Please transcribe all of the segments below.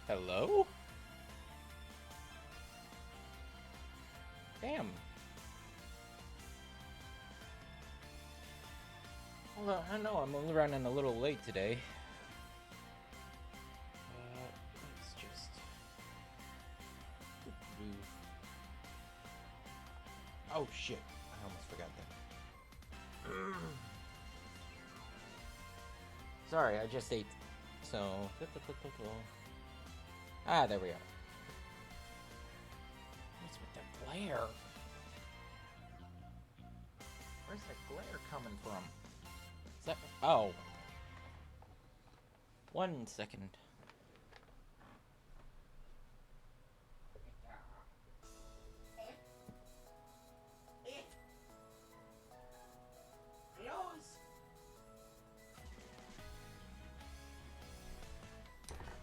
Hello? Damn. Well, I know I'm only running a little late today. Let's just... Oh shit, I almost forgot that. Sorry, I just ate. So... Ah, there we are. What's with the glare? Where's the glare coming from? Is that... Oh. 1 second.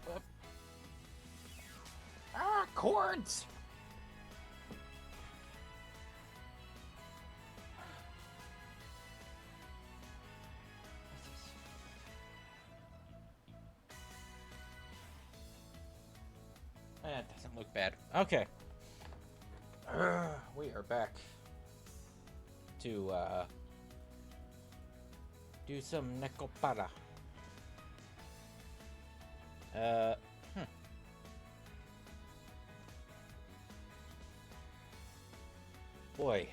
Close. Ah, cords! That doesn't look bad. Okay. We are back to do some Nekopara. Boy.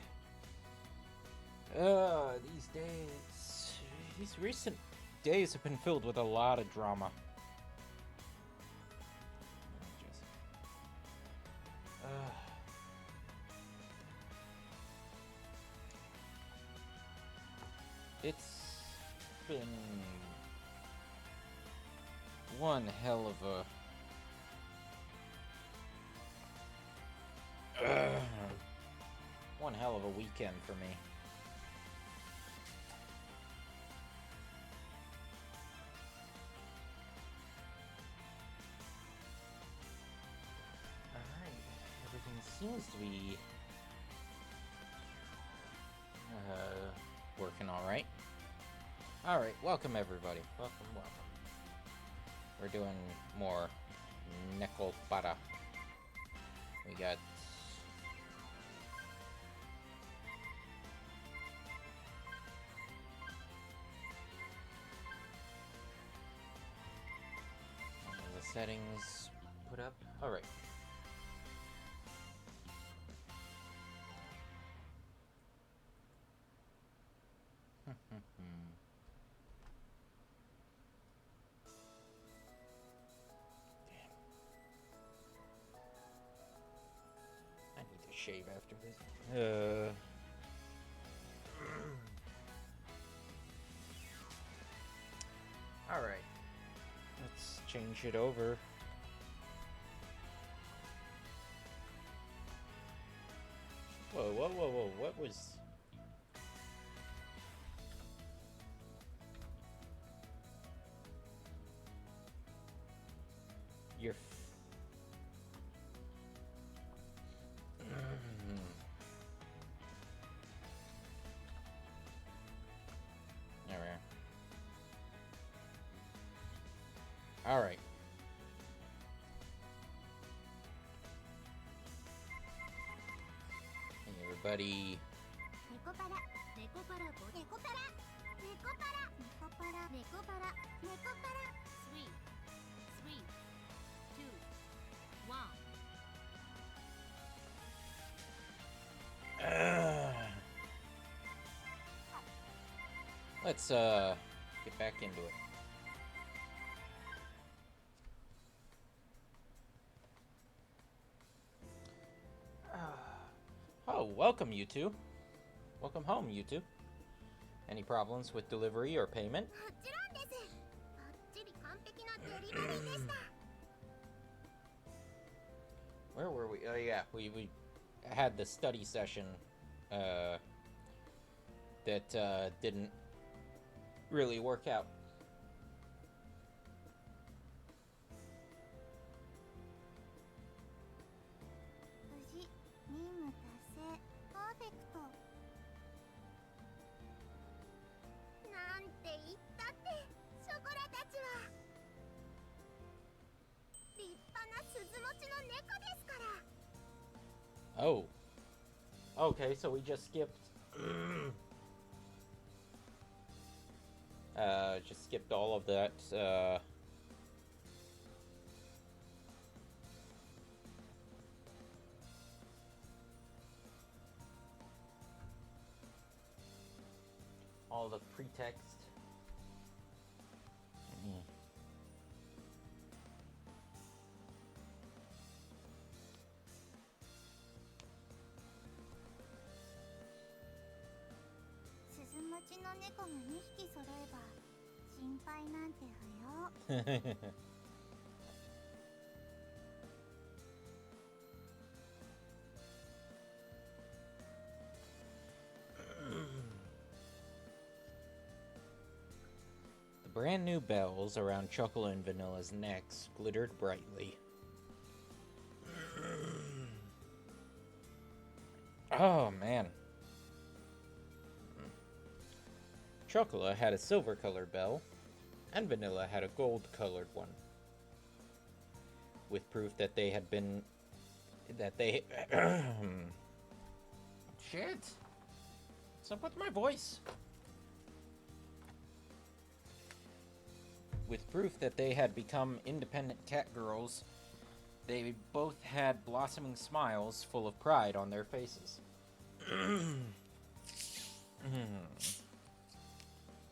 These days... These recent days have been filled with a lot of drama. It's been one hell of a... one hell of a weekend for me. Alright, everything seems to be working alright. Alright, welcome everybody. Welcome. We're doing more Nekopara. We got... the settings put up. Alright. I need to shave after this. Alright. Let's change it over. Whoa, whoa, whoa, whoa. What was... Your... Alright. Alright. Hey everybody. Nekopara, Nekopara Vol. Nekopara, Nekopara, Nekopara, Nekopara, Nekopara. 3, 2, 1. Let's get back into it. Oh, welcome you two. Welcome home, you two. Any problems with delivery or payment? Where were we? Oh yeah, we had the study session that didn't really work out. Oh. Okay, so we just skipped... just skipped all of that, all the pretext. Mm. 鈴持ちの猫が2匹揃えば心配なんて不要。The brand new bells around Chocola and Vanilla's necks glittered brightly. Oh, man. Chocola had a silver-colored bell, and Vanilla had a gold-colored one. With proof that they had been... that they... Shit! What's up with my voice? With proof that they had become independent cat girls, they both had blossoming smiles full of pride on their faces. I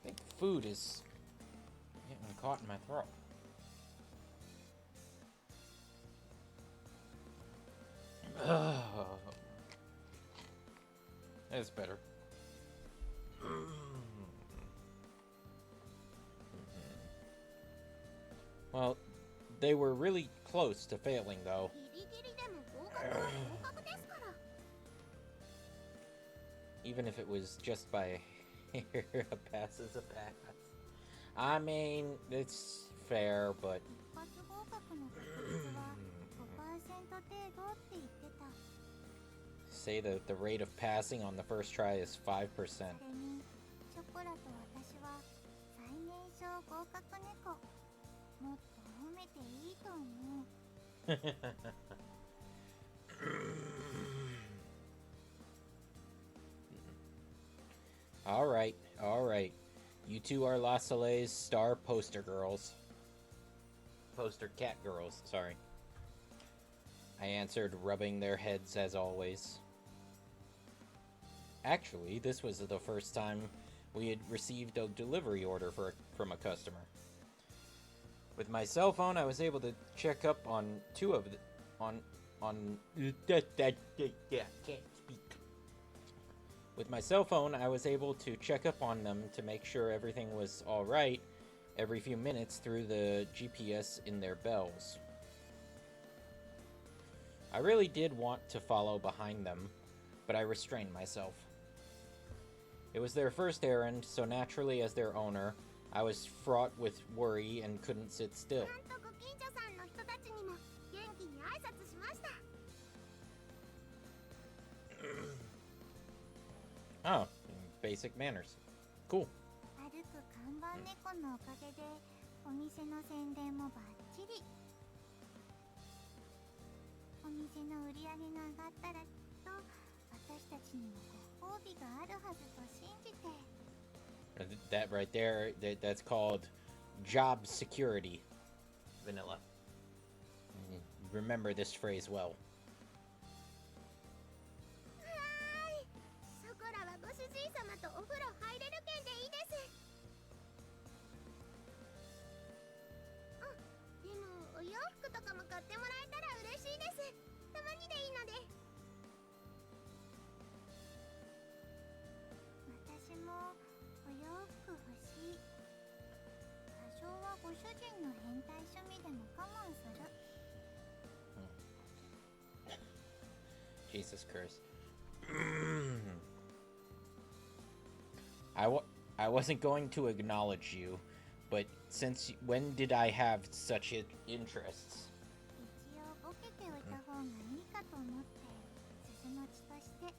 think food is getting caught in my throat. That's better. Well, they were really close to failing, though. ギリギリでも合格は合格ですから。 Even if it was just by a pass is a pass. I mean, it's fair, but... 一発合格の確率は 5% 程度って言ってた。 Say that the rate of passing on the first try is 5%. それにショコラと私は最年少合格猫。もっと褒めていいと思う。 Alright, alright. You two are La Soleil's star poster girls. Poster cat girls, sorry. I answered, rubbing their heads as always. Actually, this was the first time we had received a delivery order from a customer. With my cell phone, I was able to check up on two of the... can't speak. With my cell phone, I was able to check up on them to make sure everything was alright every few minutes through the GPS in their bells. I really did want to follow behind them, but I restrained myself. It was their first errand, so naturally as their owner, I was fraught with worry and couldn't sit still. なんとご近所さんの人たちにも元気に挨拶しました。 Oh, basic manners. Cool. 歩く看板猫のおかげでお店の宣伝もバッチリ。お店の売り上げが上がったらと私たちにもご褒美があるはずと信じて。 That right there, that's called job security, Vanilla. Remember this phrase well. はーい。ショコラはご主人様とお風呂入れる券でいいです。あ、でもお洋服とかも買ってもらえたら嬉しいです。たまにでいいので。私もお洋服欲しい。多少はご主人の変態趣味でも我慢する。 Jesus Christ. I wasn't going to acknowledge you, but when did I have such interests? 一応ボケておいた方がいいかと思って鈴持ちとして。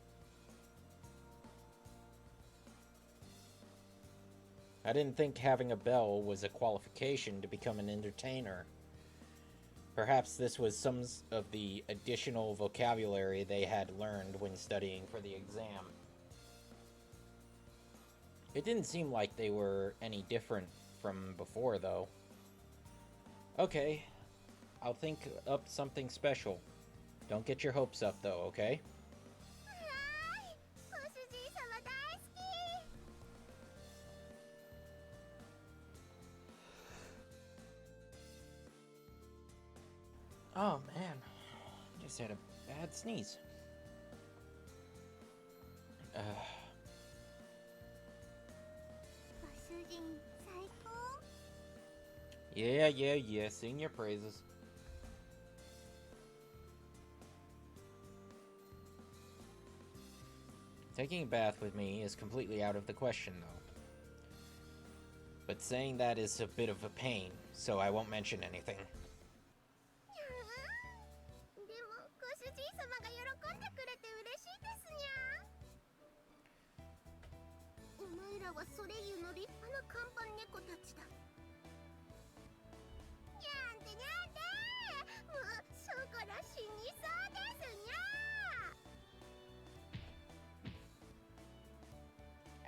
I didn't think having a bell was a qualification to become an entertainer. Perhaps this was some of the additional vocabulary they had learned when studying for the exam. It didn't seem like they were any different from before, though. Okay, I'll think up something special. Don't get your hopes up, though, okay? はーい、ご主人様大好き。 Oh, man. Just had a bad sneeze. Uh, ご主人最高。 yeah, sing your praises. Taking a bath with me is completely out of the question, though. But saying that is a bit of a pain, so I won't mention anything. でもご主人様が喜んでくれて嬉しいですにゃ。お前らはソレイユの立派な看板猫たちだ。にゃんてにゃんて、もうショコラ死にそうですにゃ。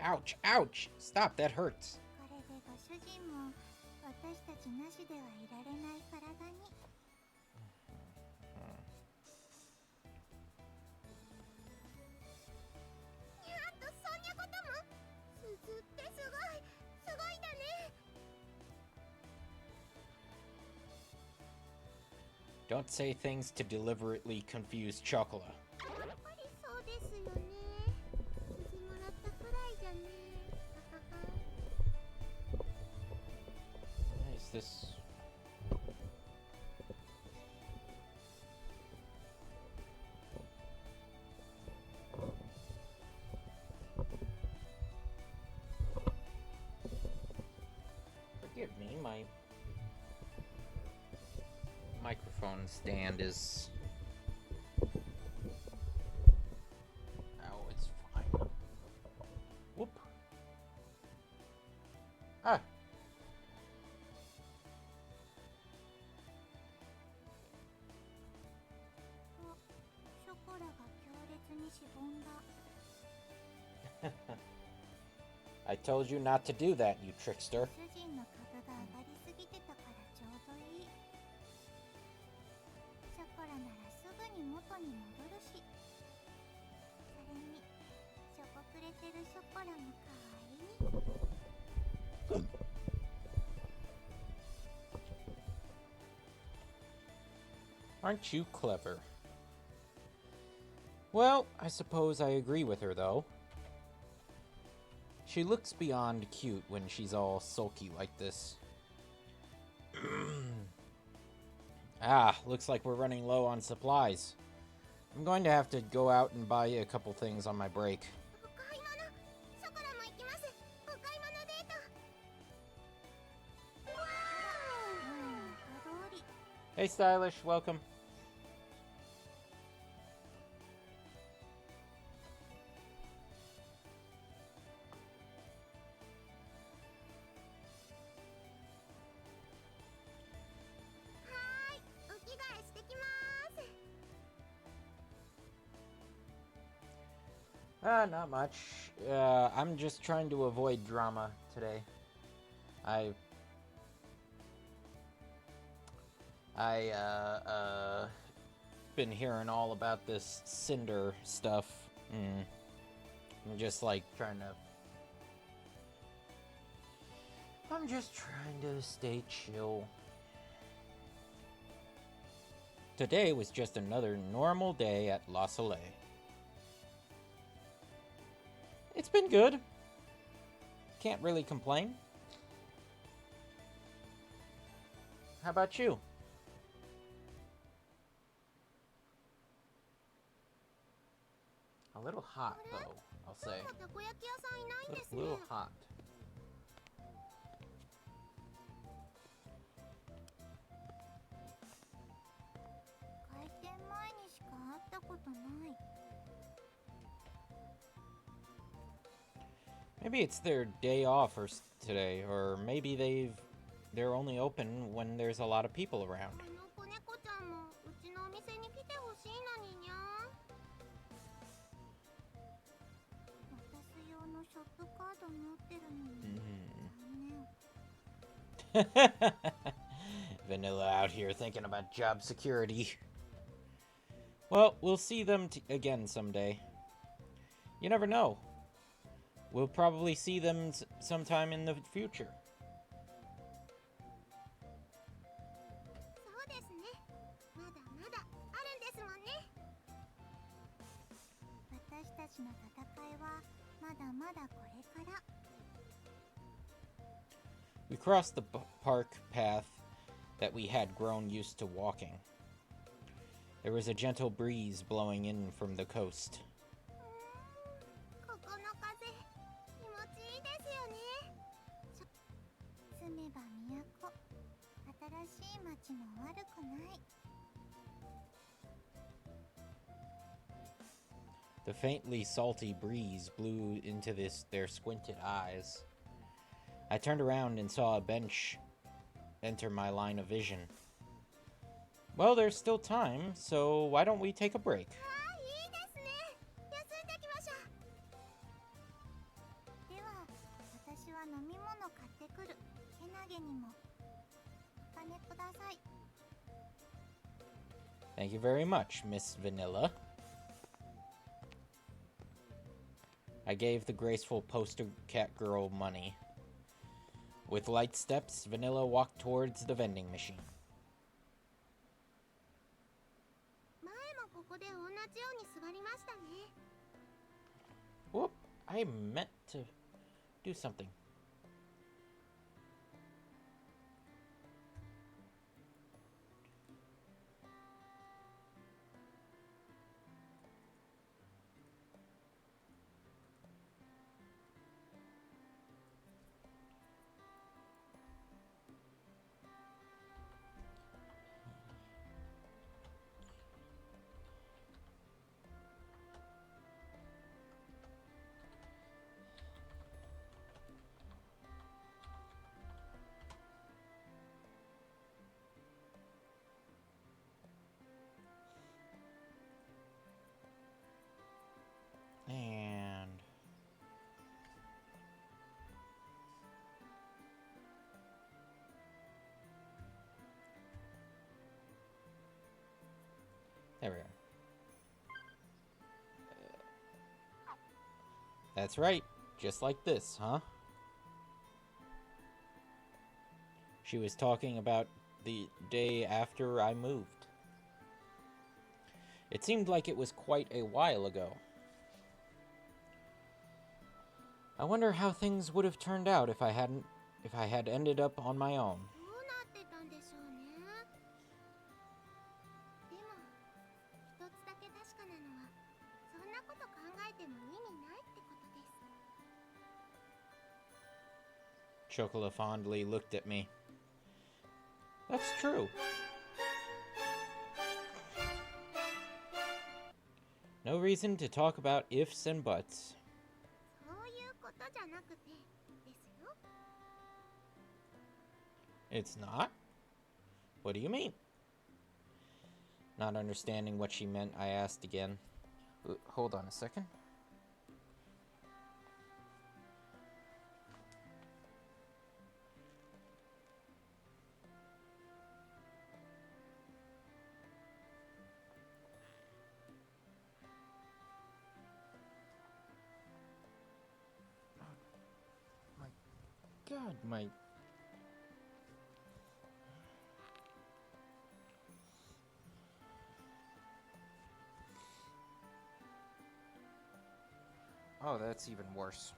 Ouch! Ouch! Stop, that hurts. これでご主人も私たちなしではいられない体に。にゃんとそんなことも。鈴ってすごい、すごいんだね。 Don't say things to deliberately confuse Chocola. やっぱりそうですよね。鈴もらったくらいじゃね。 Is this... Forgive me, my microphone stand is... Oh, it's fine. Whoop. Ah. ショコラが強烈にしぼんだ。 I told you not to do that, you trickster. 主人の株が上がりすぎてたからちょうどいい。ショコラならすぐに元に戻るし。それにしょぼくれてるショコラもかわいい。 Aren't you clever? Well, I suppose I agree with her, though. She looks beyond cute when she's all sulky like this. Looks like we're running low on supplies. I'm going to have to go out and buy a couple things on my break. お買い物、ショコラも行きます。お買い物デート。わー。元通り。 Hey, Stylish, welcome. はーい、お着替えしてきます。 Not much. I'm just trying to avoid drama today. I been hearing all about this Cinder stuff. I'm just like I'm just trying to stay chill. Today was just another normal day at La Soleil. It's been good. Can't really complain. How about you? A little hot, though, I'll ど say. こたこ焼き屋さんいないんです A ね。 little hot. 開店前にしか会ったことない。 Maybe it's their day off today, or maybe they're only open when there's a lot of people around. 子猫ちゃ Vanilla out here thinking about job security. Well, we'll see them again someday. You never know. We'll probably see them sometime in the future. そうですね。まだまだあるんですもんね。私たちの戦いはまだまだこれから。 We crossed the park path that we had grown used to walking. There was a gentle breeze blowing in from the coast. ここの風気持ちいいですよね。住めば都、新しい街も悪くない。 The faintly salty breeze blew into their squinted eyes. I turned around and saw a bench enter my line of vision. Well, there's still time, so why don't we take a break? いいですね。休んできましょう。では、私は飲み物買ってくる。けなげにも。お金ください。 Thank you very much, Miss Vanilla. I gave the graceful poster cat girl money. With light steps, Vanilla walked towards the vending machine. 前もここで同じように座りましたね。 Whoop, I meant to do something. And there we are. That's right, just like this, huh? She was talking about the day after I moved. It seemed like it was quite a while ago. I wonder how things would have turned out if I had ended up on my own. どうなってたんでしょうね。でも、一つだけ確かなのは、そんなこと考えても意味ないってことです。 Chocola fondly looked at me. That's true. No reason to talk about ifs and buts. そういうことじゃなくてですよ。 It's not? What do you mean? Not understanding what she meant, I asked again. Hold on a second. God, my... Oh, that's even worse.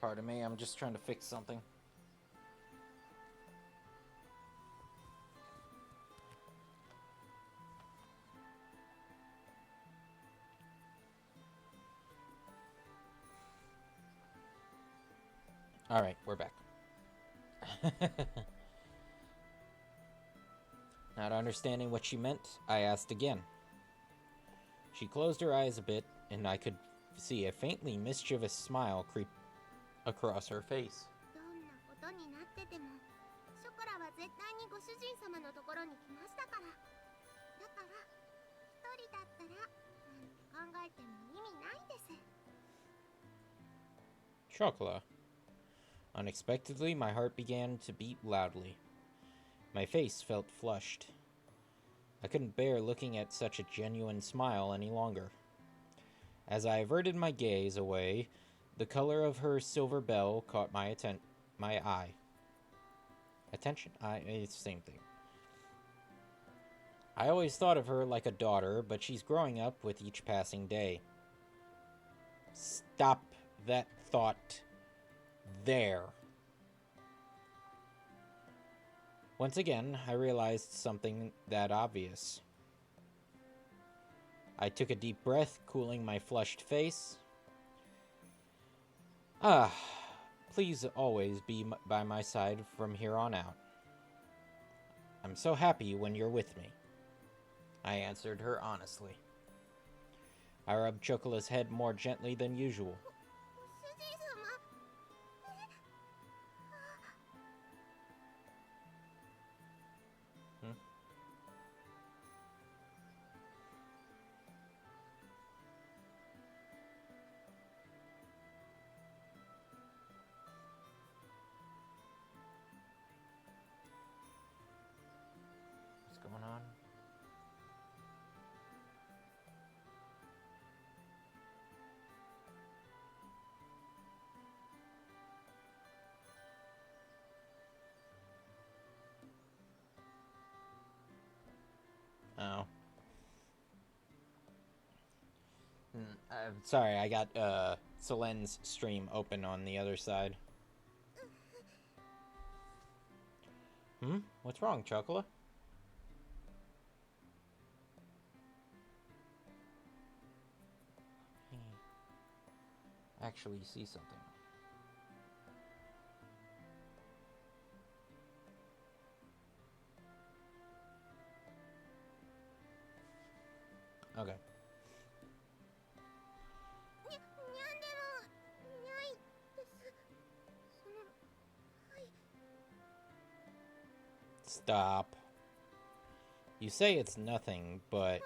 Pardon me, I'm just trying to fix something. Alright, we're back. Not understanding what she meant, I asked again. She closed her eyes a bit, and I could see a faintly mischievous smile creep across her face. どんなことになってても、ショコラは絶対にご主人様のところに来ましたから。だから、一人だったら、なんて考えても意味ないんです。 Chocola. Unexpectedly, my heart began to beat loudly. My face felt flushed. I couldn't bear looking at such a genuine smile any longer. As I averted my gaze away, the color of her silver bell caught my eye. Attention? It's the same thing. I always thought of her like a daughter, but she's growing up with each passing day. Stop that thought there. Once again, I realized something that obvious. I took a deep breath, cooling my flushed face. Please always be by my side from here on out. I'm so happy when you're with me, I answered her honestly. I rubbed Chocola's head more gently than usual. What's going on? Oh. I'm sorry, I got Selen's stream open on the other side. What's wrong, Chocola? Actually see something. Okay. Stop. You say it's nothing, but...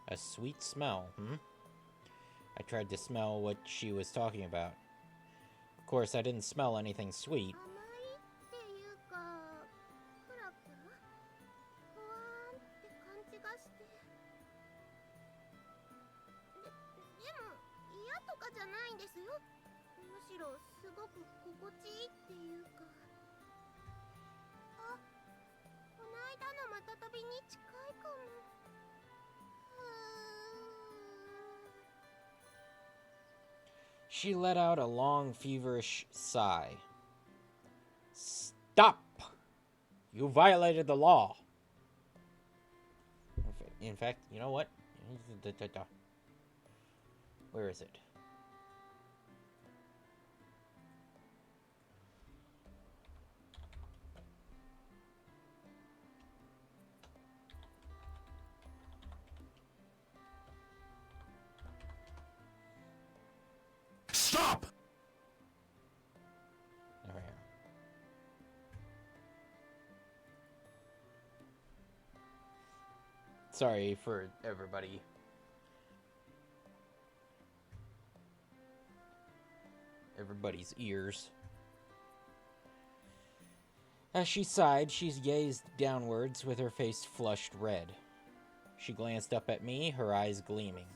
A sweet smell, I tried to smell what she was talking about. Of course, I didn't smell anything sweet. She let out a long, feverish sigh. Stop! You violated the law! In fact, you know what? Where is it? Stop! There we are. Sorry for everybody. Everybody's ears. As she sighed, she gazed downwards with her face flushed red. She glanced up at me, her eyes gleaming.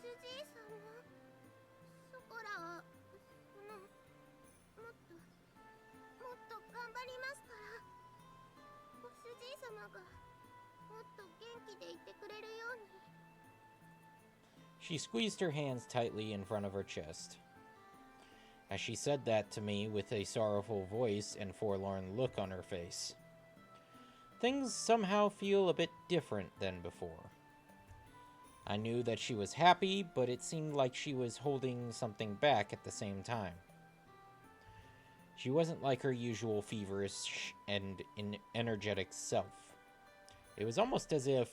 She squeezed her hands tightly in front of her chest. As she said that to me with a sorrowful voice and forlorn look on her face. Things somehow feel a bit different than before. I knew that she was happy, but it seemed like she was holding something back at the same time. She wasn't like her usual feverish and energetic self. It was almost as if...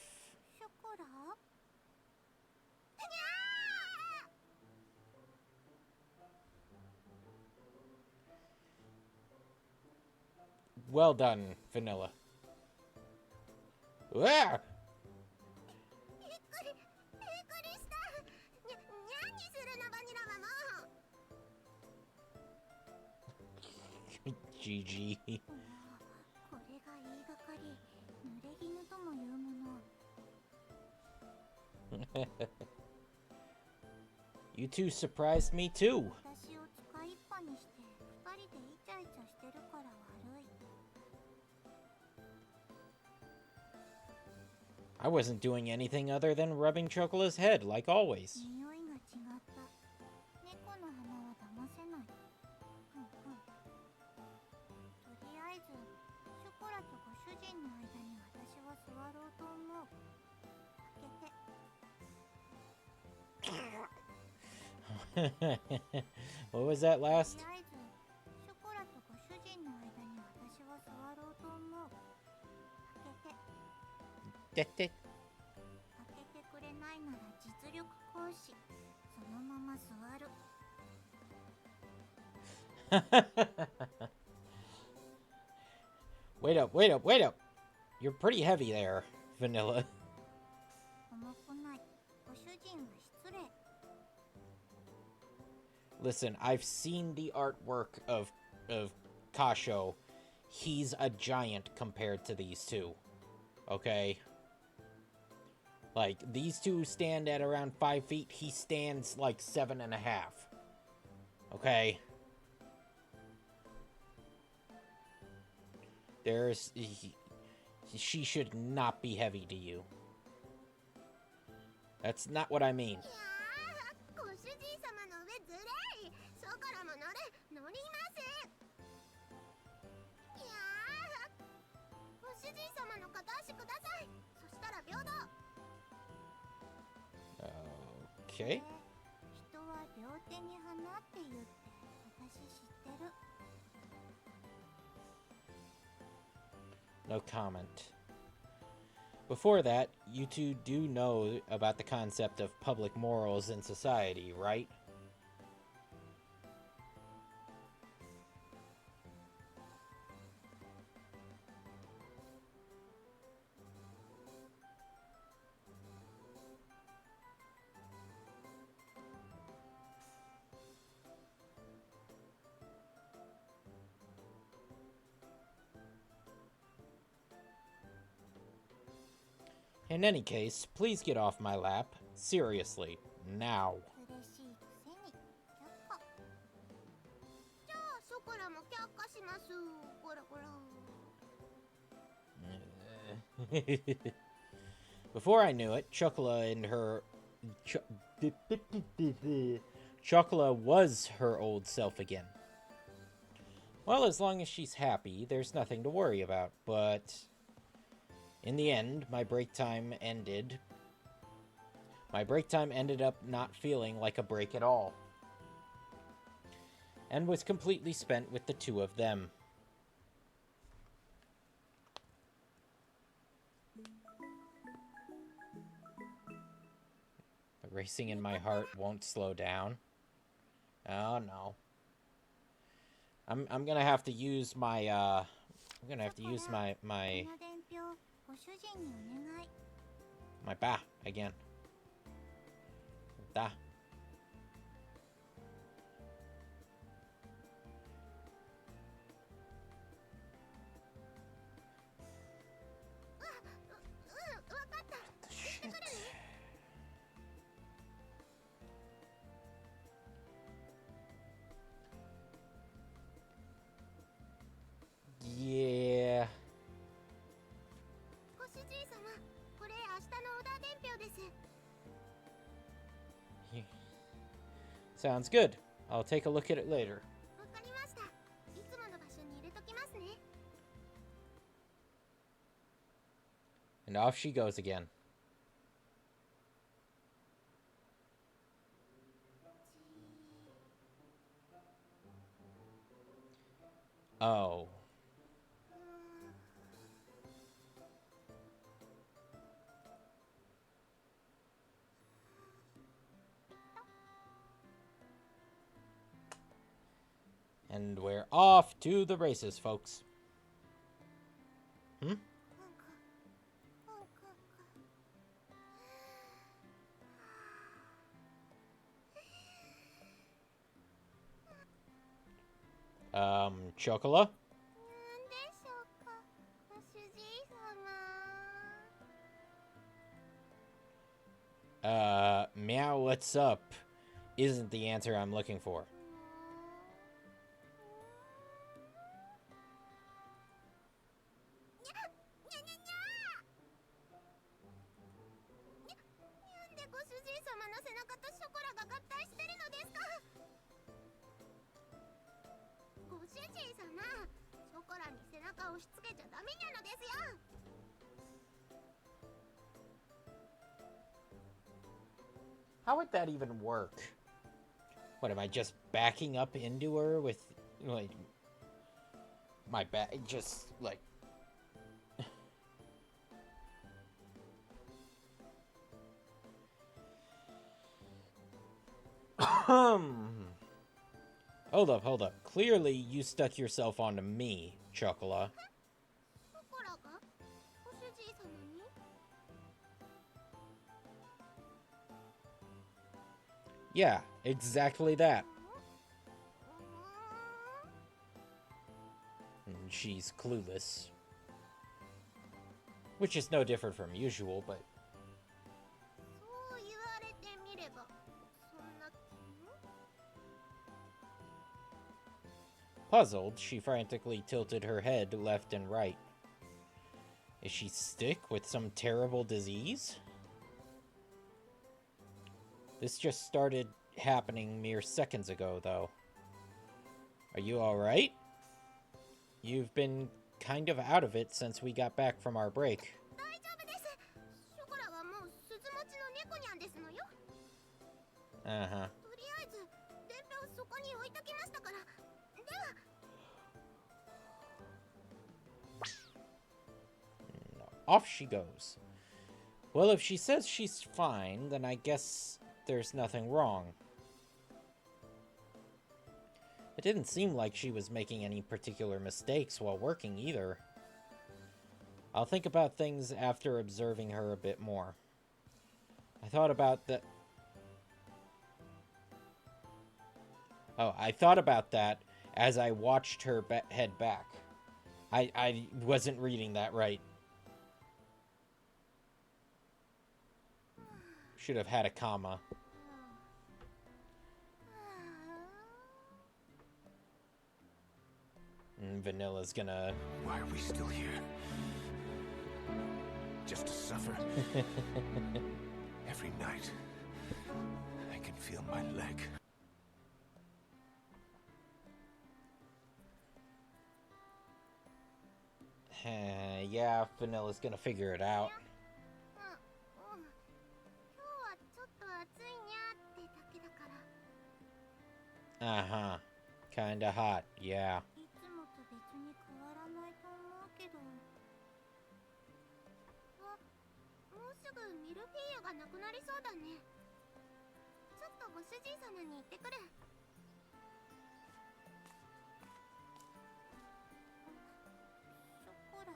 Well done, Vanilla. Ah! びっくりしたにゃにするのバニラはもう GG. これが言いがかり濡れ衣ともいうもの You two surprised me too. 私を使いっぱにして二人でイチャイチャしてるから悪い I wasn't doing anything other than rubbing Chocola's head, like always. 匂いが違った猫の鼻は騙せないふんふんとりあえずショコラとご主人の間に私は座ろうと思う開けて What was that と last? りあえずショコラとご主人の間に私は座ろうと思う開けて Dette. 開けてくれないなら実力行使そのまま座る Wait up, wait up, wait up! You're pretty heavy there, Vanilla. 重くないご主人は失礼 Listen, I've seen the artwork of Kasho. He's a giant compared to these two. Okay? Like, these two stand at around 5 feet. He stands like 7.5. Okay? She should not be heavy to you. That's not what I mean. いやーご主人様の上ずれいショコラも乗りませんいやーご主人様の片足くださいそしたら平等 Okay. 人は両手に花って言って私知ってる No comment. Before that, you two do know about the concept of public morals in society, right? In any case, please get off my lap. Seriously. Now. 嬉しいくせに却下じゃあショコラも却下しますこらこら Before I knew it, Chocola and her... Chocola was her old self again. Well, as long as she's happy, there's nothing to worry about, but... In the end, my break time ended. My break time ended up not feeling like a break at all. And was completely spent with the two of them. The racing in my heart won't slow down. Oh no. I'm gonna have to use my I'm gonna have to use my この伝票ご主人にお願い my ba again. Da. わかった行ってくるね Yeah. ご主人様これ明日のオーダー伝票です Sounds good. I'll take a look at it later. わかりましたいつもの場所に入れときますね And off she goes again. Oh. And we're off to the races, folks. Chocola? なんでしょうか、ご主人様。Meow, what's up? Isn't the answer I'm looking for. なんでご主人様の背中とショコラが合体してるのですか。ご主人様、ショコラに背中を押し付けちゃダメなのですよ。How would that even work? What, am I just backing up into her with, like, my back, just, like... Hold up. Clearly, you stuck yourself onto me, Chocola. ショコラがご主人様に。 Yeah, exactly that. She's clueless. Which is no different from usual, but... そう言われてみればそんな気も。 Puzzled, she frantically tilted her head left and right. Is she sick with some terrible disease? This just started happening mere seconds ago, though. Are you alright? You've been kind of out of it since we got back from our break. 大丈夫です。ショコラはもう鈴持ちの猫ニャンですのよ。 Uh-huh. とりあえず伝票をそこに置いときましたから。では。 Off she goes. Well, if she says she's fine, then I guess there's nothing wrong. It didn't seem like she was making any particular mistakes while working either. I'll think about things after observing her a bit more. I thought about that... Oh, I thought about that as I watched her head back. I wasn't reading that right. Should have had a comma. And Vanilla's gonna... Why are we still here? Just to suffer? Every night, I can feel my leg. Yeah, Vanilla's gonna figure it out. 今日はちょっと暑いにゃってだけだから。 Uh-huh. Kinda hot, yeah. いつもと別に変わらないと思うけど。あ、もうすぐミルフィーユがなくなりそうだね。ちょっとご主人様に言ってくる。ショコラ。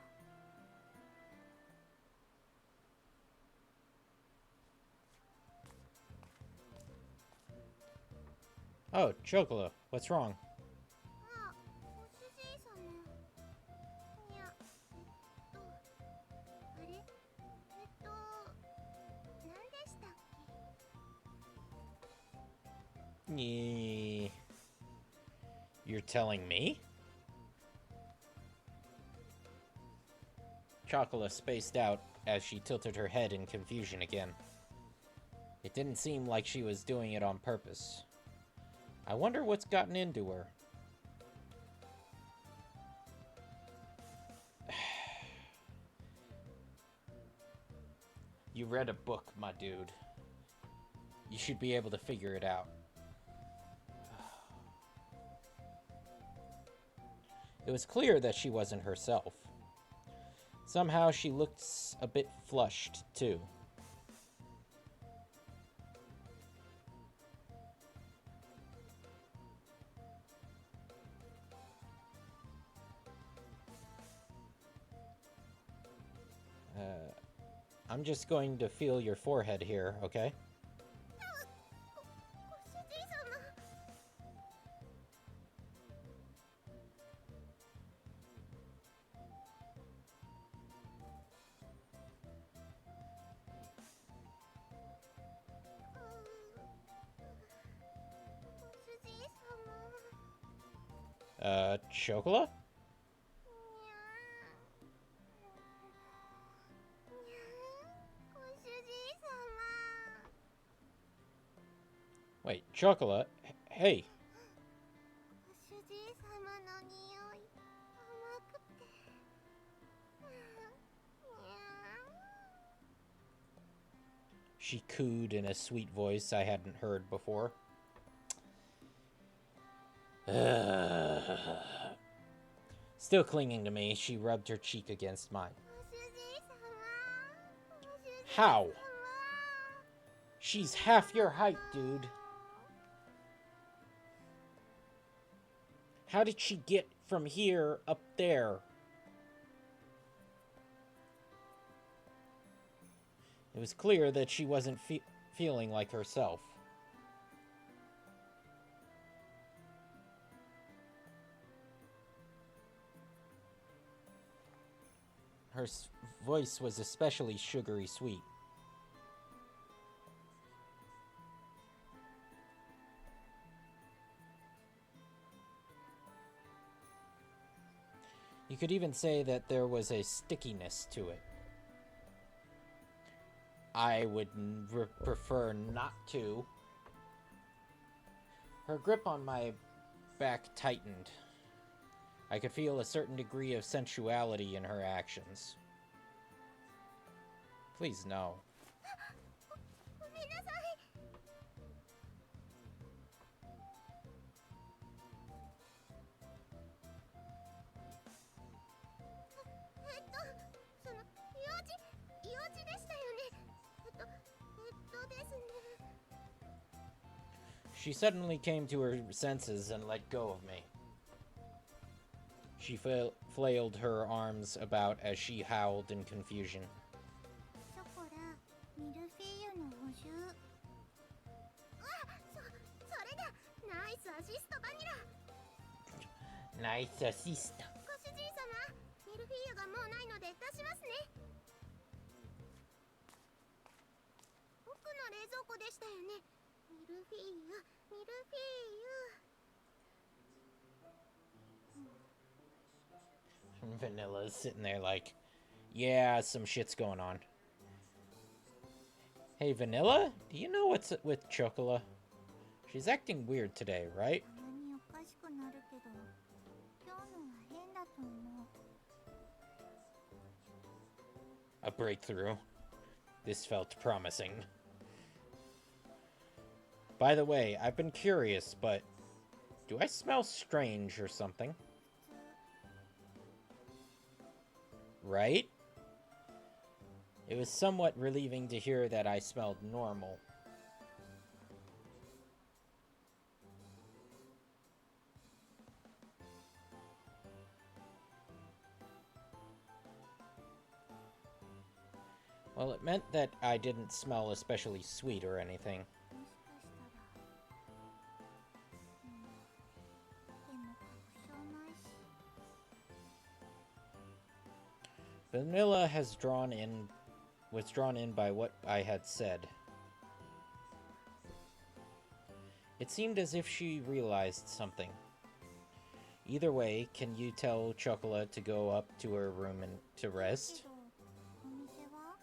Oh, Chocola, what's wrong? あ、ご主人様。いや、あれ、何でしたっけ。 You're telling me? Chocola spaced out as she tilted her head in confusion again. It didn't seem like she was doing it on purpose. I wonder what's gotten into her. You read a book, my dude. You should be able to figure it out. It was clear that she wasn't herself. Somehow she looked a bit flushed, too. I'm just going to feel your forehead here, okay? ご主人様。Chocola? ご主人様。 Wait, Chocola? Hey. ご主人様の匂い甘くて。She cooed in a sweet voice I hadn't heard before. Still clinging to me, she rubbed her cheek against mine. ご主人様。ご主人 How? 様。 She's half your height, dude. How did she get from here up there? It was clear that she wasn't feeling like herself. Her voice was especially sugary sweet. You could even say that there was a stickiness to it. I would prefer not to. Her grip on my back tightened. I could feel a certain degree of sensuality in her actions. Please, no. ごめんなさい。その用事でしたよね。ですね。 She suddenly came to her senses and let go of me. She flailed her arms about as she howled in confusion. ショコラ、ミルフィーユの補充。それだ。ナイスアシストバニラ。 Nice assist. ご主人様、ミルフィーユがもうないので出しますね。奥の冷蔵庫でしたよね。ミルフィーユ、ミルフィーユ。 Vanilla's sitting there like, yeah, some shit's going on. Hey, Vanilla, do you know what's with Chocola? She's acting weird today, right? たまにおかしくなるけど、今日のは変だと思う。 A breakthrough. This felt promising. By the way, I've been curious, but do I smell strange or something? Right? It was somewhat relieving to hear that I smelled normal. Well, it meant that I didn't smell especially sweet or anything. もしかしたら。でも確証ないし。 Vanilla was drawn in by what I had said. It seemed as if she realized something. Either way, can you tell Chocola to go up to her room and to rest? けど、お店は？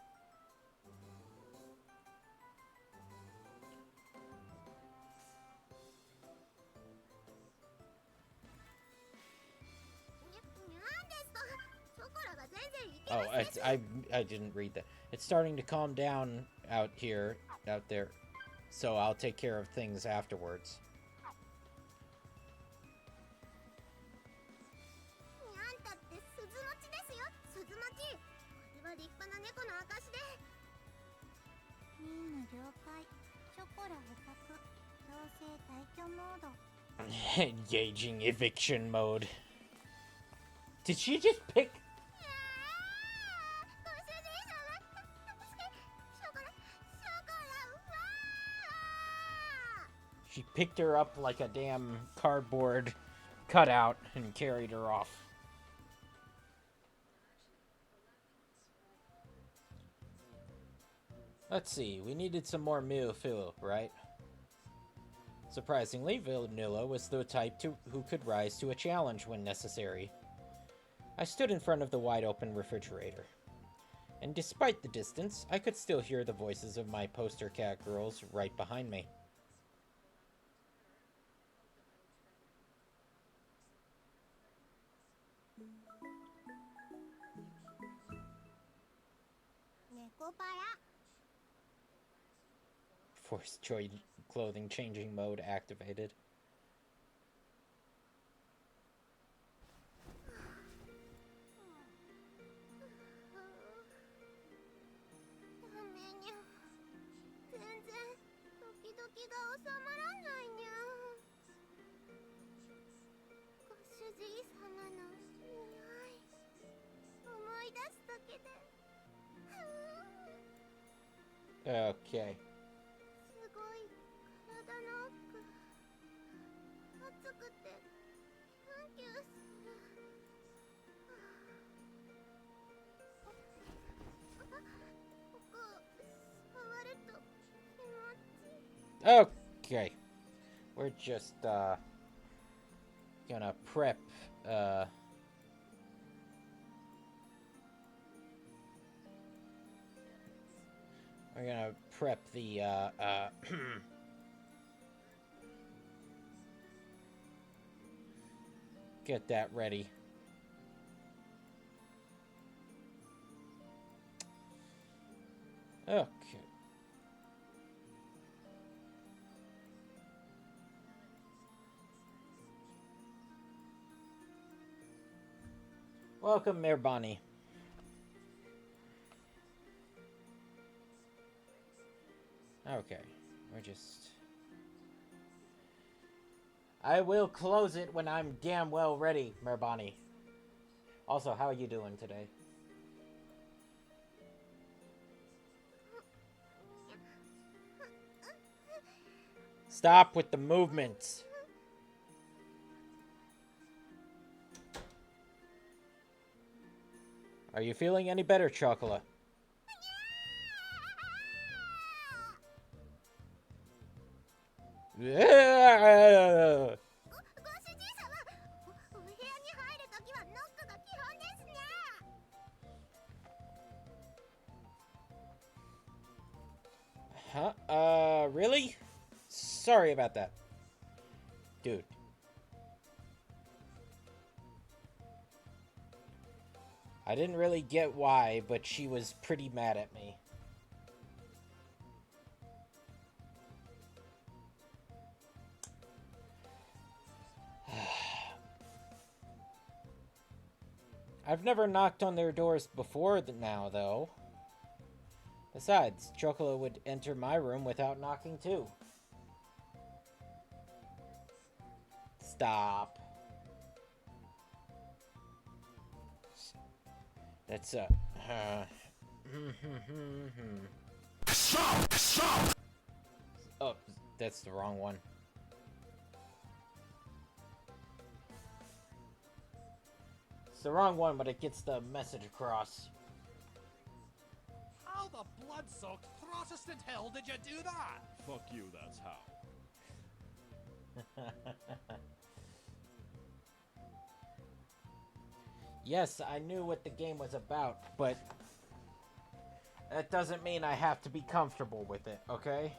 Oh, I didn't read that. It's starting to calm down out there, so I'll take care of things afterwards. にゃんたって鈴持ちですよ、鈴持ち。これは立派な猫の証で。任務了解。チョコラ捕獲。強制退去モード。 Engaging eviction mode. Did she just pick? ご主人様、ショコラ、わー。 She picked her up like a damn cardboard cutout and carried her off. Let's see, we needed some more Miu-Fu, right? Surprisingly, Vanilla was the type who could rise to a challenge when necessary. I stood in front of the wide-open refrigerator. And despite the distance, I could still hear the voices of my poster cat girls right behind me. Nekopara. Forced clothing changing mode activated. Okay. Okay. We're just, gonna prep, we're gonna prep the, get that ready. Okay. Welcome, Mayor Bonnie. Okay. We're just... I will close it when I'm damn well ready, Mayor Bonnie. Also, how are you doing today? Stop with the movements. Are you feeling any better, Chocola? Yeah. Huh? Really? Sorry about that. Dude. I didn't really get why, but she was pretty mad at me. I've never knocked on their doors before now, though. Besides, Chocola would enter my room without knocking, too. Stop. That's, oh, that's the wrong one. It's the wrong one, but it gets the message across. How the blood-soaked Protestant hell did you do that? Fuck you, that's how. Yes, I knew what the game was about, but that doesn't mean I have to be comfortable with it, okay?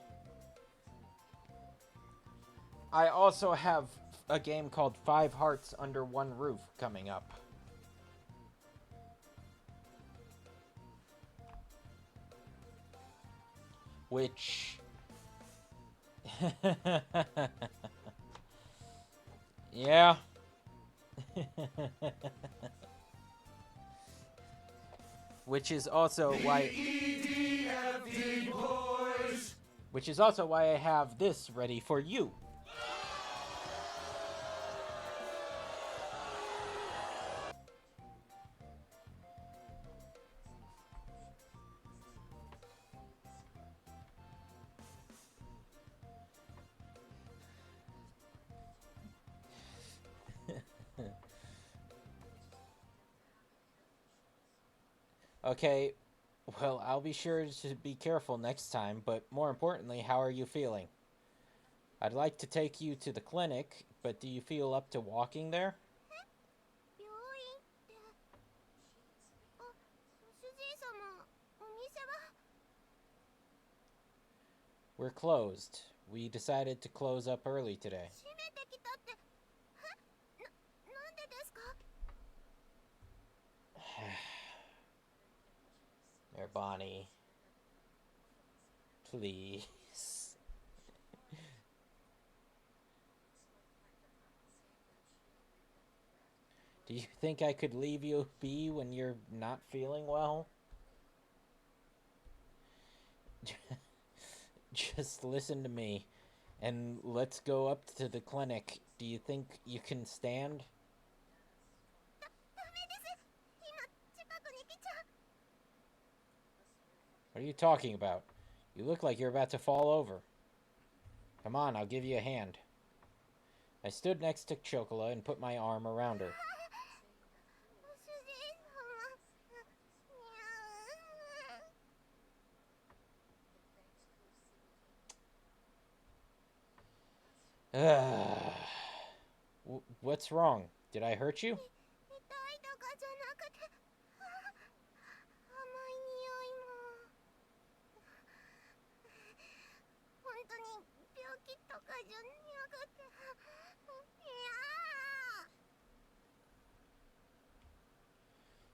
I also have a game called 5 Hearts Under One Roof coming up. Which... yeah. Which is also why... Which is also why I have this ready for you. Okay, well, I'll be sure to be careful next time, but more importantly, how are you feeling? I'd like to take you to the clinic, but do you feel up to walking there? 病院ってあ、主人様、お店は We're closed. We decided to close up early today. 閉めてきたってなんでですか There, Bonnie. Please. Do you think I could leave you be when you're not feeling well? Just listen to me, and let's go up to the clinic. Do you think you can stand? ダメです今近くに来ちゃう What are you talking about? You look like you're about to fall over. Come on, I'll give you a hand. I stood next to Chocola and put my arm around her. 主人様にゃう What's wrong? Did I hurt you? 痛いとかじゃなくて甘い匂いも本当に病気とかじゃなくていや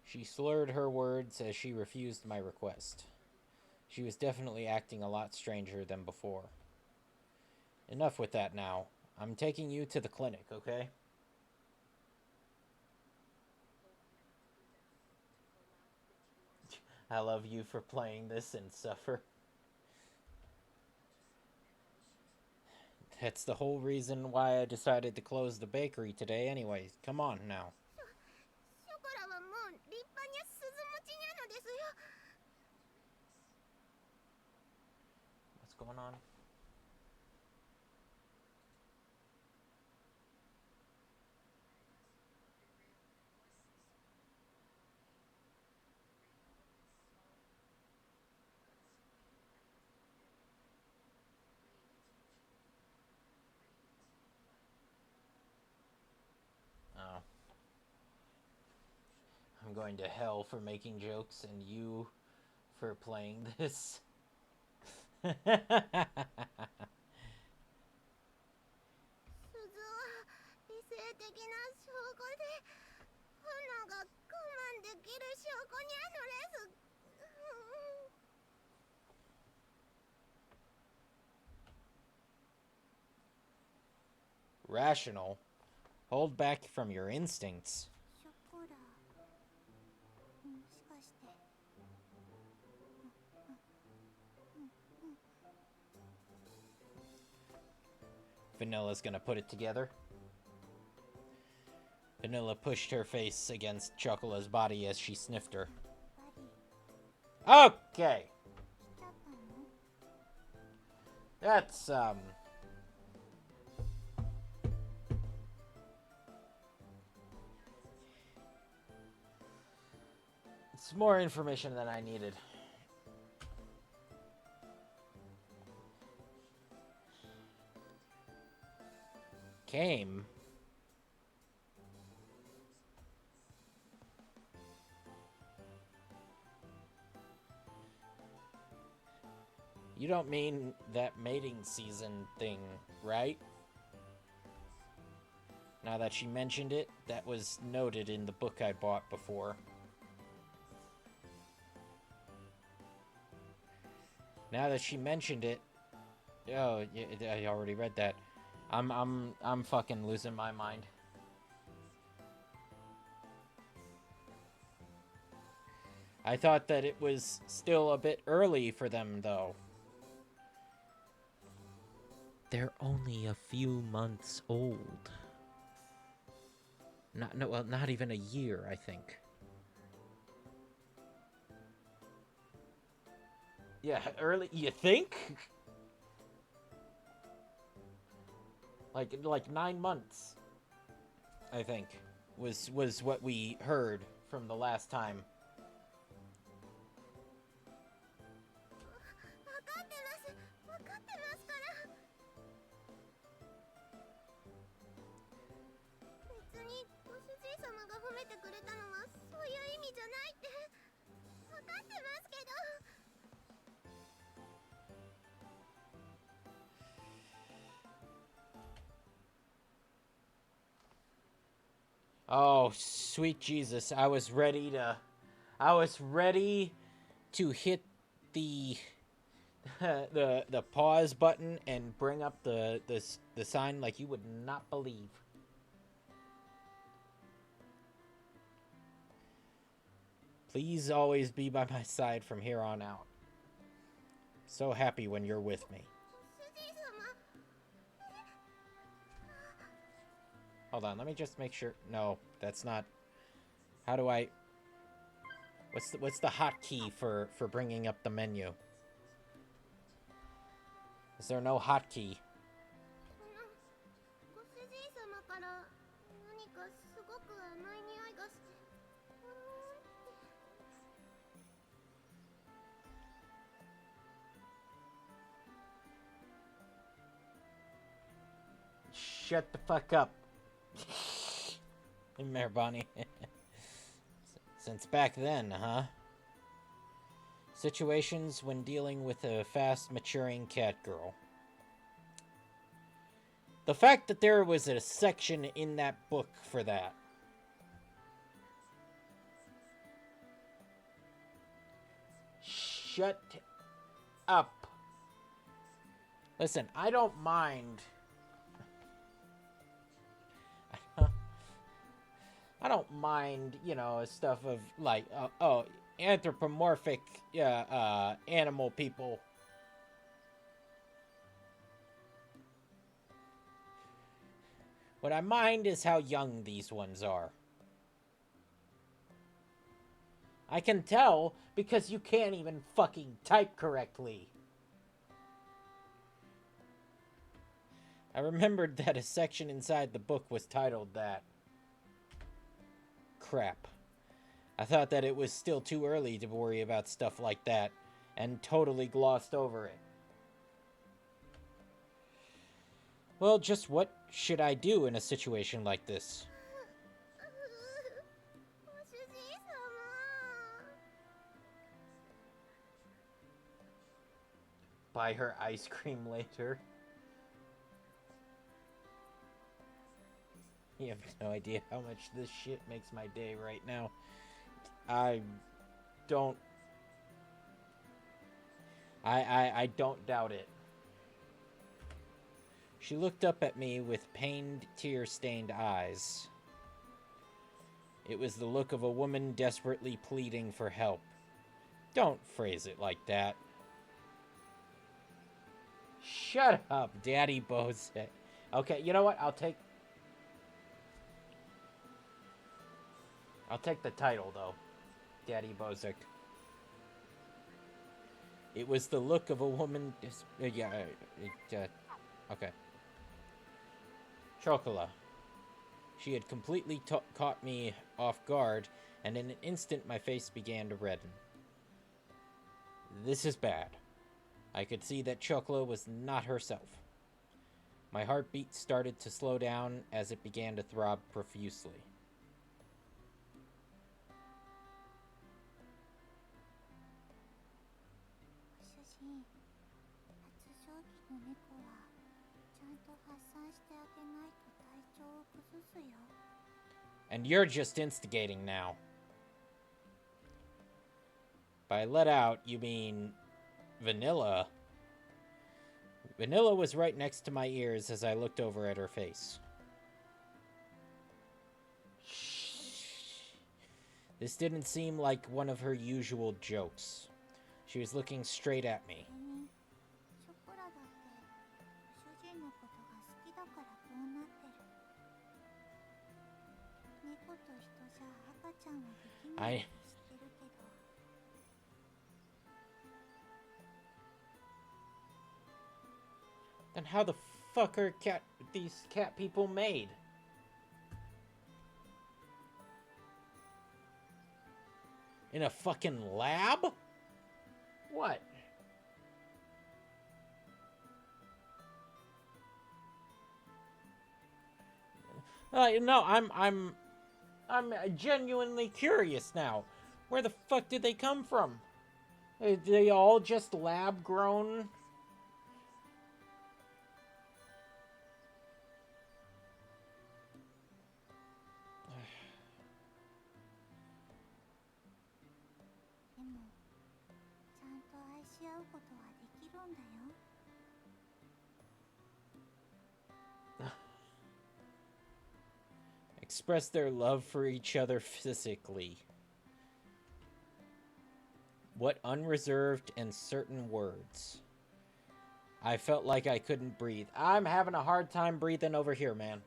She slurred her words as she refused my request. She was definitely acting a lot stranger than before. Enough with that now. I'm taking you to the clinic, okay? I love you for playing this and suffer. That's the whole reason why I decided to close the bakery today anyway. Come on now. ショコラはもう立派に鈴持ちなのですよ What's going on? Oh. I'm going to hell for making jokes and you for playing this. 鈴は理性的な証拠で花が我慢できる証拠にあのです Rational. Hold back from your instincts. ショコラもしかして Vanilla's gonna put it together. Vanilla pushed her face against Chocola's body as she sniffed her. バディ Okay. 来ちゃったの That's, It's more information than I needed. Came? You don't mean that mating season thing, right? Now that she mentioned it, that was noted in the book I bought before. Now that she mentioned it, oh, yeah, I already read that. I'm fucking losing my mind. I thought that it was still a bit early for them, though. They're only a few months old. Not even a year, I think. Yeah, early. You think? Like 9 months, I think, was what we heard from the last time. 分かってますから Oh, sweet Jesus. I was ready to hit the the pause button and bring up the sign like you would not believe. Please always be by my side from here on out. So happy when you're with me. 主人様。 Hold on, let me just make sure. No, that's not. How do I? What's the hotkey for bringing up the menu? Is there no hotkey? ご主人様から何かすごく甘い匂いがして。Shut the fuck up. There, Bonnie. Since back then, huh? Situations when dealing with a fast maturing cat girl. The fact that there was a section in that book for that. Shut up. Listen, I don't mind. I don't mind, you know, stuff of like, anthropomorphic, animal people. What I mind is how young these ones are. I can tell because you can't even fucking type correctly. I remembered that a section inside the book was titled that. Crap. I thought that it was still too early to worry about stuff like that, and totally glossed over it. Well, just what should I do in a situation like this? ご主人様。 Buy her ice cream later. You have no idea how much this shit makes my day right now. I don't doubt it. She looked up at me with pained, tear-stained eyes. It was the look of a woman desperately pleading for help. Don't phrase it like that. Shut up, Daddy Bose. Okay, you know what? I'll take the title, though. Daddy Bozek. It was the look of a woman... okay. Chocola. She had completely caught me off guard, and in an instant my face began to redden. This is bad. I could see that Chocola was not herself. My heartbeat started to slow down as it began to throb profusely. And you're just instigating now. By let out, you mean Vanilla. Vanilla was right next to my ears as I looked over at her face. This didn't seem like one of her usual jokes. She was looking straight at me. Then how the fuck are these cat people made? In a fucking lab? What? No, I'm genuinely curious now. Where the fuck did they come from? Are they all just lab grown? し合うことはできるんだよ。 Express their love for each other physically. What unreserved and certain words. I felt like I couldn't breathe. I'm having a hard time breathing over here, man.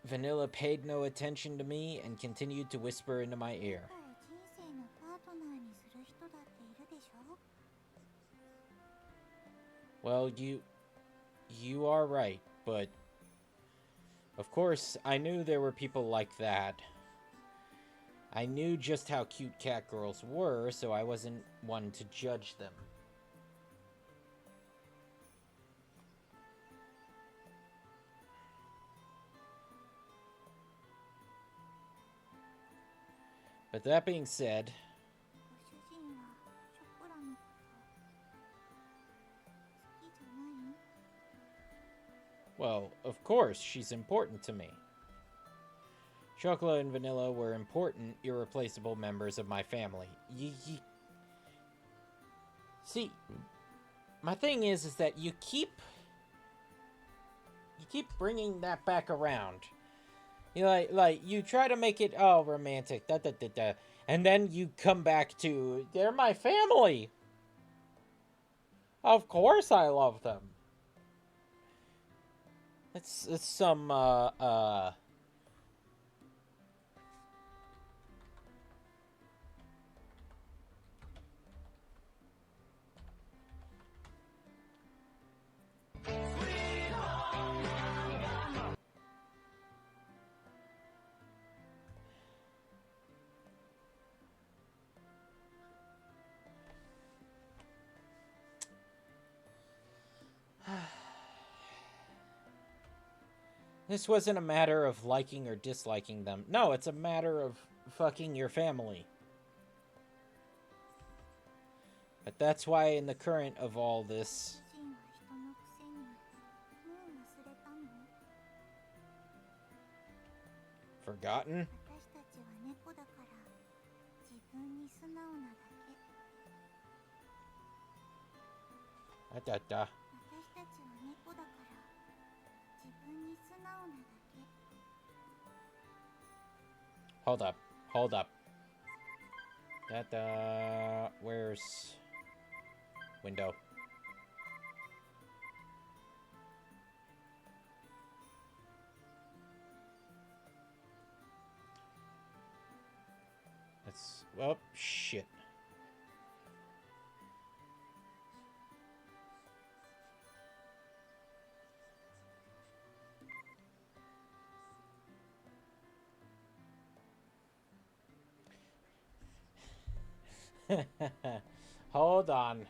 Vanilla paid no attention to me and continued to whisper into my ear. 猫を人生のパートナーにする人だっているでしょ。 Well, you are right, but of course, I knew there were people like that. I knew just how cute cat girls were, so I wasn't one to judge them. But that being said, ご主人はショコラのこと好きじゃない？ well, of course, she's important to me. Chocola and Vanilla were important, irreplaceable members of my family. See, my thing is that you keep bringing that back around. You know, like you try to make it romantic, and then you come back to they're my family. Of course, I love them. It's some This wasn't a matter of liking or disliking them. No, it's a matter of fucking your family. But that's why in the current of all this... 主人は人のくせにもう忘れたの？ Forgotten? 私たちは猫だから自分に素直なだけ。 私たちは猫だから自分に素直なだけ。 Hold up. Hold up. Where's... window? That's... oh, shit. Hold on.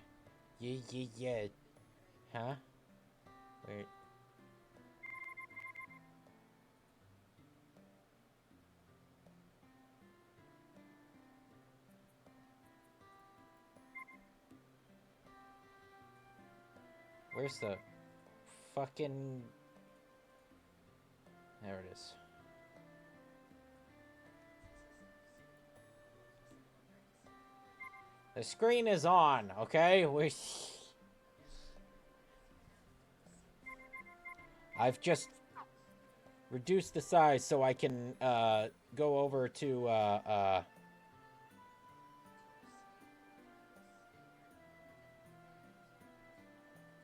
Yeah. Huh? Wait. Where's the fucking... there it is. The screen is on, okay? I've just reduced the size so I can go over to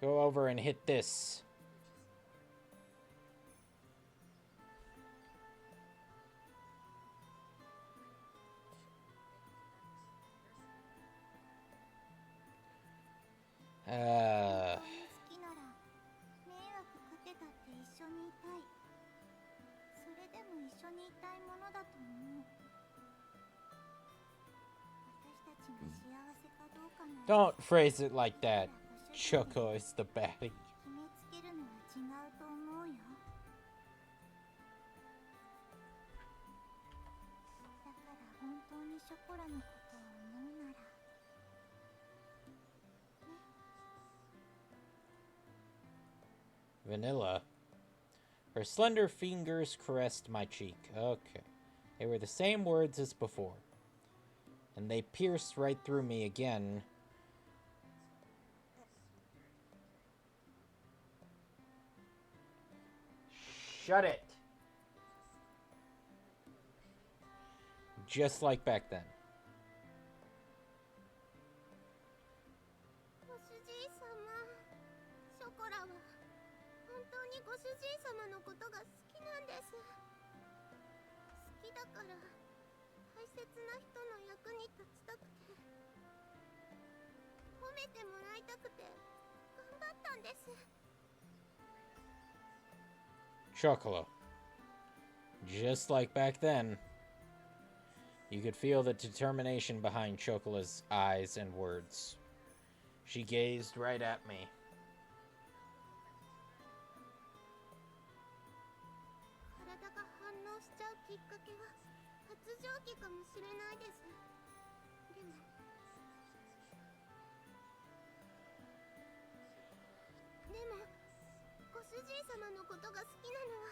go over and hit this. Uh, 好きなら迷惑かけたって一緒にいたい。それでも一緒にいたいものだと思う。私たちが幸せかどうかなら don't phrase it like that. Choco is the baddie. 決めつけるのは違うと思うよ。だから本当にショコラのことを思うなら。 Vanilla. Her slender fingers caressed my cheek. Okay. They were the same words as before, and they pierced right through me again. Shut it! Just like back then. ご主人様、ショコラは本当にご主人様のことが好きなんです。好きだから大切な人の役に立ちたくて、褒めてもらいたくて頑張ったんです。 Chocola. Just like back then. You could feel the determination behind Chocola's eyes and words. She gazed right at me. 体が反応しちゃうきっかけは発情期かもしれないです。でもご主人様のことが好きなのは、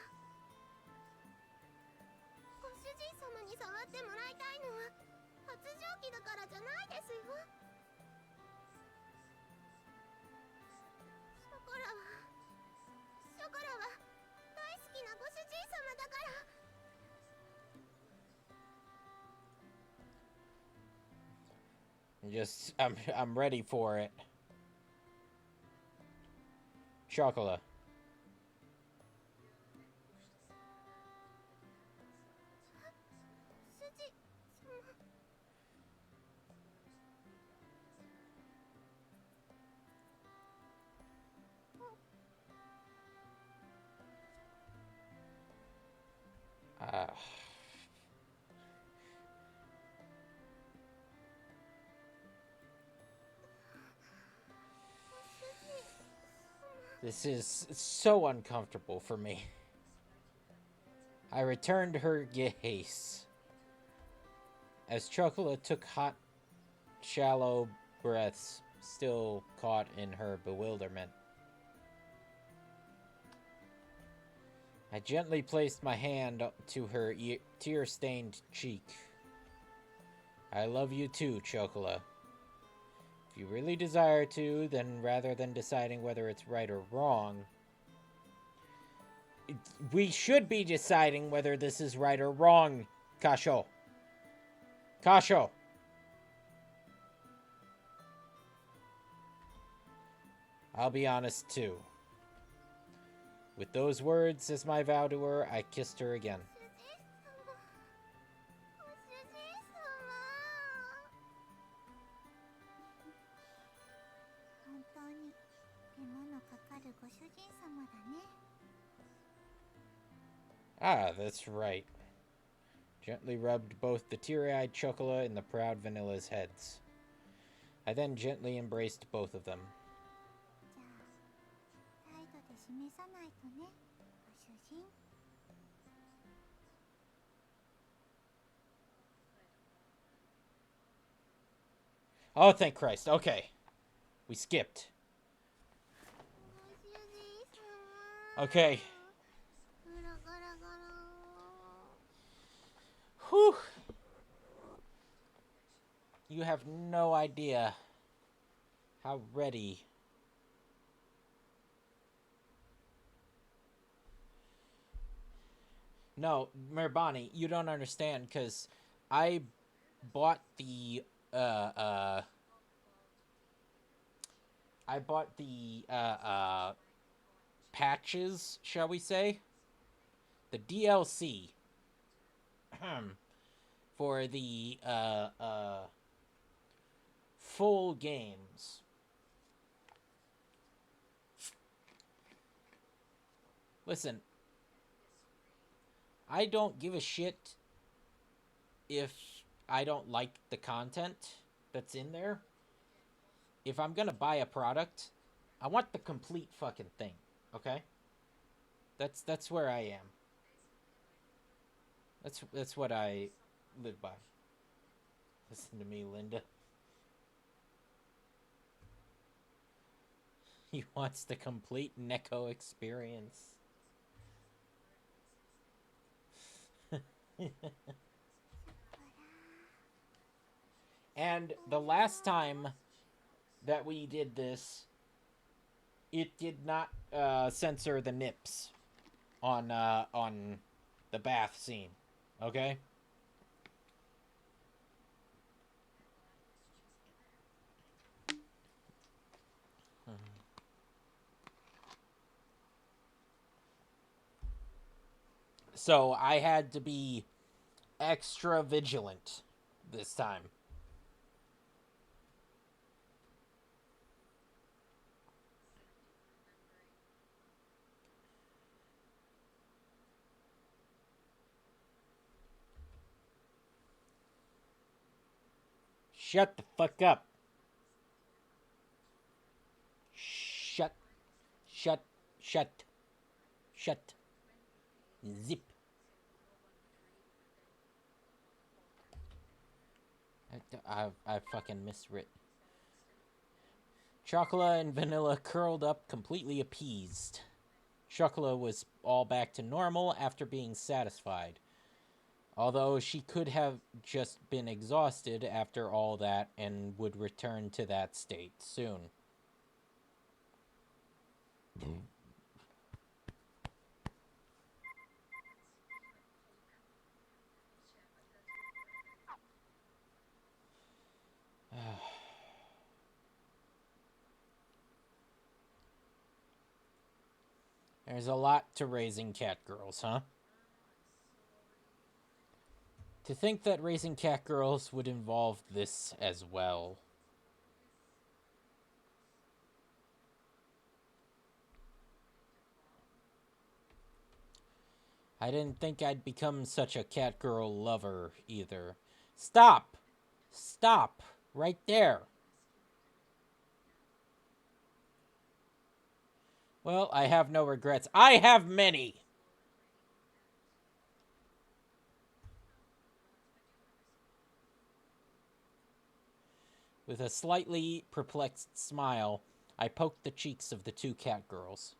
ご主人様に触ってもらいたいのは発情期だからじゃないですよ。ショコラは大好きなご主人様だから。 I'm ready for it. Chocola. 主人様。 This is so uncomfortable for me. I returned her gaze as Chocola took hot, shallow breaths, still caught in her bewilderment. I gently placed my hand to her tear-stained cheek. I love you too, Chocola. If you really desire to, then rather than deciding whether it's right or wrong, we should be deciding whether this is right or wrong, Kasho. Kasho! I'll be honest too. With those words as my vow to her, I kissed her again. 本当に手間のかかるご主人様だね。 Ah, that's right. Gently rubbed both the teary-eyed Chocola and the proud Vanilla's heads. I then gently embraced both of them. じゃあ態度で示さないとね、ご主人。 Oh, thank Christ. Okay. We skipped. ご主人様。 Okay. ガラガラガラ。 Whew. You have no idea how ready. No, Merbani, you don't understand, because I bought the, patches, shall we say? The DLC. For the, full games. Listen, I don't give a shit if I don't like the content that's in there. If I'm gonna buy a product, I want the complete fucking thing, okay? That's where I am. That's what I live by. Listen to me, Linda. He wants the complete Neko experience. And the last time that we did this, it did not censor the nips on the bath scene. Okay? So I had to be extra vigilant this time. Shut the fuck up. Shut. Shut. Shut. Shut. Zip. I fucking miswrit. Chocola and Vanilla curled up, completely appeased. Chocola was all back to normal after being satisfied. Although she could have just been exhausted after all that and would return to that state soon. There's a lot to raising cat girls, huh? To think that raising cat girls would involve this as well. I didn't think I'd become such a cat girl lover either. Stop! Stop! Right there! Well, I have no regrets. I have many! With a slightly perplexed smile, I poked the cheeks of the two cat girls.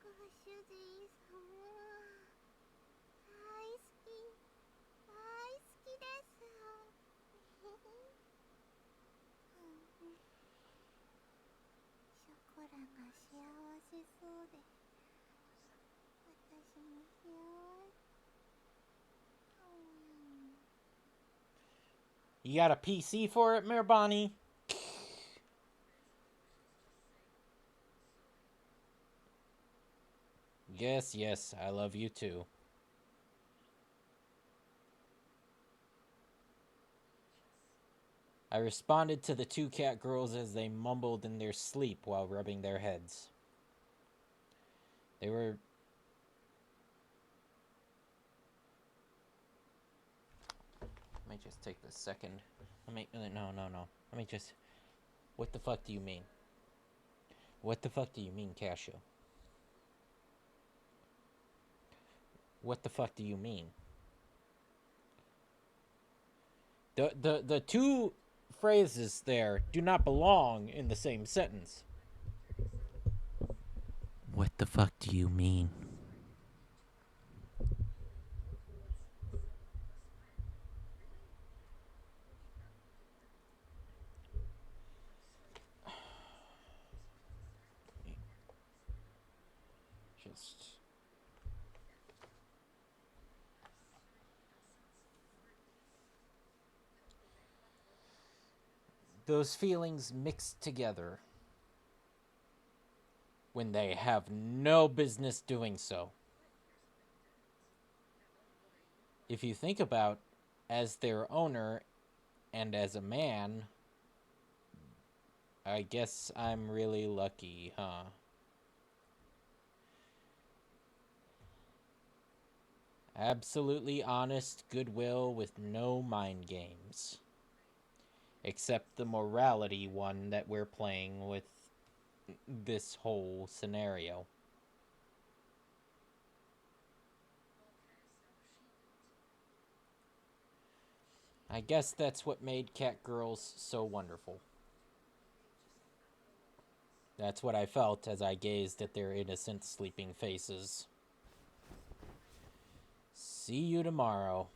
ご主人様大好き大好きですショコラが幸せそうで私も幸せYou got a PC for it, Mirbani? Yes, yes, I love you too. I responded to the two cat girls as they mumbled in their sleep while rubbing their heads. They were... Let me just take this second. No. Let me just... What the fuck do you mean? What the fuck do you mean, Cashew? What the fuck do you mean? The two phrases there do not belong in the same sentence. What the fuck do you mean? Just... Those feelings mixed together when they have no business doing so. If you think about, as their owner and as a man, I guess I'm really lucky, huh? Absolutely honest goodwill with no mind games. Except the morality one that we're playing with this whole scenario. I guess that's what made cat girls so wonderful. That's what I felt as I gazed at their innocent sleeping faces. See you tomorrow.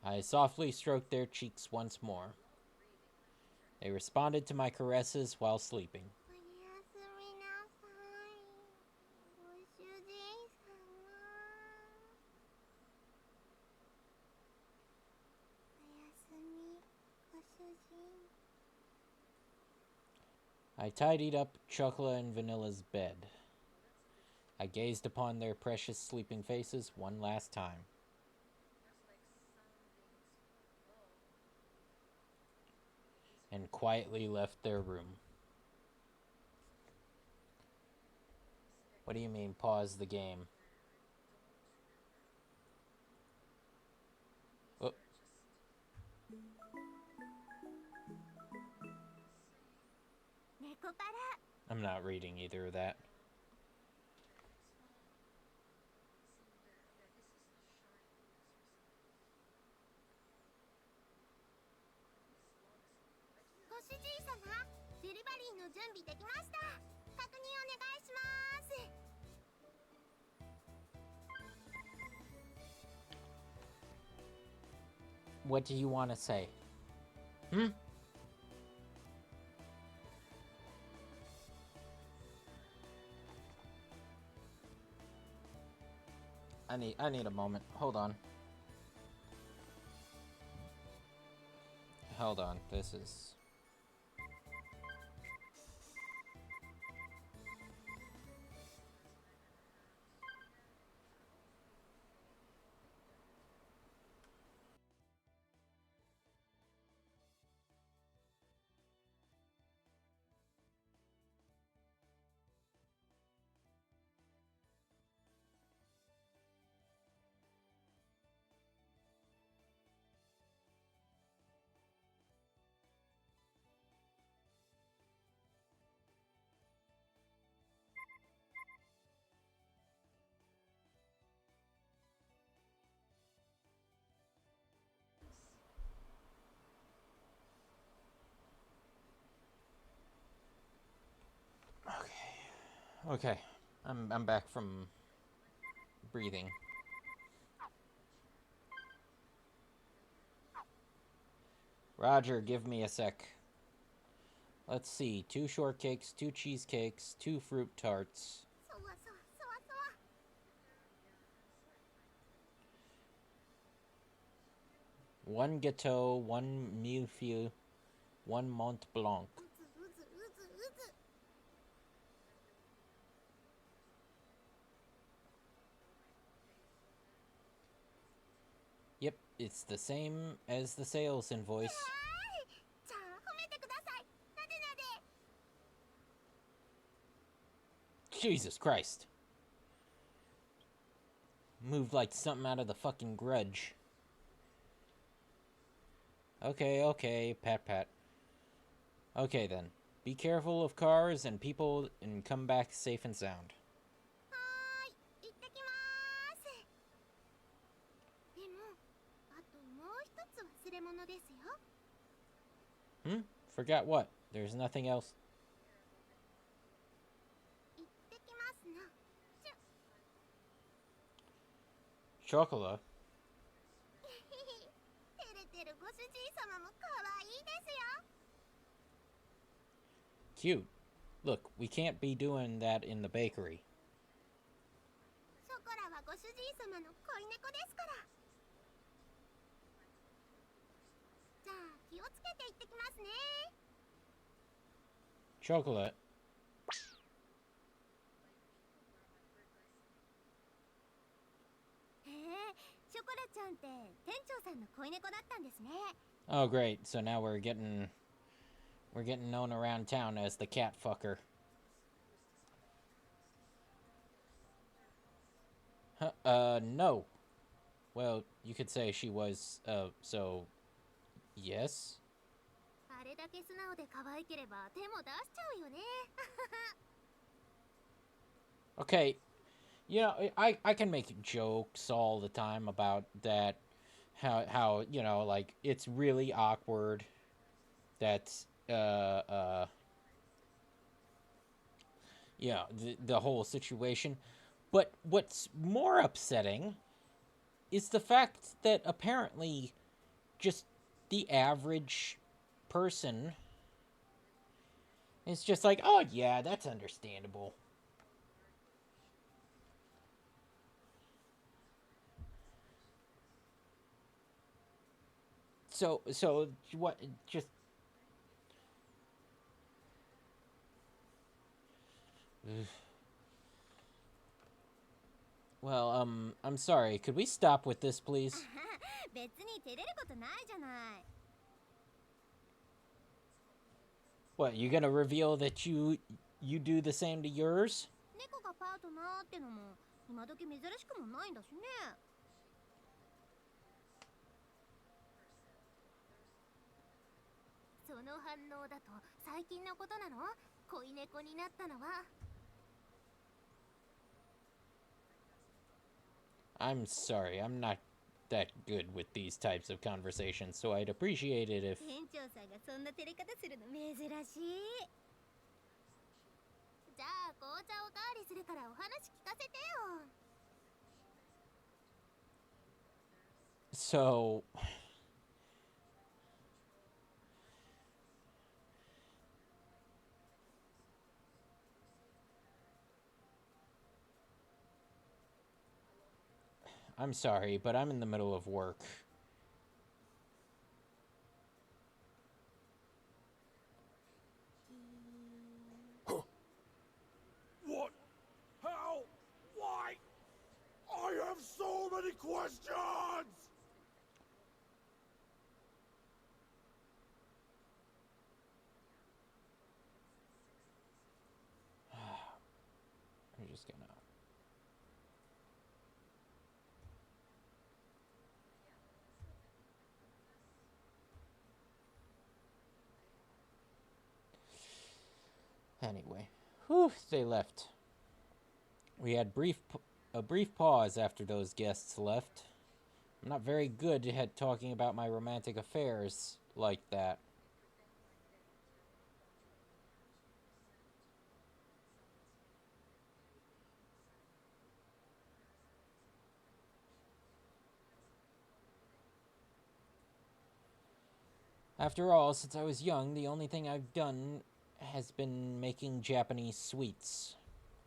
I softly stroked their cheeks once more. They responded to my caresses while sleeping. おやすみなさい。ご主人様。おやすみ、ご主人。 I tidied up Chocola and Vanilla's bed. I gazed upon their precious sleeping faces one last time. And quietly left their room. What do you mean, pause the game? Oh. Nekopara. I'm not reading either of that. ご主人様、デリバリーの準備できました。確認お願いします。 What do you want to say? Hmm? I need a moment. Hold on. Hold on. This is... Okay. I'm back from breathing. Roger, give me a sec. Let's see. 2 shortcakes, 2 cheesecakes, 2 fruit tarts. そわそわそわそわ。 1 gâteau, 1 millefeuille, 1 Mont Blanc. うずうずうずうず。 Yep, it's the same as the sales invoice. じゃあ褒めてください。なでなで。 Jesus Christ. Moved like something out of the fucking Grudge. Okay, okay, pat pat. Okay then. Be careful of cars and people and come back safe and sound. はーい、行ってきまーす。でも、あともう一つ忘れ物ですよ。 Hmm? Forgot what? There's nothing else. 行ってきますな。シュッ。 Chocola? 照れてるご主人様も可愛いですよ。 Cute. Look, we can't be doing that in the bakery. ショコラはご主人様の恋猫ですから。じゃあ気をつけて行ってきますね。 Chocolate. へえ、ショコラちゃんって店長さんの恋猫だったんですね。 Oh great, so now we're getting known around town as the cat fucker. No. Well, you could say she was, so... Yes? あれだけ素直で可愛ければ手も出しちゃうよね。 Okay, you know, I can make jokes all the time about that, how you know, like, it's really awkward that, yeah, the whole situation. But what's more upsetting is the fact that apparently just the average person is just like, oh yeah, that's understandable. So what? Just well, I'm sorry. Could we stop with this, please? 別に照れることないじゃない。What? You gonna reveal that you do the same to yours? 猫がパートナーってのも今時珍しくもないんだしね。その反応だと最近のことなの？恋猫になったのは。I'm sorry. I'm not that good with these types of conversations, so I'd appreciate it if. 店長さんがそんな照れ方するの珍しい。じゃあ紅茶おかわりするからお話聞かせてよ。So. I'm sorry, but I'm in the middle of work. What? How? Why? I have so many questions! I'm just gonna. Anyway, whew, they left. We had a brief pause after those guests left. I'm not very good at talking about my romantic affairs like that. After all, since I was young, the only thing I've done has been making Japanese sweets.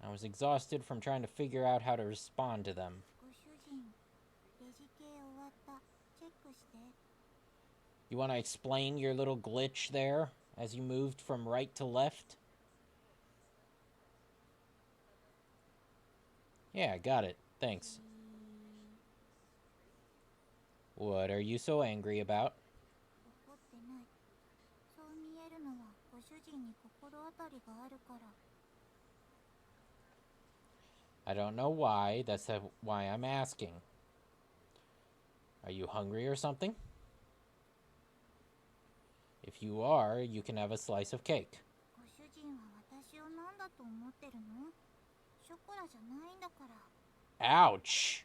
I was exhausted from trying to figure out how to respond to them. ご主人、レジ系終わった。チェックして。You want to explain your little glitch there as you moved from right to left? Yeah, got it. Thanks. What are you so angry about? 怒ってない。そう見えるのはご主人に心当たりがあるから。I don't know why. That's why I'm asking. Are you hungry or something? If you are, you can have a slice of cake. ご主人は私を何だと思ってるの？ショコラじゃないんだから。 Ouch!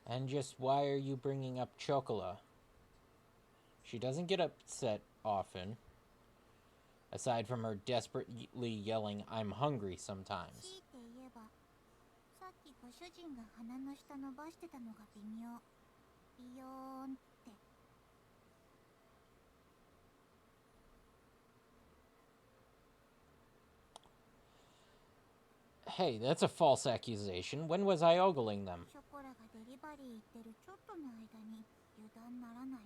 And just why are you bringing up Chocola? She doesn't get upset often, aside from her desperately yelling, I'm hungry sometimes. 強いて言えば、さっきご主人が鼻の下伸ばしてたのが微妙。ビヨーンって。Hey, that's a false accusation. When was I ogling them? ショコラがデリバリー行ってるちょっとの間に油断ならない。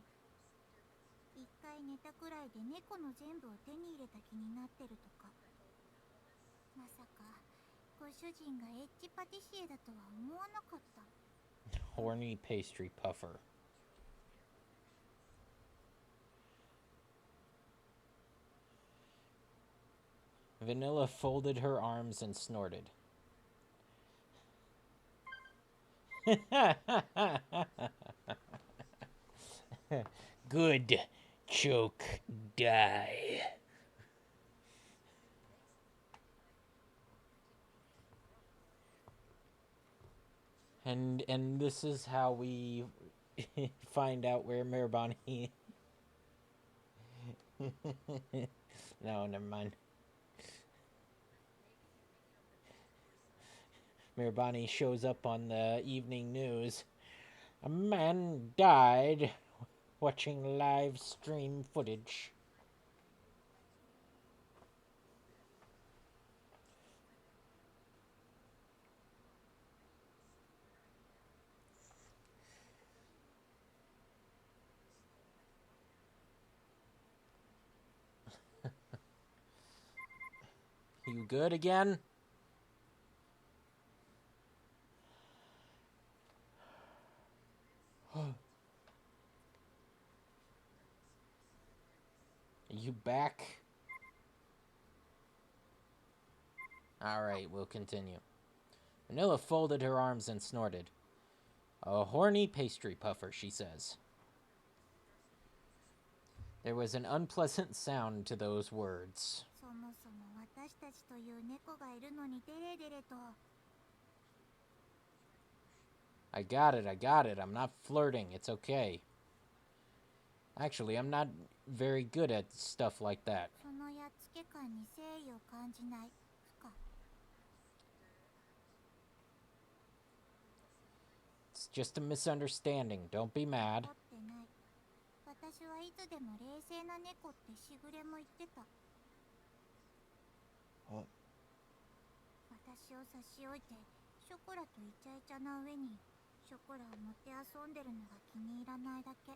一回寝たくらいで猫の全部を手に入れた気になってるとか。まさかご主人がエッジパティシエだとは思わなかった。 Horny pastry puffer. Vanilla folded her arms and snorted. Good. Choke. Die. And this is how we find out where Mirabani. No, never mind. Mirabani shows up on the evening news. A man died watching live stream footage. You good again? Are you back? Alright, we'll continue. Vanilla folded her arms and snorted. A horny pastry puffer, she says. There was an unpleasant sound to those words. そもそも私たちという猫がいるのにデレデレと。 I got it. I'm not flirting. It's okay. Actually, I'm not very good at stuff like that. そのやっつけ感に誠意を感じない。不可。 It's just a misunderstanding. Don't be mad. 怒ってない。私はいつでも冷静な猫ってしぐれも言ってた。私を差し置いてショコラとイチャイチャな上にショコラを持って遊んでるのが気に入らないだけ。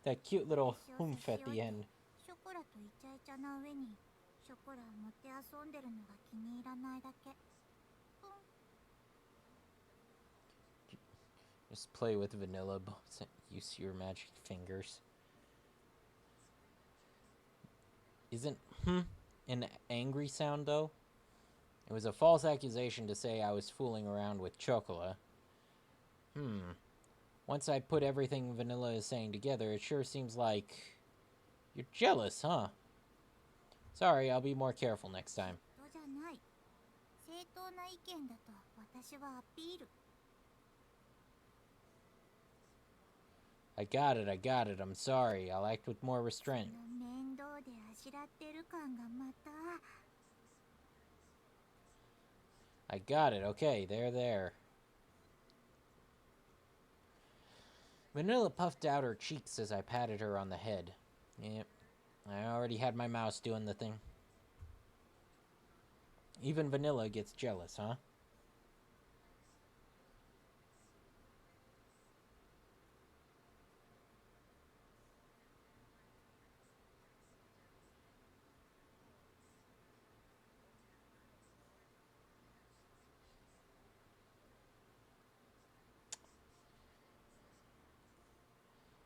That cute little humph at the end. ショコラとイチャイチャな上にショコラを持って遊んでるのが気に入らないだけ。 Just play with vanilla. Use your magic fingers. Isn't an angry sound, though? It was a false accusation to say I was fooling around with Chocola. Once I put everything Vanilla is saying together, it sure seems like... You're jealous, huh? Sorry, I'll be more careful next time. じゃない。正当な意見だと私はアピール。 I got it. I'm sorry. I'll act with more restraint. その面倒であしらってる感がまた。 I got it. Okay, there. Vanilla puffed out her cheeks as I patted her on the head. Yep, I already had my mouse doing the thing. Even Vanilla gets jealous, huh?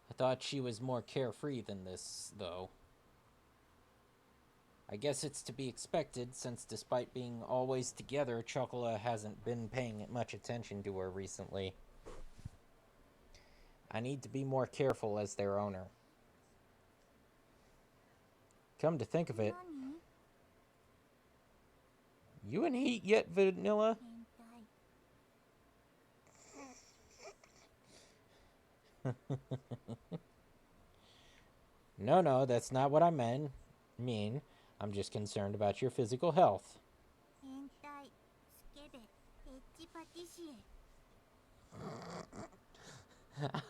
I thought she was more carefree than this, though. I guess it's to be expected, since despite being always together, Chocola hasn't been paying much attention to her recently. I need to be more careful as their owner. Come to think of it, 何？ you in heat yet, Vanilla? 変態。 No, that's not what I mean. I'm just concerned about your physical health. 変態。スケベ。エッチパティシエ。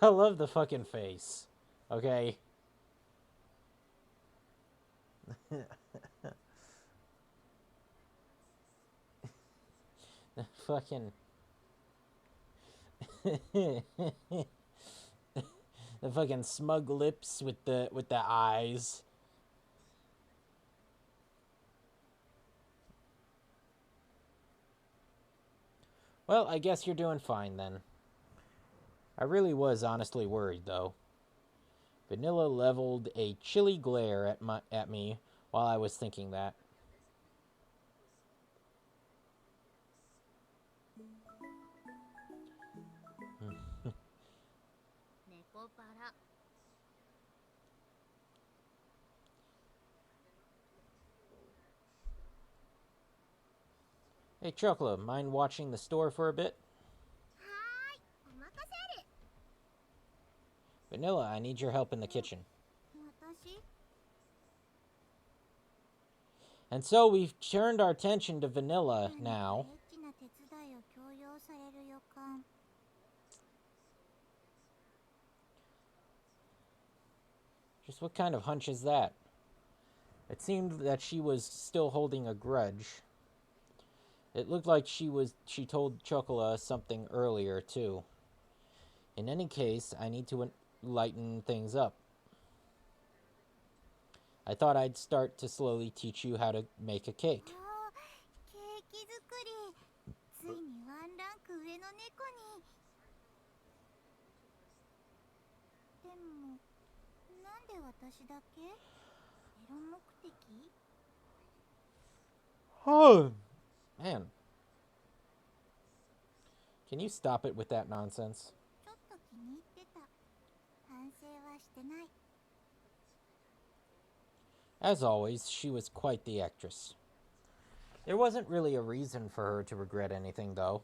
I love the fucking face. Okay. The fucking... the fucking smug lips with the eyes. Well, I guess you're doing fine then. I really was honestly worried, though. Vanilla leveled a chilly glare at me while I was thinking that. Nekopara. Hey, Chocola, mind watching the store for a bit? はーい、お任せる。 Vanilla, I need your help in the kitchen. 私 And so we've turned our attention to Vanilla 何か now. エッチな手伝いを強要される予感。 Just what kind of hunch is that? It seemed that she was still holding a grudge. It looked like she told Chocola something earlier, too. In any case, I need to lighten things up. I thought I'd start to slowly teach you how to make a cake. おー、ケーキ作り。ついにワンランク上の猫に。でも、なんで私だけ？エロ目的？ Oh, man. Can you stop it with that nonsense? ちょっと気に入ってた。反省はしてない。 As always, she was quite the actress. There wasn't really a reason for her to regret anything, though.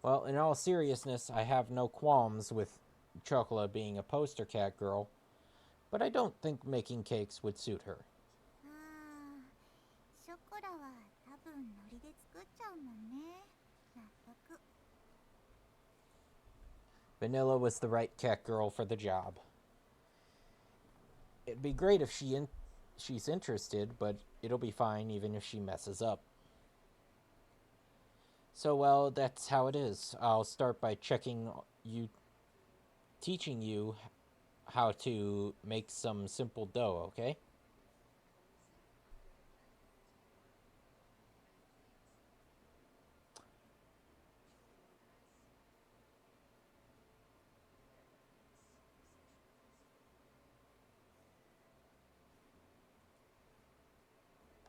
Well, in all seriousness, I have no qualms with Chocola being a poster cat girl, but I don't think making cakes would suit her. ああ、ショコラは多分ノリで作っちゃうもんね。納得。 Vanilla was the right cat girl for the job. It'd be great if she's interested, but it'll be fine even if she messes up. So, well, that's how it is. I'll start by teaching you how to make some simple dough, okay?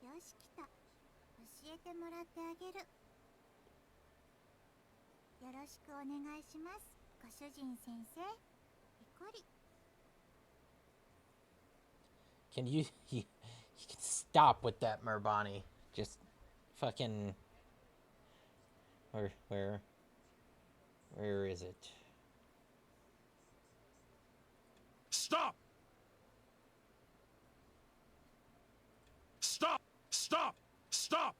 よし、来た。教えてもらってあげる。よろしくお願いします。ご主人先生。ペコリ。 Can you can stop with that, Murbani? Just fucking where is it? Stop! Stop! Stop! Stop!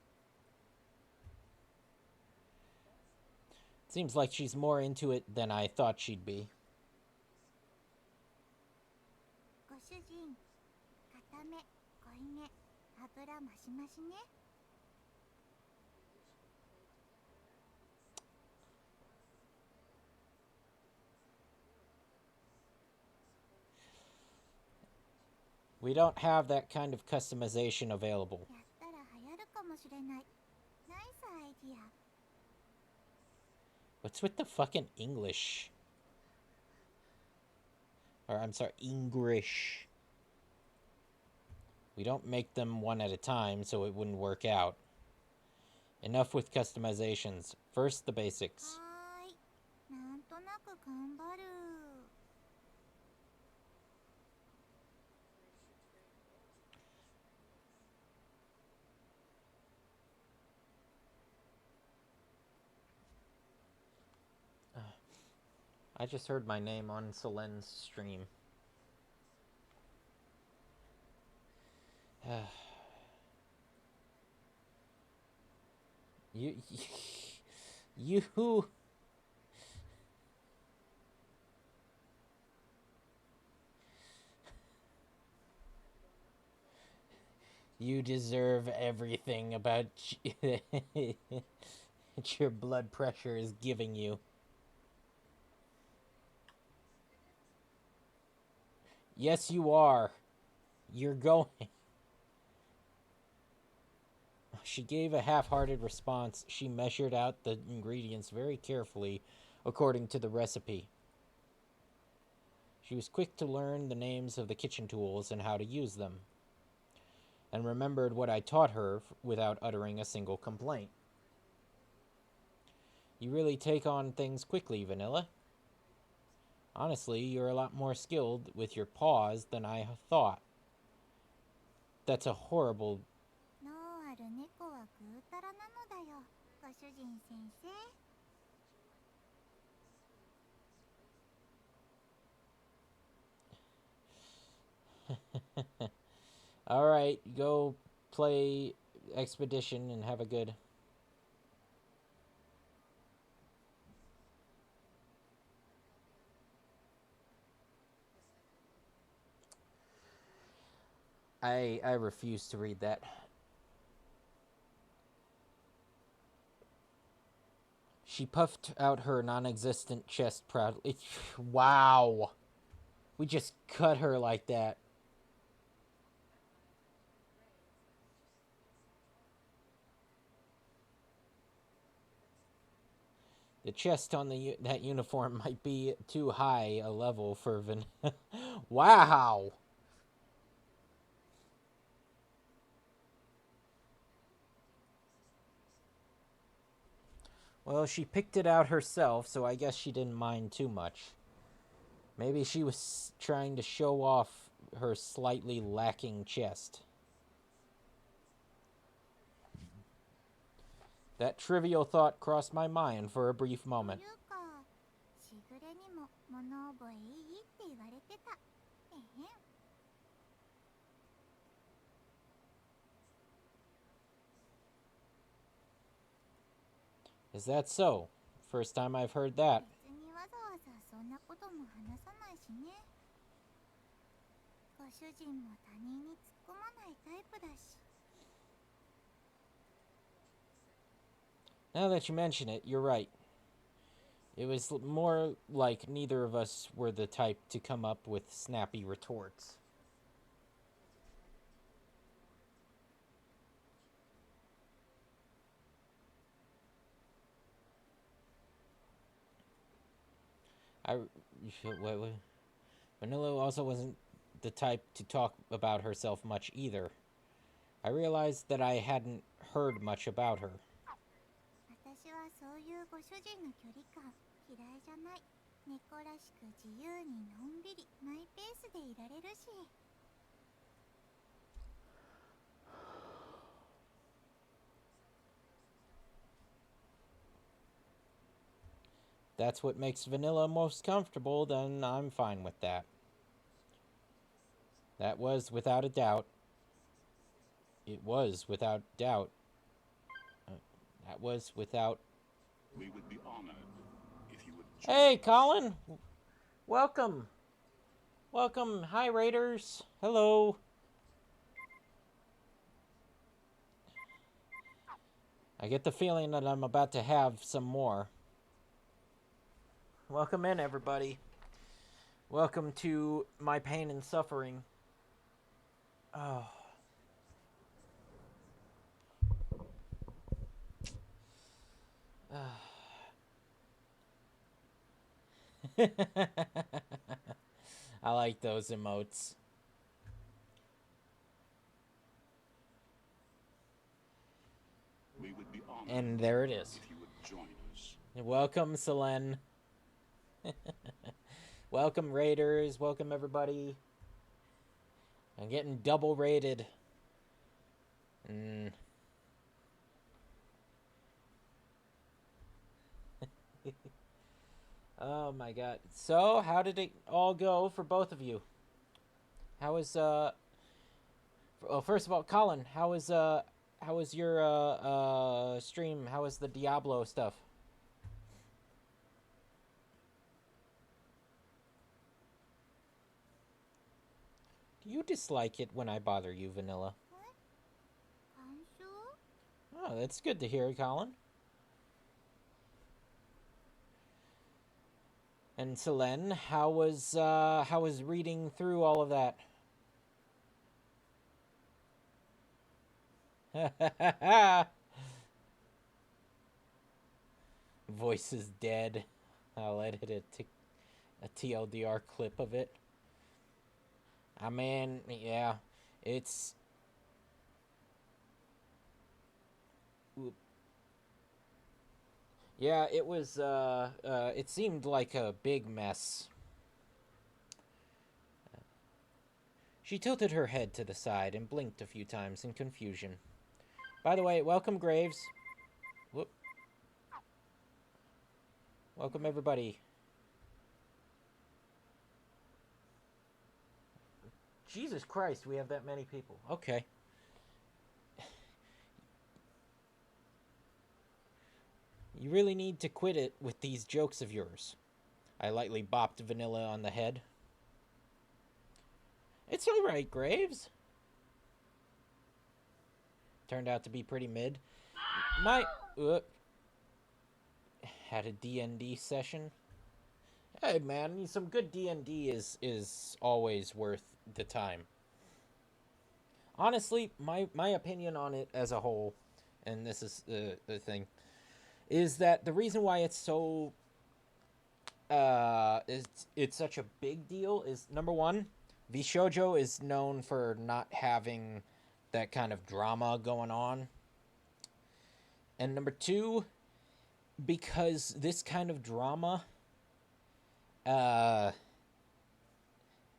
Seems like she's more into it than I thought she'd be. ご主人、固め、濃いめ、油マシマシね。 We don't have that kind of customization available. やったら流行るかもしれない。ナイスアイディア。 What's with the fucking English? Or, I'm sorry, English. We don't make them one at a time, so it wouldn't work out. Enough with customizations. First, the basics. はーい。なんとなく頑張る。 I just heard my name on Solen's stream. you... You... You deserve everything about that your blood pressure is giving you. Yes, you are. You're going. She gave a half-hearted response. She measured out the ingredients very carefully, according to the recipe. She was quick to learn the names of the kitchen tools and how to use them, and remembered what I taught her without uttering a single complaint. You really take on things quickly, Vanilla. Honestly, you're a lot more skilled with your paws than I thought. That's a horrible... 脳ある猫はぐうたらなのだよ。主人先生。All right, go play Expedition and have a good. I refuse to read that. She puffed out her non-existent chest proudly. Wow. We just cut her like that. The chest on that uniform might be too high a level for Wow. Well, she picked it out herself, so I guess she didn't mind too much. Maybe she was trying to show off her slightly lacking chest. That trivial thought crossed my mind for a brief moment. というか、しぐれにも物覚えいいって言われてた。えへん。Is that so? First time I've heard that. 別にわざわざそんなことも話さないしね。ご主人も他人に突っ込まないタイプだし。Now that you mention it, you're right. It was more like neither of us were the type to come up with snappy retorts. Vanilla also wasn't the type to talk about herself much either. I realized that I hadn't heard much about her. 私はそういうご主人の距離感嫌いじゃない。猫らしく自由にのんびりマイペースでいられるし。That's what makes Vanilla most comfortable, then I'm fine with that. That was without a doubt. It was without doubt. That was without. We would be honored if you would. Hey, Colin! Welcome! Welcome! Hi, Raiders! Hello! I get the feeling that I'm about to have some more. Welcome in, everybody. Welcome to my pain and suffering. Oh. I like those emotes. We would be honored And there it is. if you would join us. Welcome, Selene. Welcome, Raiders. Welcome, everybody. I'm getting double rated. Oh my god. So, how did it all go for both of you? How was well, first of all, Colin, how was your stream? How was the Diablo stuff? Do you dislike it when I bother you, Vanilla? 感想？ Oh, that's good to hear, Colin. And Selene, how was reading through all of that? Voice is dead. I'll edit a TLDR clip of it. I mean, yeah, it's. Yeah, it was, it seemed like a big mess. She tilted her head to the side and blinked a few times in confusion. By the way, welcome, Graves. Whoop. Welcome, everybody. Jesus Christ, we have that many people. Okay. You really need to quit it with these jokes of yours. I lightly bopped Vanilla on the head. It's alright, Graves. Turned out to be pretty mid. My... had a D&D session. Hey, man, some good D&D is always worth the time. Honestly, my opinion on it as a whole, and this is the thing, is that the reason why it's so it's such a big deal is, number one, Vishojo is known for not having that kind of drama going on, and number two, because this kind of drama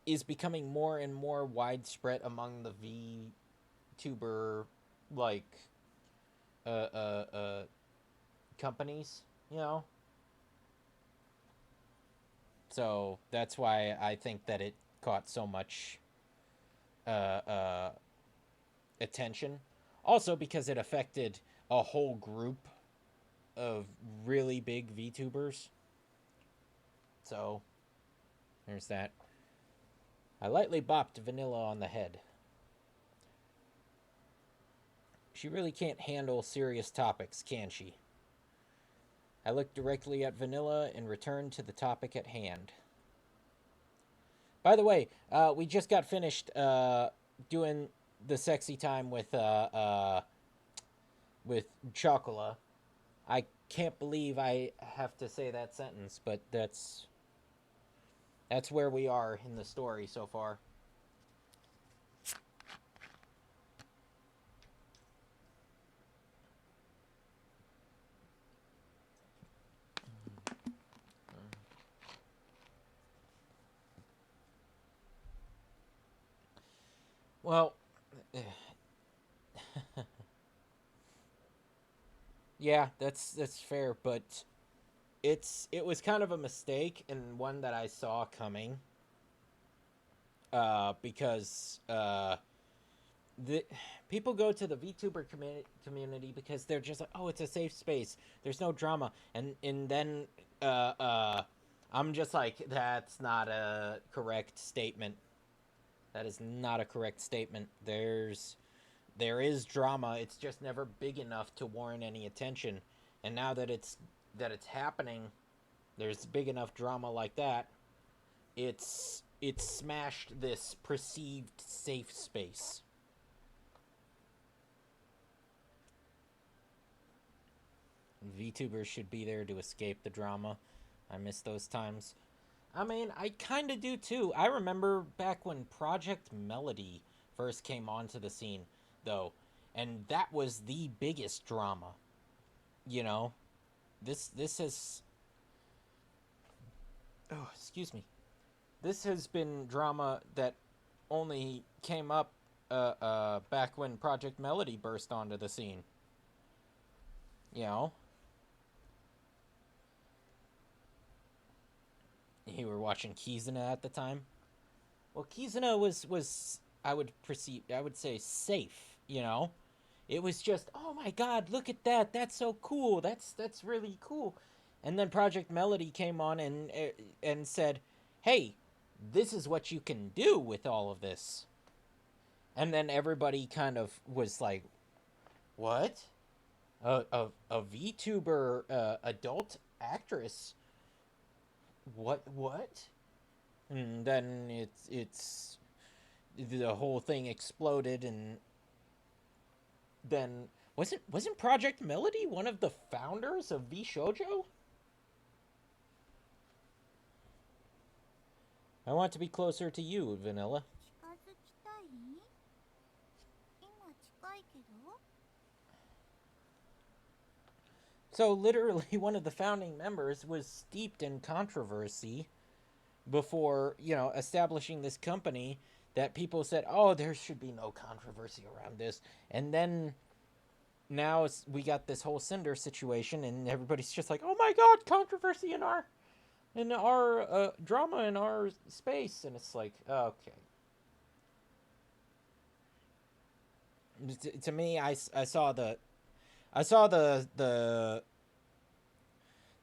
is becoming more and more widespread among the VTuber like uh uh uh companies, you know. So that's why I think that it caught so much uh uh attention. Also because it affected a whole group of really big VTubers. So there's that. I lightly bopped Vanilla on the head. She really can't handle serious topics, can she? I looked directly at Vanilla and returned to the topic at hand. By the way, we just got finished doing the sexy time with Chocola. I can't believe I have to say that sentence, but that's where we are in the story so far. Well, yeah, that's fair, but it was kind of a mistake and one that I saw coming. Because the people go to the VTuber community because they're just like, oh, it's a safe space. There's no drama, and then uh, uh, I'm just like, that's not a correct statement. That is not a correct statement. There is drama. It's just never big enough to warrant any attention. And now that it's happening, there's big enough drama like that. It's smashed this perceived safe space. VTubers should be there to escape the drama. I miss those times. I mean, I kind of do too. I remember back when Project Melody first came onto the scene, though, and that was the biggest drama. You know, this has, oh, excuse me. This has been drama that only came up back when Project Melody burst onto the scene. You know, you were watching Kizuna at the time. Well, Kizuna was I would say safe. You know, it was just, oh my god, look at that, that's so cool, that's really cool. And then Project Melody came on and said, hey, this is what you can do with all of this. And then everybody kind of was like, what? A VTuber adult actress? What? And then it's the whole thing exploded, and then wasn't Project Melody one of the founders of V Shoujo? I want to be closer to you, Vanilla. 近づきたい？今近いけど？ So literally one of the founding members was steeped in controversy before, establishing this company that people said, "Oh, there should be no controversy around this." And then now we got this whole Cinder situation, and everybody's just like, "Oh my God, controversy in our drama in our space," and it's like, okay. To me, I saw the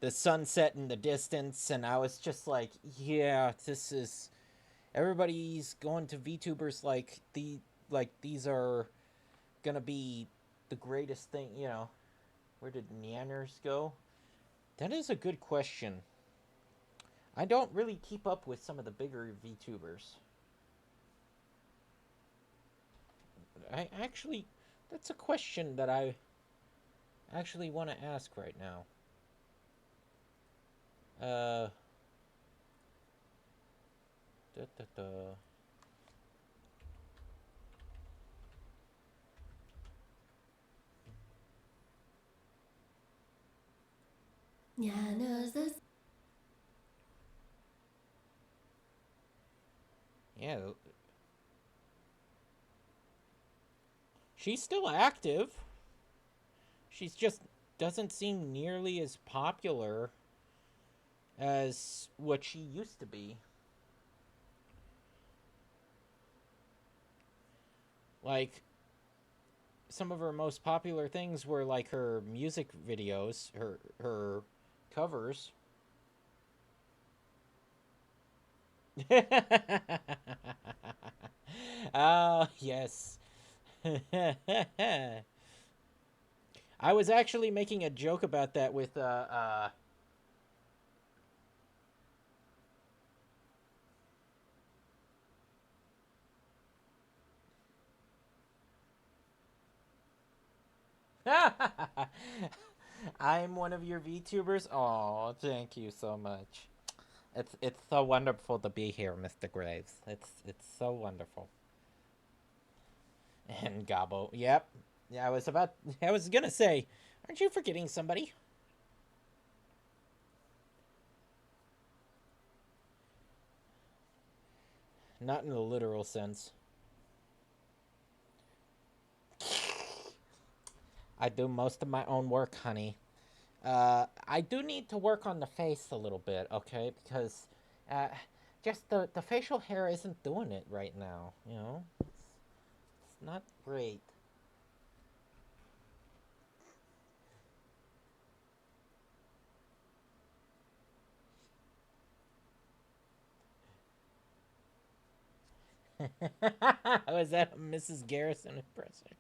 sunset in the distance, and I was just like, yeah, this is everybody's going to VTubers like these are gonna be the greatest thing. Where did Neanners go? That is a good question. I don't really keep up with some of the bigger VTubers. I actually, that's a question that I actually want to ask right now. Uh, da, da, da. Yeah, she's still active. She's just doesn't seem nearly as popular as what she used to be. Like, some of her most popular things were like her music videos, her covers. Oh, yes. I was actually making a joke about that with I'm one of your VTubers. Oh, thank you so much. It's so wonderful to be here, Mr. Graves. It's so wonderful. And Gobbo. Yep. Yeah, I was gonna say, aren't you forgetting somebody? Not in the literal sense. I do most of my own work, honey. I do need to work on the face a little bit, okay? Because uh, just the facial hair isn't doing it right now, you know? It's not great. Was that a Mrs. Garrison impression?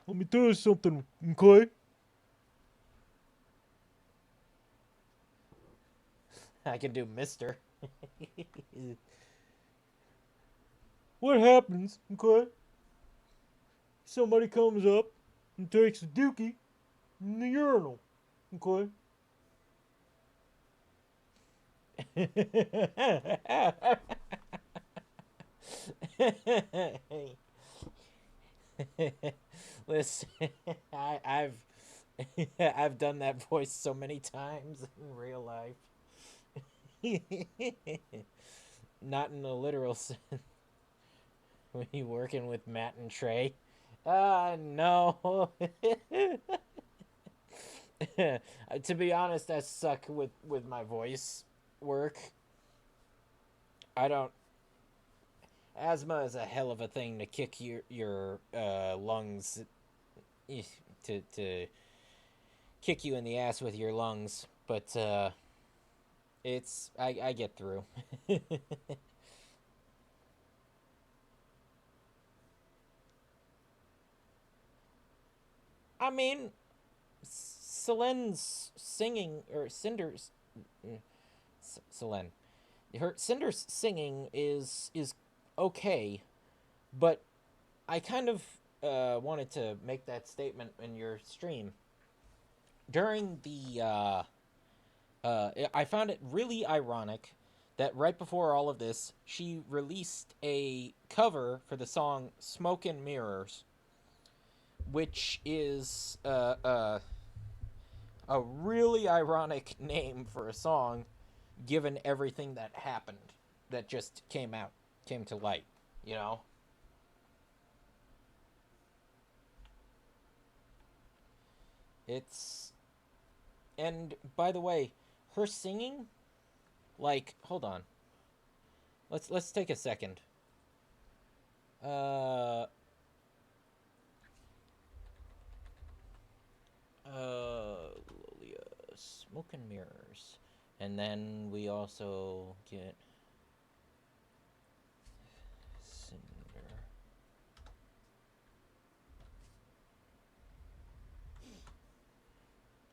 Let me tell you something, okay? I can do Mister. What happens, okay? Somebody comes up and takes a dookie in the urinal, okay? Listen, I've I've done that voice so many times in real life. Not in the literal sense. When you working with Matt and Trey. No. To be honest, I suck with my voice work. I don't. Asthma is a hell of a thing to kick your lungs, to kick you in the ass with your lungs. But it's I get through. I mean, Celine's singing or Cinder's Celine, her Cinder's singing is okay, but I kind of wanted to make that statement in your stream during the. I found it really ironic that right before all of this, she released a cover for the song "Smoke and Mirrors," which is a really ironic name for a song, given everything that happened. that just came to light, you know? It's and by the way, her singing, like, hold on. Let's take a second. Lolia, Smoke and Mirrors. And then we also get Cinder.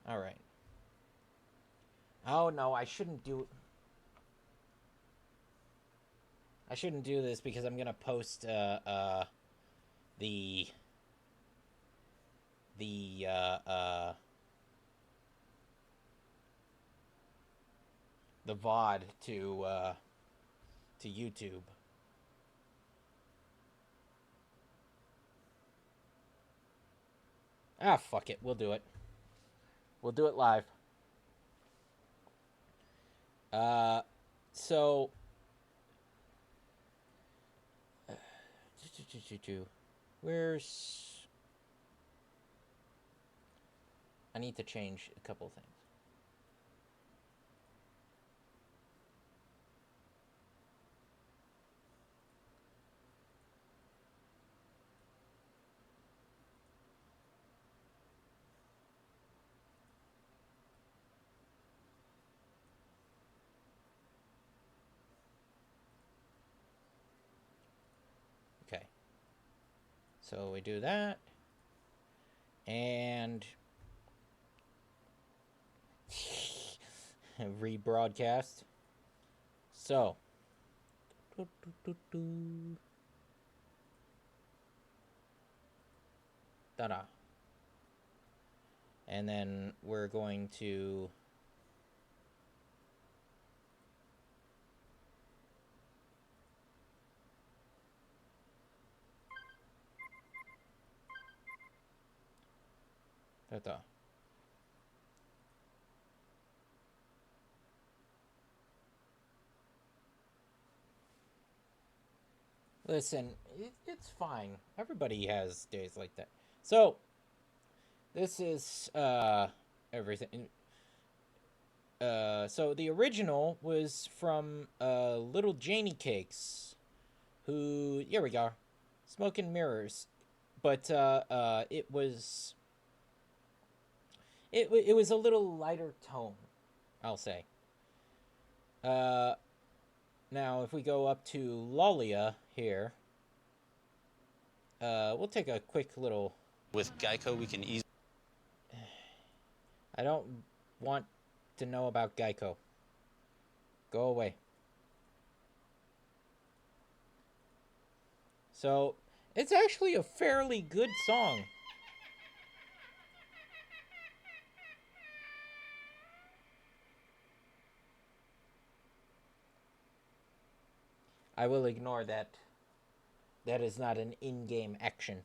All right. Oh no, I shouldn't do this because I'm gonna post the the the VOD to YouTube. Ah, fuck it. We'll do it. We'll do it live. So where's I need to change a couple things. Okay. So we do that. And rebroadcast. So ta-da. And then we're going to ta-da. Listen, it's fine. Everybody has days like that. So this is everything. So the original was from Little Janie Cakes, who here we go, Smoke and Mirrors, but it was it was a little lighter tone, I'll say. Now if we go up to Lolia here, we'll take a quick little. With Geico, we can easily. I don't want to know about Geico. Go away. So, it's actually a fairly good song. I will ignore that. That is not an in-game action.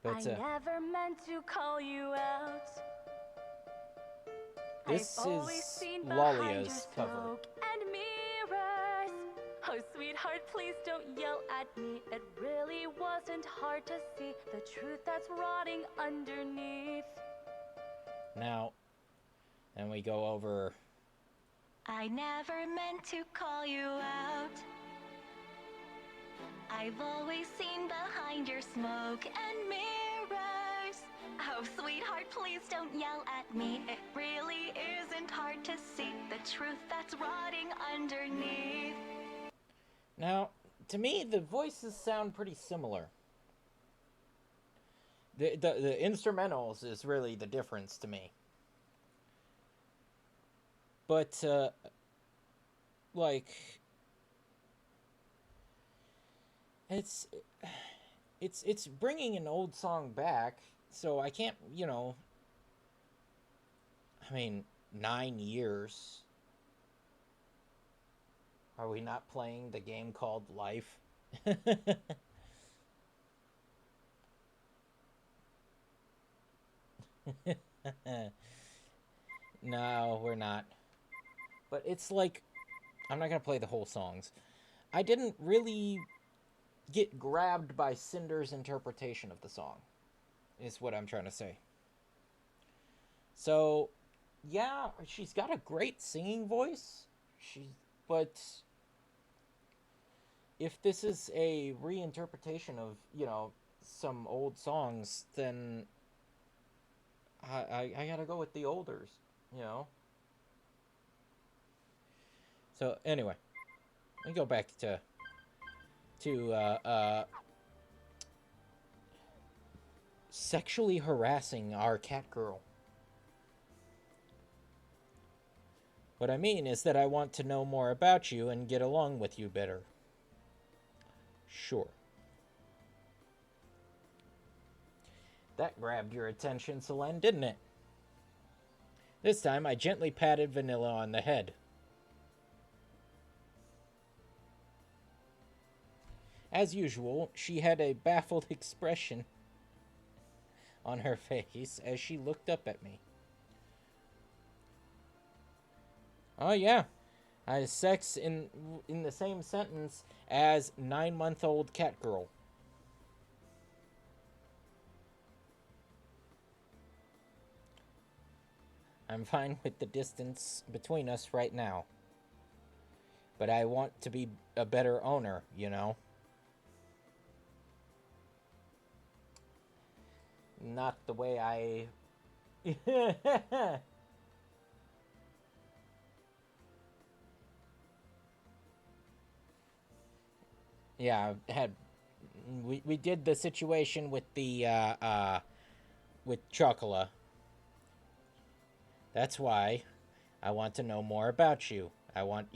But, I never meant to call you out. this I've always is seen behind your Lolia's cover. smoke and mirrors. Oh, sweetheart, please don't yell at me. It really wasn't hard to see the truth that's rotting underneath. Now, then we go over. I never meant to call you out. I've always seen behind your smoke and mirrors. Oh, sweetheart, please don't yell at me. It really isn't hard to see the truth that's rotting underneath. Now, to me, the voices sound pretty similar. The instrumentals is really the difference to me. But, like, it's bringing an old song back, so I can't, I mean, 9 years. Are we not playing the game called Life? No, we're not. But it's like, I'm not gonna play the whole songs. I didn't really get grabbed by Cinder's interpretation of the song, is what I'm trying to say. So, yeah, she's got a great singing voice. But if this is a reinterpretation of, some old songs, then I gotta go with the olders, you know? So, anyway, let me go back to sexually harassing our cat girl. What I mean is that I want to know more about you and get along with you better. Sure. That grabbed your attention, Selene, didn't it? This time I gently patted Vanilla on the head. As usual, she had a baffled expression on her face as she looked up at me. Oh yeah, I had sex in the same sentence as 9-month-old cat girl. I'm fine with the distance between us right now. But I want to be a better owner, you know? Not the way I... Yeah, we did the situation with the with Chocola. That's why I want to know more about you. I want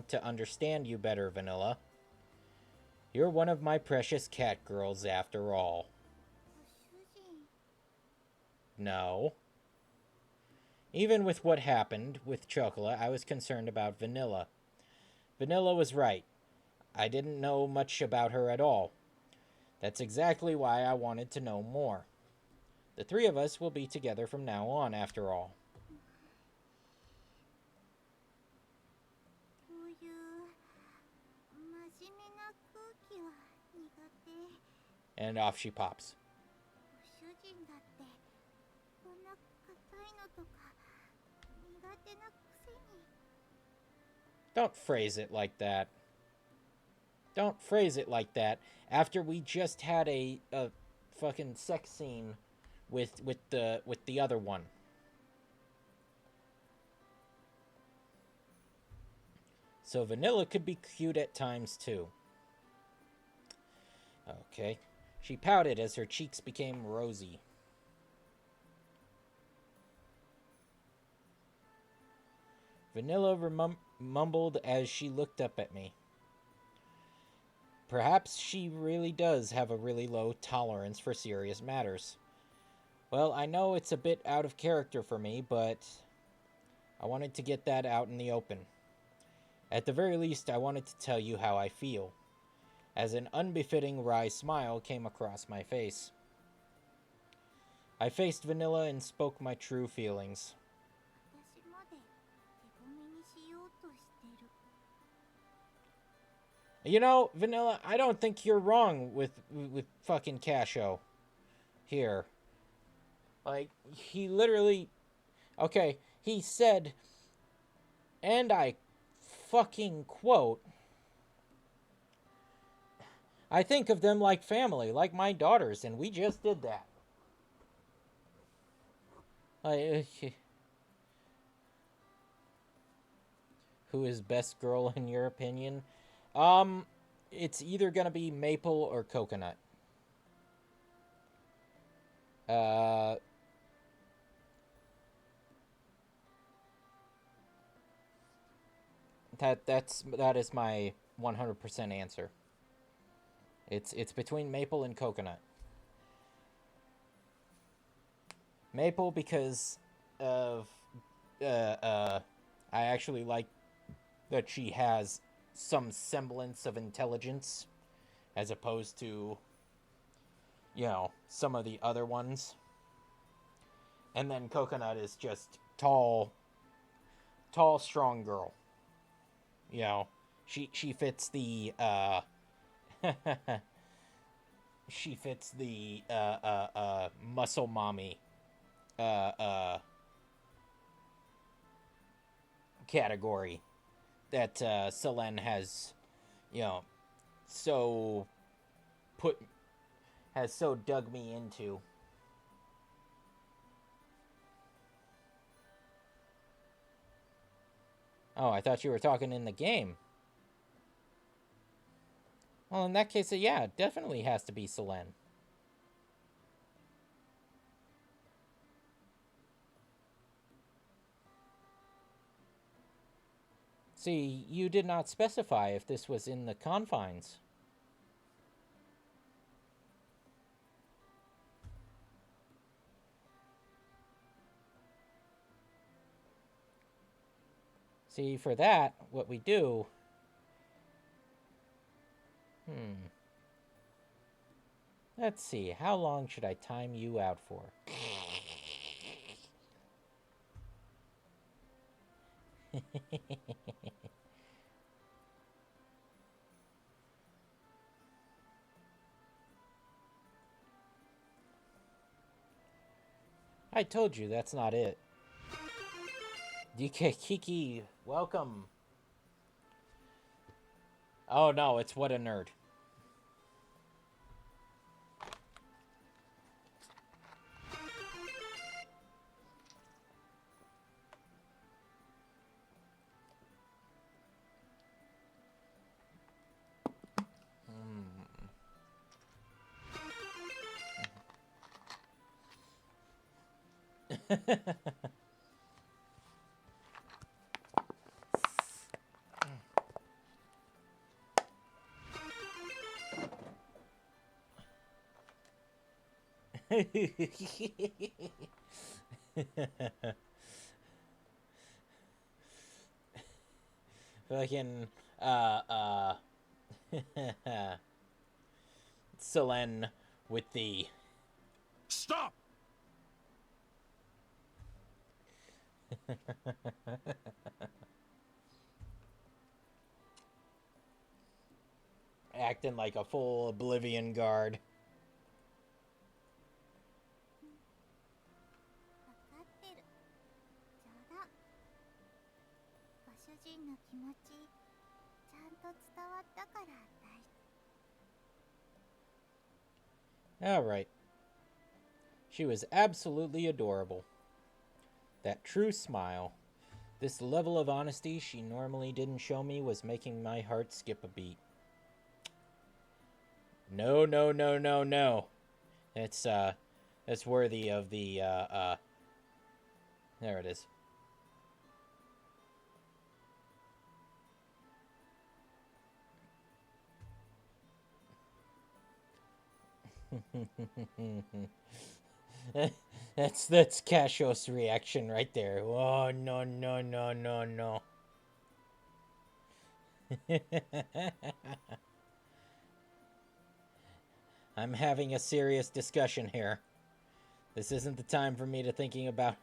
to understand you better, Vanilla. You're one of my precious cat girls after all. No. Even with what happened with Chocola, I was concerned about Vanilla. Vanilla was right. I didn't know much about her at all. That's exactly why I wanted to know more. The three of us will be together from now on, after all. And off she pops. Don't phrase it like that. Don't phrase it like that after we just had a fucking sex scene with the other one. So Vanilla could be cute at times too. Okay. She pouted as her cheeks became rosy. Vanilla mumbled as she looked up at me. Perhaps she really does have a really low tolerance for serious matters. Well, I know it's a bit out of character for me, but I wanted to get that out in the open. At the very least, I wanted to tell you how I feel, as an unbefitting wry smile came across my face. I faced Vanilla and spoke my true feelings. You know, Vanilla, I don't think you're wrong with fucking Casho. Here. Like, he literally... Okay, he said, and I fucking quote, I think of them like family, like my daughters, and we just did that. Who is best girl in your opinion? It's either gonna be Maple or Coconut. That is my 100% answer. It's between Maple and Coconut. Maple because of I actually like that she has some semblance of intelligence as opposed to some of the other ones. And then Coconut is just tall tall, strong girl. You know, she fits the she fits the muscle mommy uh category that Selene has, you know, so put has so dug me into. Oh, I thought you were talking in the game. Well, in that case, yeah, it definitely has to be Selene. See, you did not specify if this was in the confines. See, for that, what we do... Let's see, how long should I time you out for? I told you that's not it. DK Kiki, welcome. Oh no, it's What a Nerd. Fucking, Selene with the... Stop! acting like a full Oblivion guard. 分かってる。冗談。ご主人の気持ち、ちゃんと伝わったから大 Alright. She was absolutely adorable. That true smile. This level of honesty she normally didn't show me was making my heart skip a beat. No, no, no, no, no. It's worthy of the, there it is. That's Cashos' reaction right there. Oh, no, no, no, no, no. I'm having a serious discussion here. This isn't the time for me to thinking about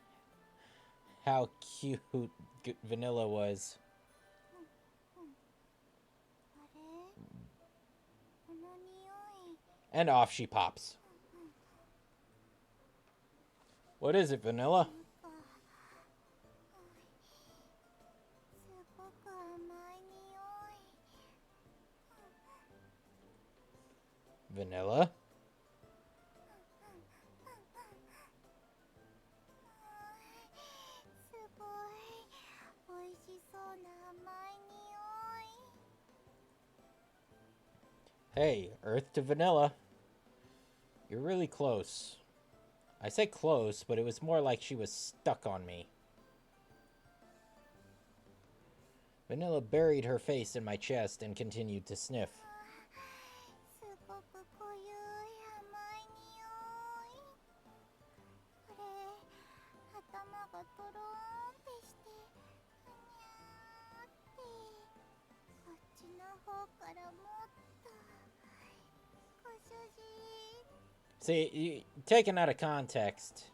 how cute Vanilla was. あれこの匂い And off she pops. What is it, Vanilla? かすごく甘い匂い Vanilla? すごい美味しそうな甘い匂い Hey, Earth to Vanilla. You're really close. I say close, but it was more like she was stuck on me. Vanilla buried her face in my chest and continued to sniff. すごく濃ゆい甘い匂いこれ頭がトローンってしてふにゃーってこっちの方からもっとご主人 See, taken out of context,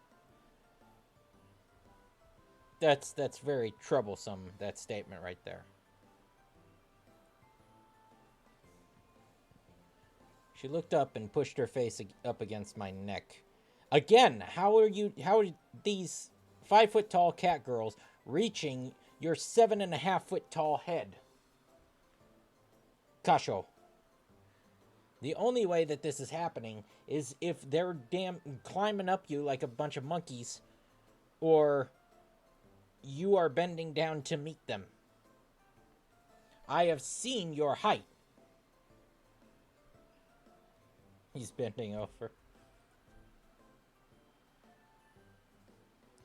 that's very troublesome, that statement right there. She looked up and pushed her face up against my neck. Again, how are these 5 foot tall cat girls reaching your 7.5 foot tall head? Kasho. The only way that this is happening is if they're climbing up you like a bunch of monkeys, or you are bending down to meet them. I have seen your height. He's bending over.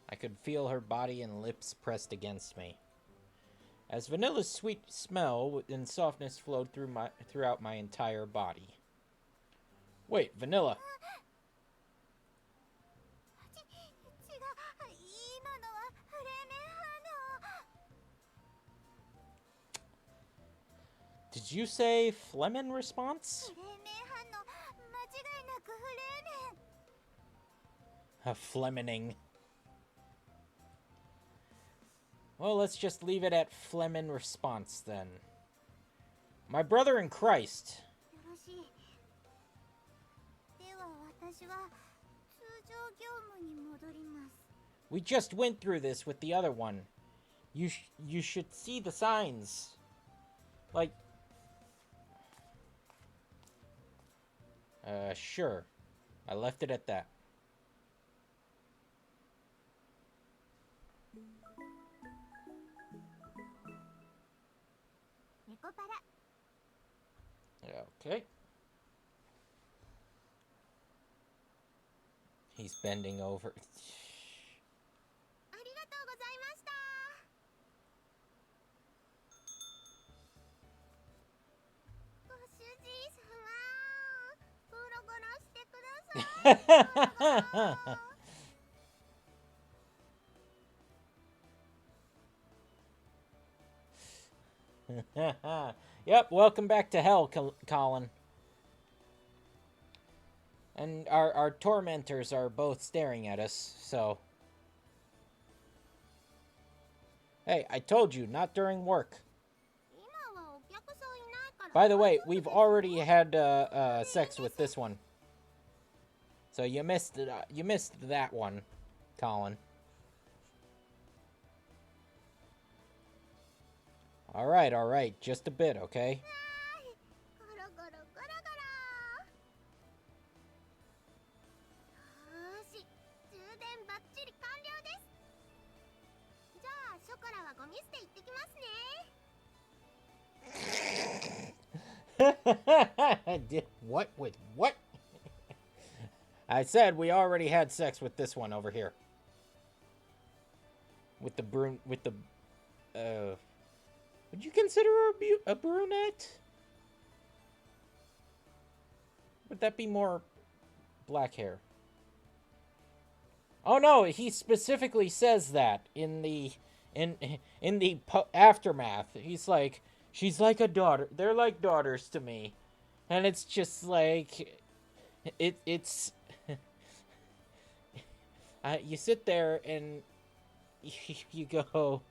I could feel her body and lips pressed against me. As Vanilla's sweet smell and softness flowed throughout my entire body. Wait, Vanilla. Did you say Flemen response? A Flemening. Well, let's just leave it at Flemen response then. My brother in Christ. We just went through this with the other one. You should see the signs. Like... sure. I left it at that. Okay. He's bending over. Yep, welcome back to hell, Colin. And our tormentors are both staring at us, so... Hey, I told you, not during work. By the way, we've already had sex with this one. So you missed that one, Colin. Alright, just a bit, okay? What with what? I said we already had sex with this one over here. With the would you consider her a brunette? Would that be more black hair? Oh no, he specifically says that in the aftermath. He's like, she's like a daughter. They're like daughters to me. And it's just like it's you sit there and you go,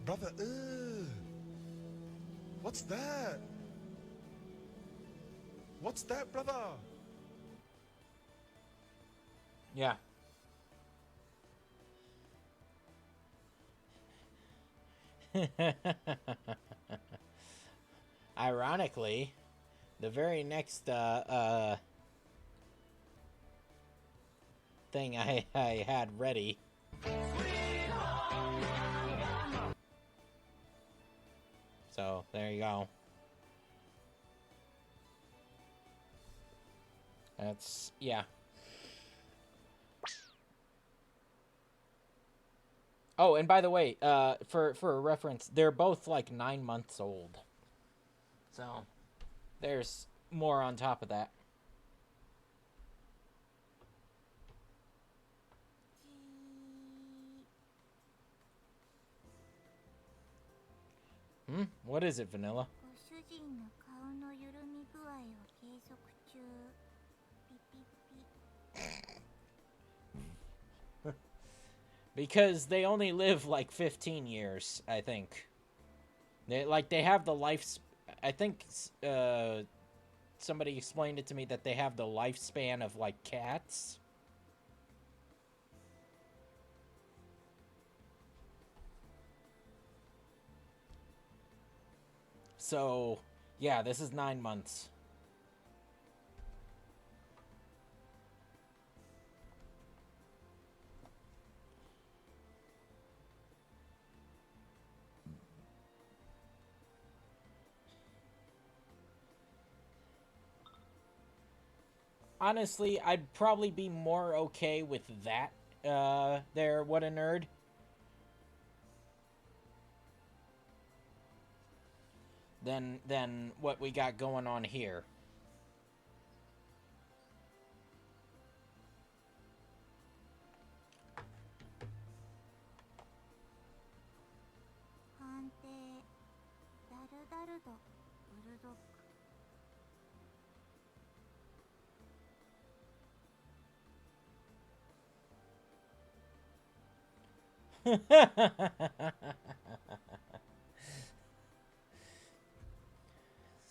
Brother, what's that? What's that, brother? yeah. Ironically, the very next thing I had ready. So, there you go. That's, yeah. Oh, and by the way, for a reference, they're both like 9 months old. So, there's more on top of that. What is it, Vanilla? ご主人の顔の緩み具合を Because they only live like 15 years, I think. They have the life. I think somebody explained it to me that they have the lifespan of like cats. So, yeah, this is 9 months. Honestly, I'd probably be more okay with that, there, what a nerd, than what we got going on here.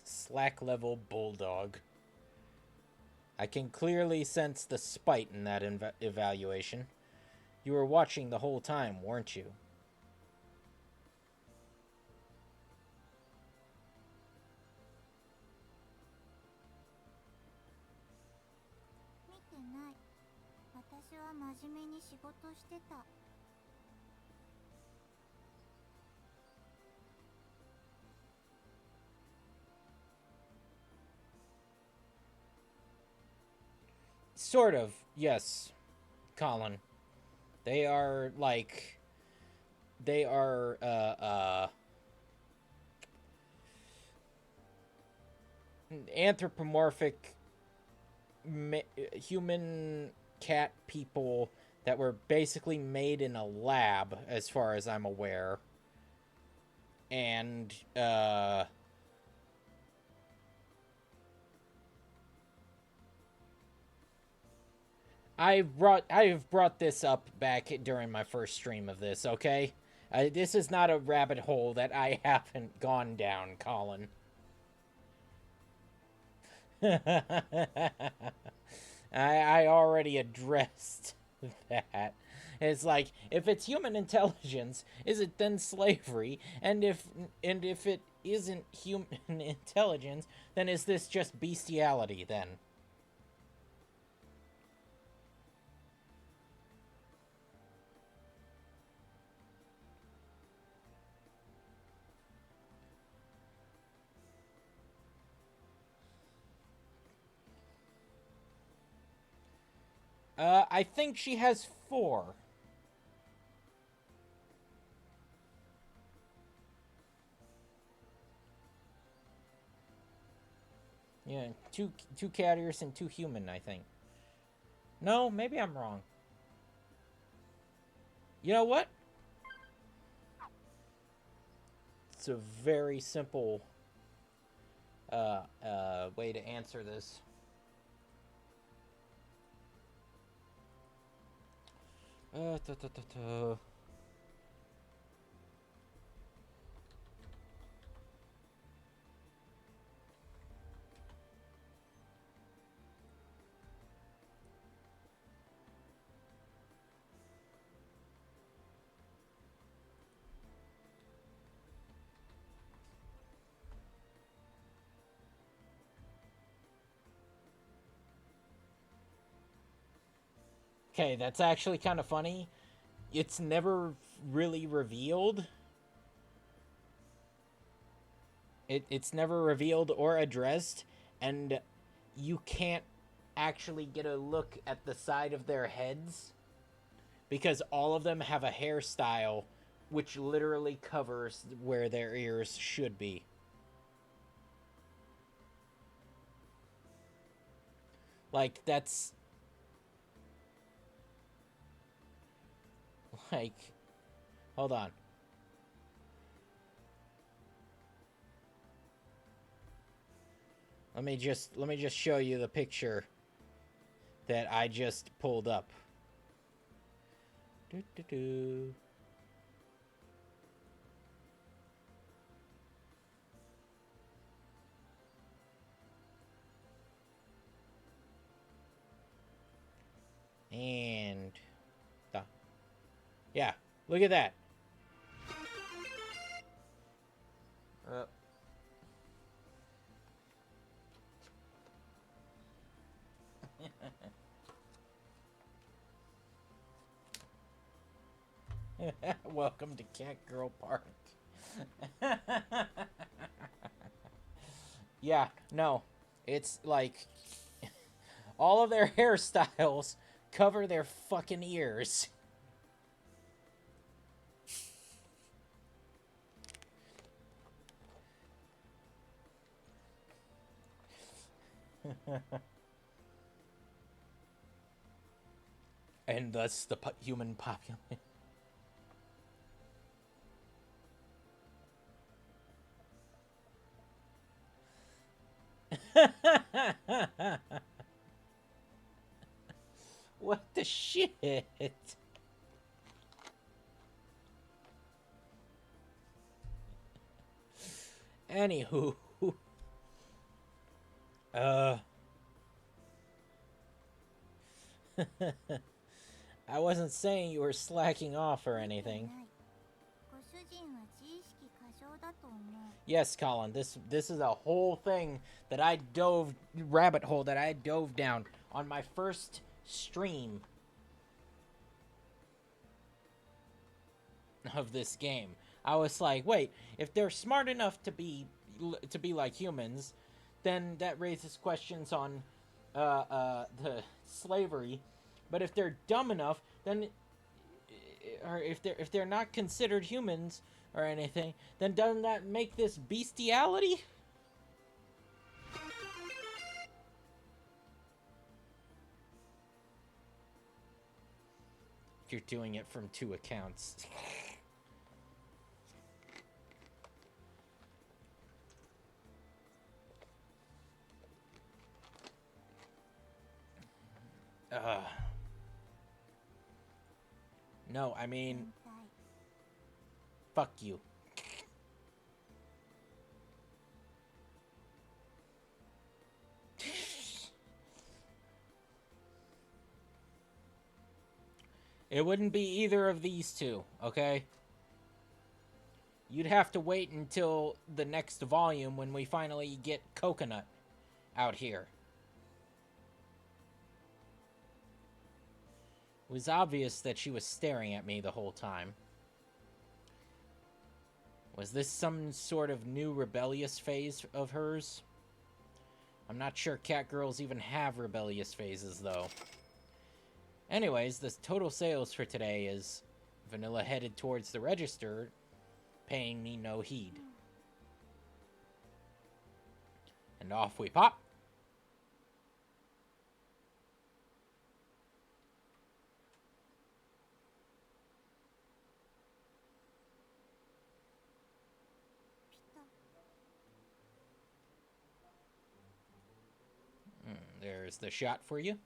Slack level bulldog. I can clearly sense the spite in that evaluation. You were watching the whole time, weren't you? Sort of, yes, Colin. They are like they are anthropomorphic human cat people that were basically made in a lab, as far as I'm aware. And I've brought this up back during my first stream of this, okay? This is not a rabbit hole that I haven't gone down, Colin. I already addressed that. It's like, if it's human intelligence, is it then slavery? And if it isn't human intelligence, then is this just bestiality then? I think she has 4. Yeah, two cat ears and 2 human, I think. No, maybe I'm wrong. You know what? It's a very simple way to answer this. Uh, ta, ta, ta, ta. Okay, that's actually kind of funny. It's never really revealed. It's never revealed or addressed, and you can't actually get a look at the side of their heads because all of them have a hairstyle which literally covers where their ears should be. Like, that's like, hold on. Let me just show you the picture that I just pulled up. Do, do, do. And yeah, look at that. Welcome to Cat Girl Park. Yeah, no. It's like all of their hairstyles cover their fucking ears. And thus the human population. What the shit? Anywho. I wasn't saying you were slacking off or anything. ご主人は自意識過剰だと思う。 Yes, Colin, this is a whole thing that I rabbit hole that I dove down on my first stream of this game. I was like, wait, if they're smart enough to be like humans, then that raises questions on the slavery. But if they're dumb enough, then or if they're not considered humans or anything, then doesn't that make this bestiality? You're doing it from 2 accounts. No, I mean, 変態 fuck you. It wouldn't be either of these two, okay? You'd have to wait until the next volume when we finally get Coconut out here. It was obvious that she was staring at me the whole time. Was this some sort of new rebellious phase of hers? I'm not sure cat girls even have rebellious phases, though. Anyways, the total sales for today is Vanilla headed towards the register, paying me no heed. And off we pop. There's the shot for you.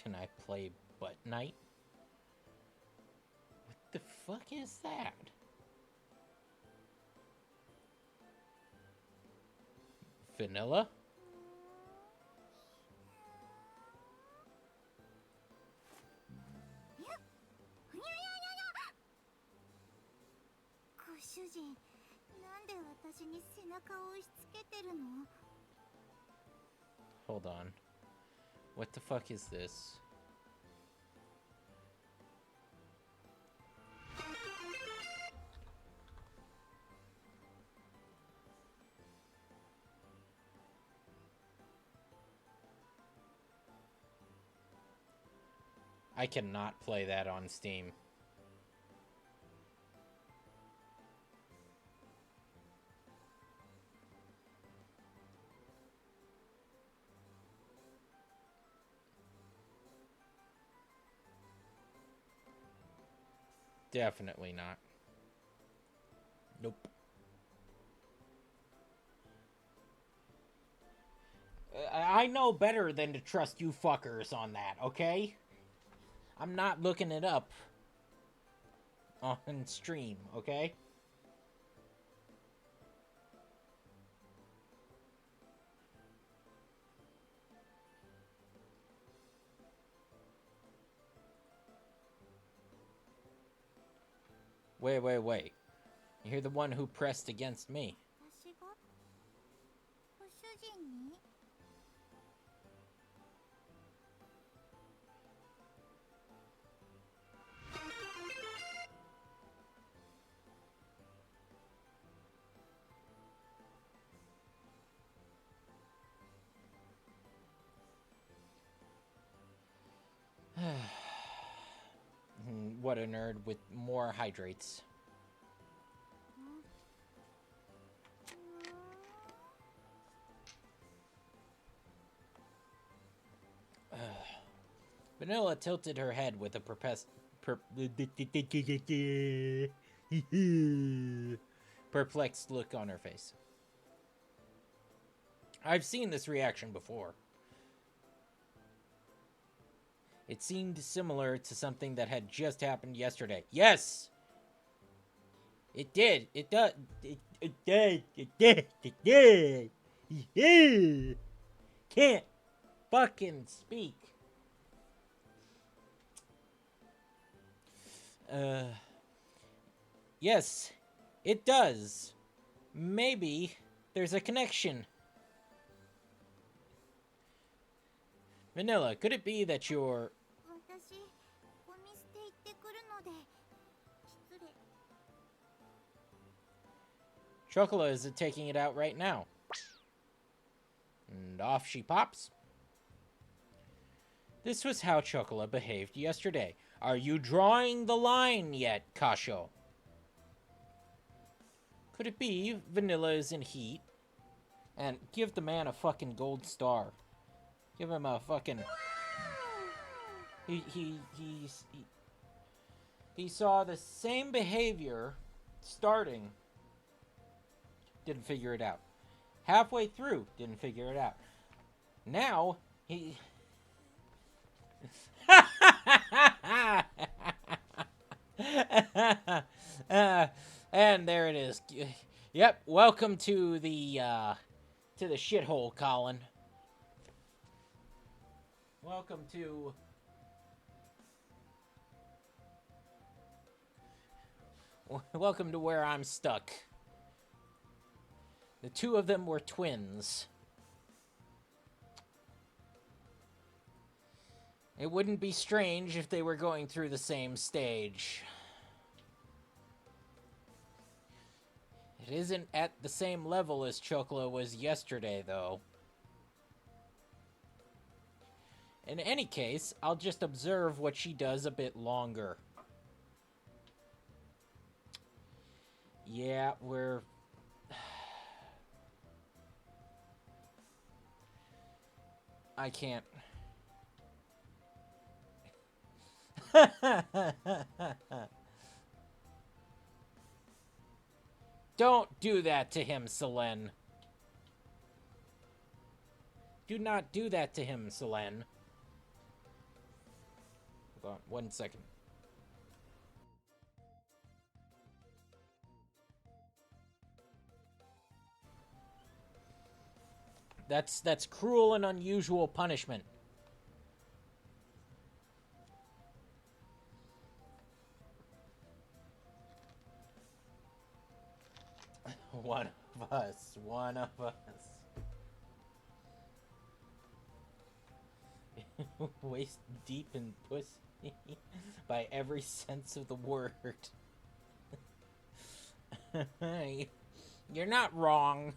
Can I play Butt Night? What the fuck is that? Vanilla? Hold on. What the fuck is this? I cannot play that on Steam. Definitely not. Nope. I know better than to trust you fuckers on that, okay? I'm not looking it up on stream, okay? Wait. You're the one who pressed against me. 私がご主人に What a nerd with more hydrates. Vanilla tilted her head with a perplexed look on her face. I've seen this reaction before. It seemed similar to something that had just happened yesterday. Yes! It did. It does. It did. Yeah. Can't fucking speak. Yes, it does. Maybe there's a connection. Vanilla, could it be that you're... 私ゴミ捨て行ってくるので失礼 Chocola is taking it out right now. And off she pops. This was how Chocola behaved yesterday. Are you drawing the line yet, Kasho? Could it be Vanilla is in heat? And give the man a fucking gold star. Give him a fucking... He saw the same behavior starting. Didn't figure it out. Halfway through, didn't figure it out. Now, he... and there it is. Yep, welcome to the shithole, Colin. Welcome to... Welcome to where I'm stuck. The two of them were twins. It wouldn't be strange if they were going through the same stage. It isn't at the same level as Chocola was yesterday, though. In any case, I'll just observe what she does a bit longer. Yeah, we're... I can't... Don't do that to him, Selene. Do not do that to him, Selene. Hold on 1 second. That's cruel and unusual punishment. One of us. Waist deep in pussy by every sense of the word. You're not wrong.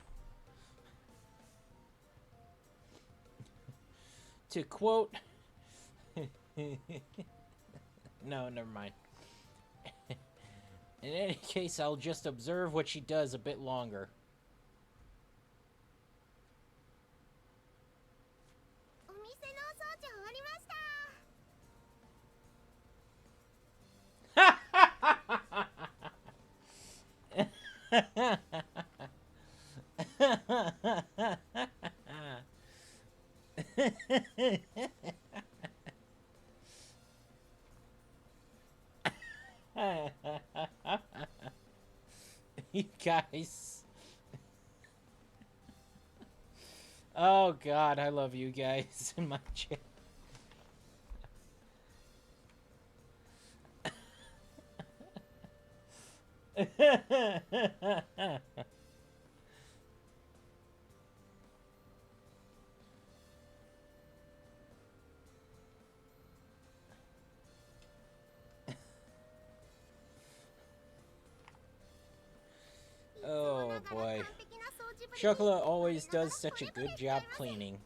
To quote... No, never mind. In any case, I'll just observe what she does a bit longer. お店のお掃除終わりました You guys. Oh god, I love you guys in my chat. Oh boy. Chocola always does such a good job cleaning.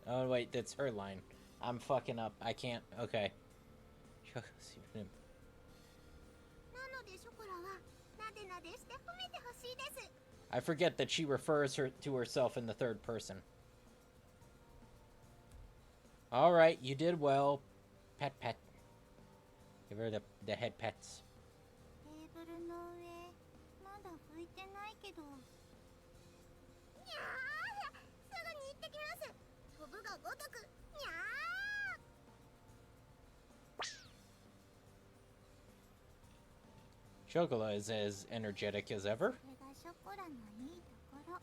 Oh wait, that's her line. I'm fucking up. I can't. Okay. Chocola. なのでショコラはなでなでして褒めてほしいです。 I forget that she refers her to herself in the third person. All right, you did well. Pet, pet. Give her the head pets. テーブルの上まだ拭いてないけど。にゃー、すぐに行ってきます。飛ぶがごとく。にゃー。 Chocola is as energetic as ever. これがショコラのいいところ。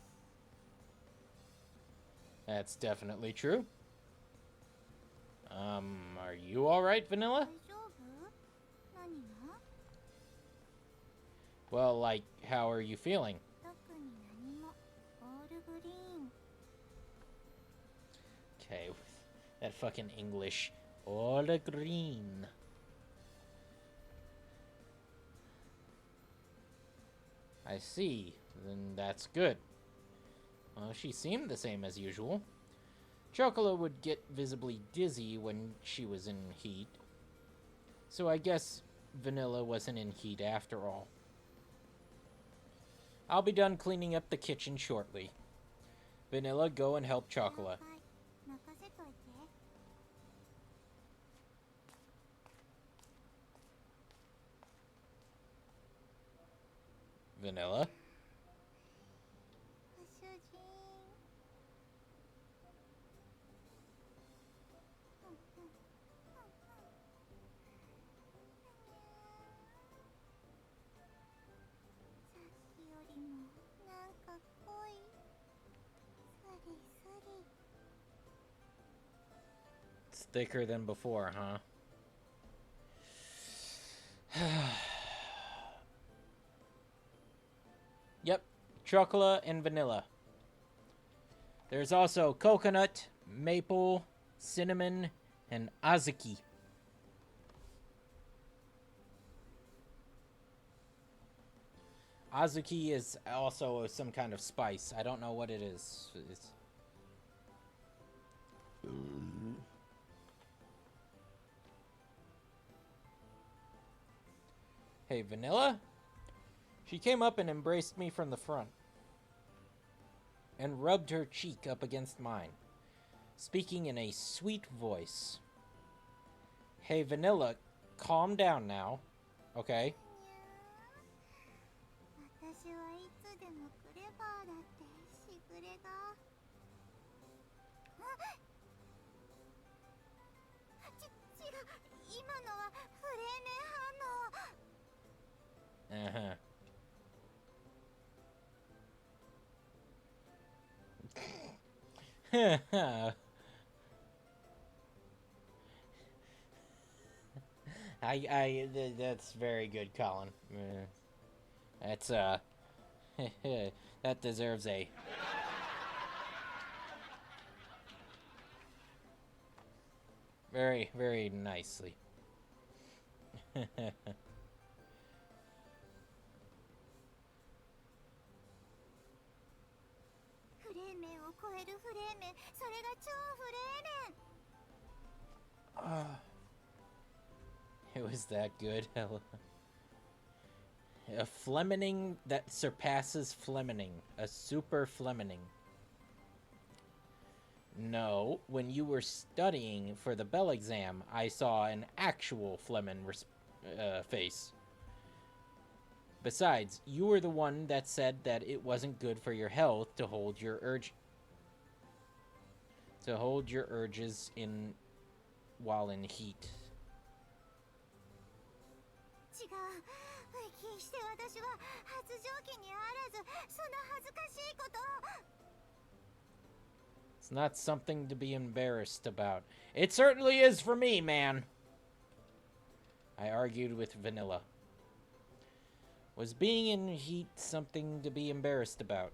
That's definitely true. Are you alright, 大 Vanilla? 丈夫？何が？ Well, like, how are you feeling? 特に何も。オールグリーン。 Okay, with that fucking English. All green. I see. Then that's good. Well, she seemed the same as usual. Chocola would get visibly dizzy when she was in heat. So I guess Vanilla wasn't in heat after all. I'll be done cleaning up the kitchen shortly. Vanilla, go and help Chocola. 了解。任せといて。 Vanilla? ご主人。さっきよりもなんか濃い。スリスリ。 It's thicker than before, huh? Yep, chocolate and vanilla. There's also coconut, maple, cinnamon, and azuki. Azuki is also some kind of spice. I don't know what it is. It's... Hey, Vanilla? She came up and embraced me from the front and rubbed her cheek up against mine, speaking in a sweet voice. Hey, Vanilla, calm down now, okay? 私はいつでもクレバーだってしぐれが。あ、違う、今のはフレーメン反応。 Uh-huh. That's very good, Colin. That's, that deserves a... Very, very nicely. フレーメンを超えるフレーメン、それが超フレーメン。 It was that good. A Flemening that surpasses Flemening. A super Flemening. No, when you were studying for the Bell exam, I saw an actual Flemen face. Besides, you were the one that said that it wasn't good for your health to hold your urges in while in heat. 違う。決して私は発情期にあらず、その恥ずかしいことを。 It's not something to be embarrassed about. It certainly is for me, man. I argued with Vanilla. Was being in heat something to be embarrassed about?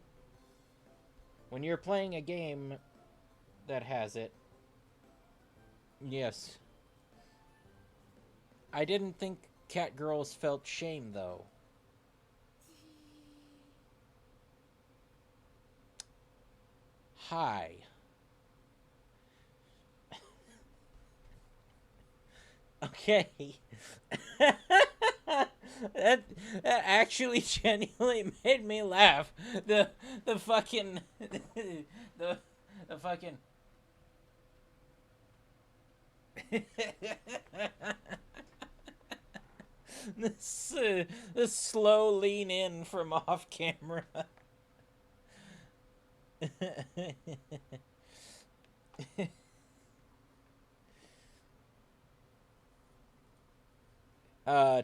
When you're playing a game that has it, yes. I didn't think cat girls felt shame, though. Hi. Okay. that actually genuinely made me laugh. The fucking the fucking this slow lean in from off camera.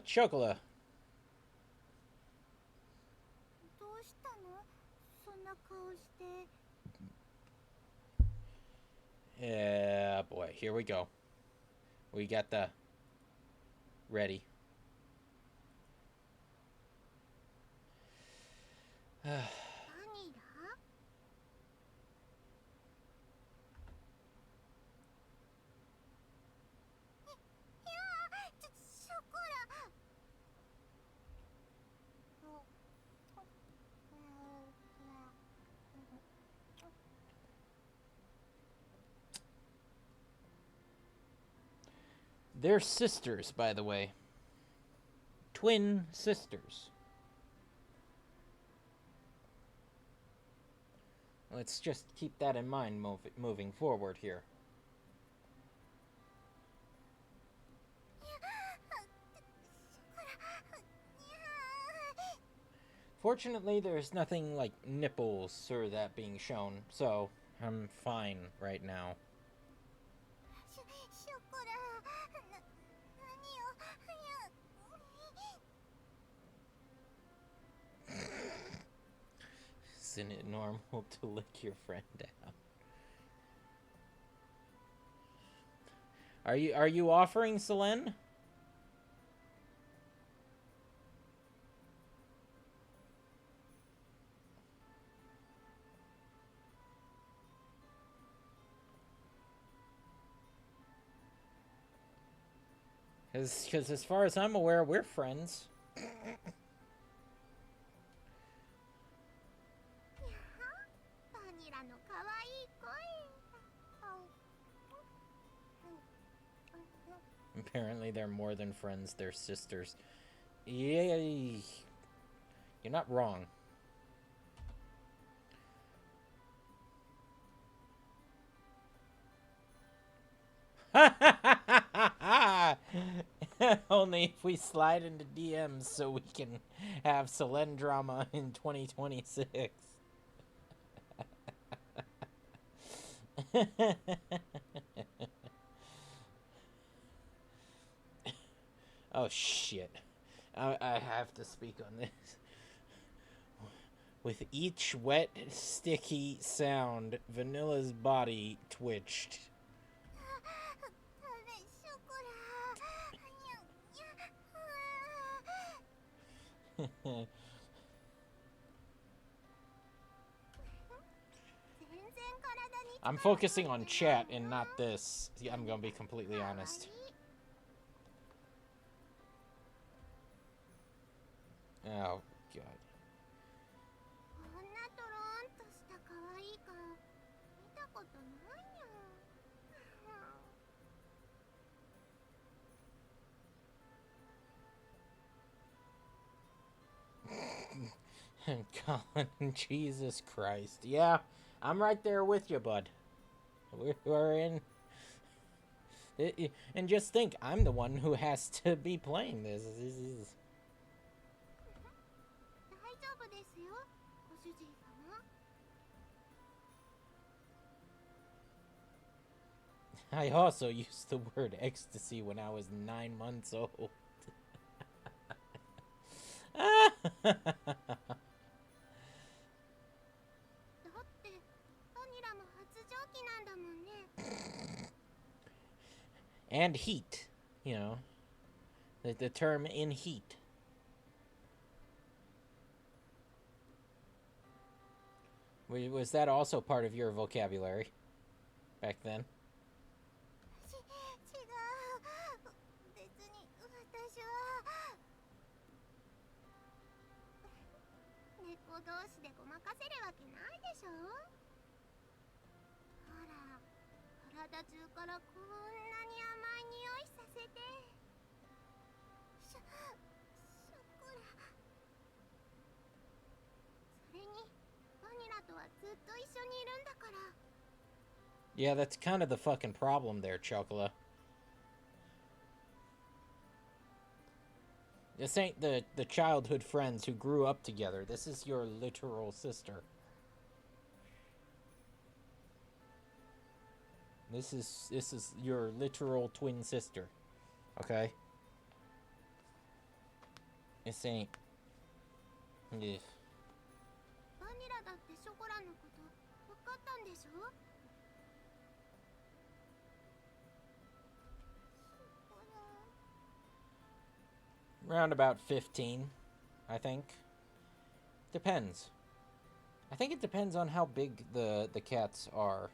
Chocola. どうしたの？そんな顔して。 Yeah, boy, here we go. We got the ready. バニラ？ ショコラ。 They're sisters, by the way. Twin sisters. Let's just keep that in mind moving forward here. Fortunately, there's nothing like nipples or that being shown, so I'm fine right now. ショコラ。何よ。 Isn't it normal to lick your friend out? Are you offering Selene? Because as far as I'm aware, we're friends. バニラの可愛い声。 Apparently, they're more than friends. They're sisters. Yay! You're not wrong. Only if we slide into DMs so we can have Selene drama in 2026. Oh shit. I have to speak on this. With each wet, sticky sound, Vanilla's body twitched. ショコラ。 I'm focusing on chat and not this. I'm gonna be completely honest. Oh, God. こんなトローンとした可愛い顔見たことないよ。 Colin, Jesus Christ. Yeah, I'm right there with you, bud. We're in... And just think, I'm the one who has to be playing this. I also used the word ecstasy when I was 9 months old. だってバニラも発情期なんだもんね。 And heat, you know, the term in heat. Was that also part of your vocabulary back then? 違う。別に私は猫同士でごまかせるわけないでしょ。ほら、体中からこんなに甘い匂いさせて。ショコラ。それにバニラとはずっと一緒にいるんだから。 Yeah, that's kind of the fucking problem there, Chocola. This ain't the childhood friends who grew up together. This is your literal sister. This is your literal twin sister. Okay? This ain't... Yeah. バニラだってショコラのこと分かったんでしょ。 Around about 15, I think. Depends. I think it depends on how big the cats are.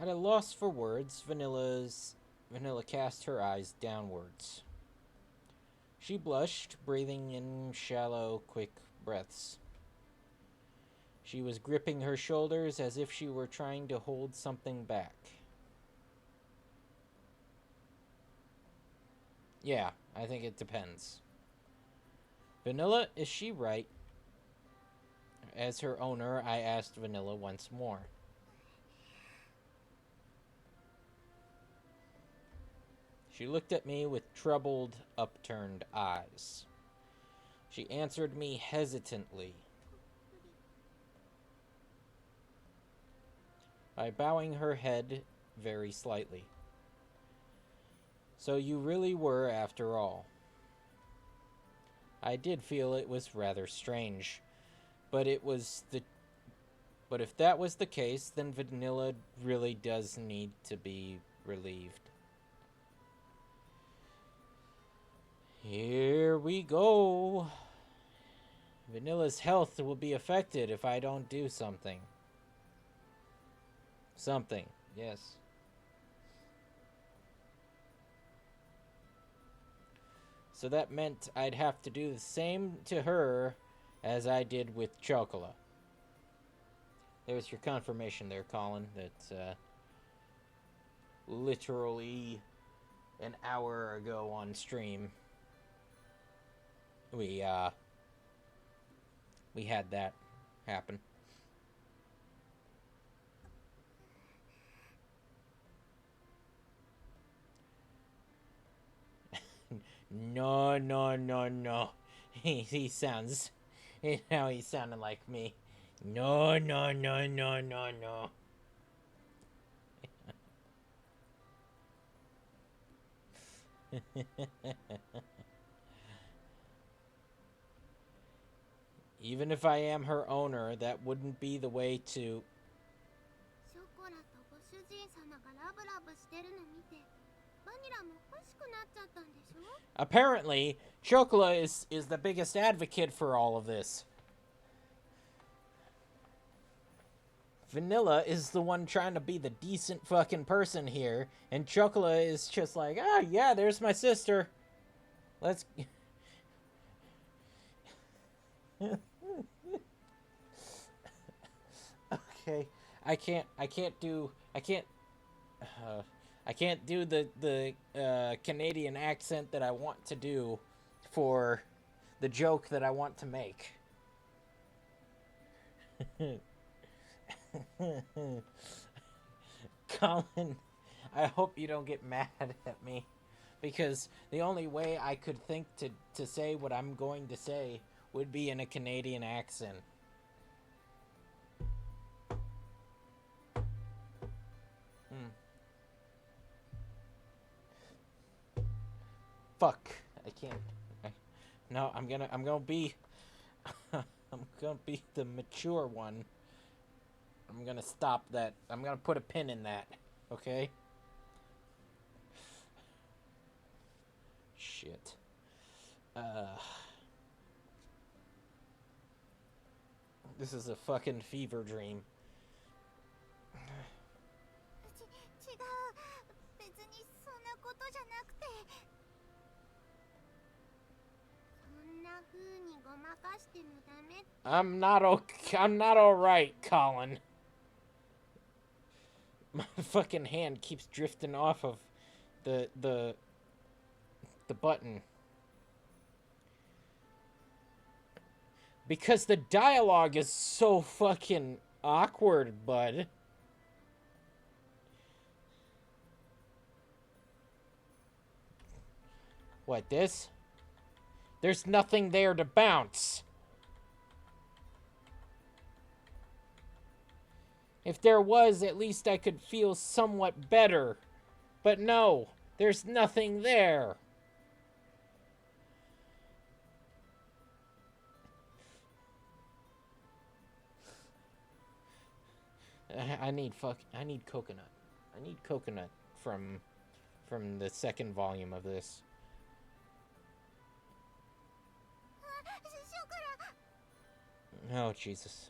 At a loss for words, Vanilla cast her eyes downwards. She blushed, breathing in shallow, quick breaths. She was gripping her shoulders as if she were trying to hold something back. Yeah, I think it depends. Vanilla, is she right? As her owner, I asked Vanilla once more. She looked at me with troubled, upturned eyes. She answered me hesitantly, by bowing her head very slightly. So you really were, after all. I did feel it was rather strange, but if that was the case, then Vanilla really does need to be relieved. Here we go. Vanilla's health will be affected if I don't do something. Something, yes. So that meant I'd have to do the same to her as I did with Chocola. There's your confirmation there, Colin, that literally an hour ago on stream, we had that happen. No. He sounds... Now he's sounding like me. No. Even if I am her owner, that wouldn't be the way to... ショコラとご主人様がラブラブしてるの見てバニラも欲しくなっちゃったんでしょ。 Apparently, Chocola is the biggest advocate for all of this. Vanilla is the one trying to be the decent fucking person here, and Chocola is just like, ah, yeah, there's my sister. Let's... Okay, I can't do the Canadian accent that I want to do for the joke that I want to make. Colin, I hope you don't get mad at me, because the only way I could think to say what I'm going to say would be in a Canadian accent. Fuck. I can't. No, I'm gonna be I'm gonna be the mature one. I'm gonna stop that. I'm gonna put a pin in that. Okay? Shit. This is a fucking fever dream. 違う。別にそんなことじゃなくて。そんな風にごまかしてもダメ。I'm not okay. I'm not alright, Colin. My fucking hand keeps drifting off of the button. Because the dialogue is so fucking awkward, bud. What, this? There's nothing there to bounce. If there was, at least I could feel somewhat better. But no, there's nothing there. I need coconut. I need coconut from the second volume of this. Oh, Jesus.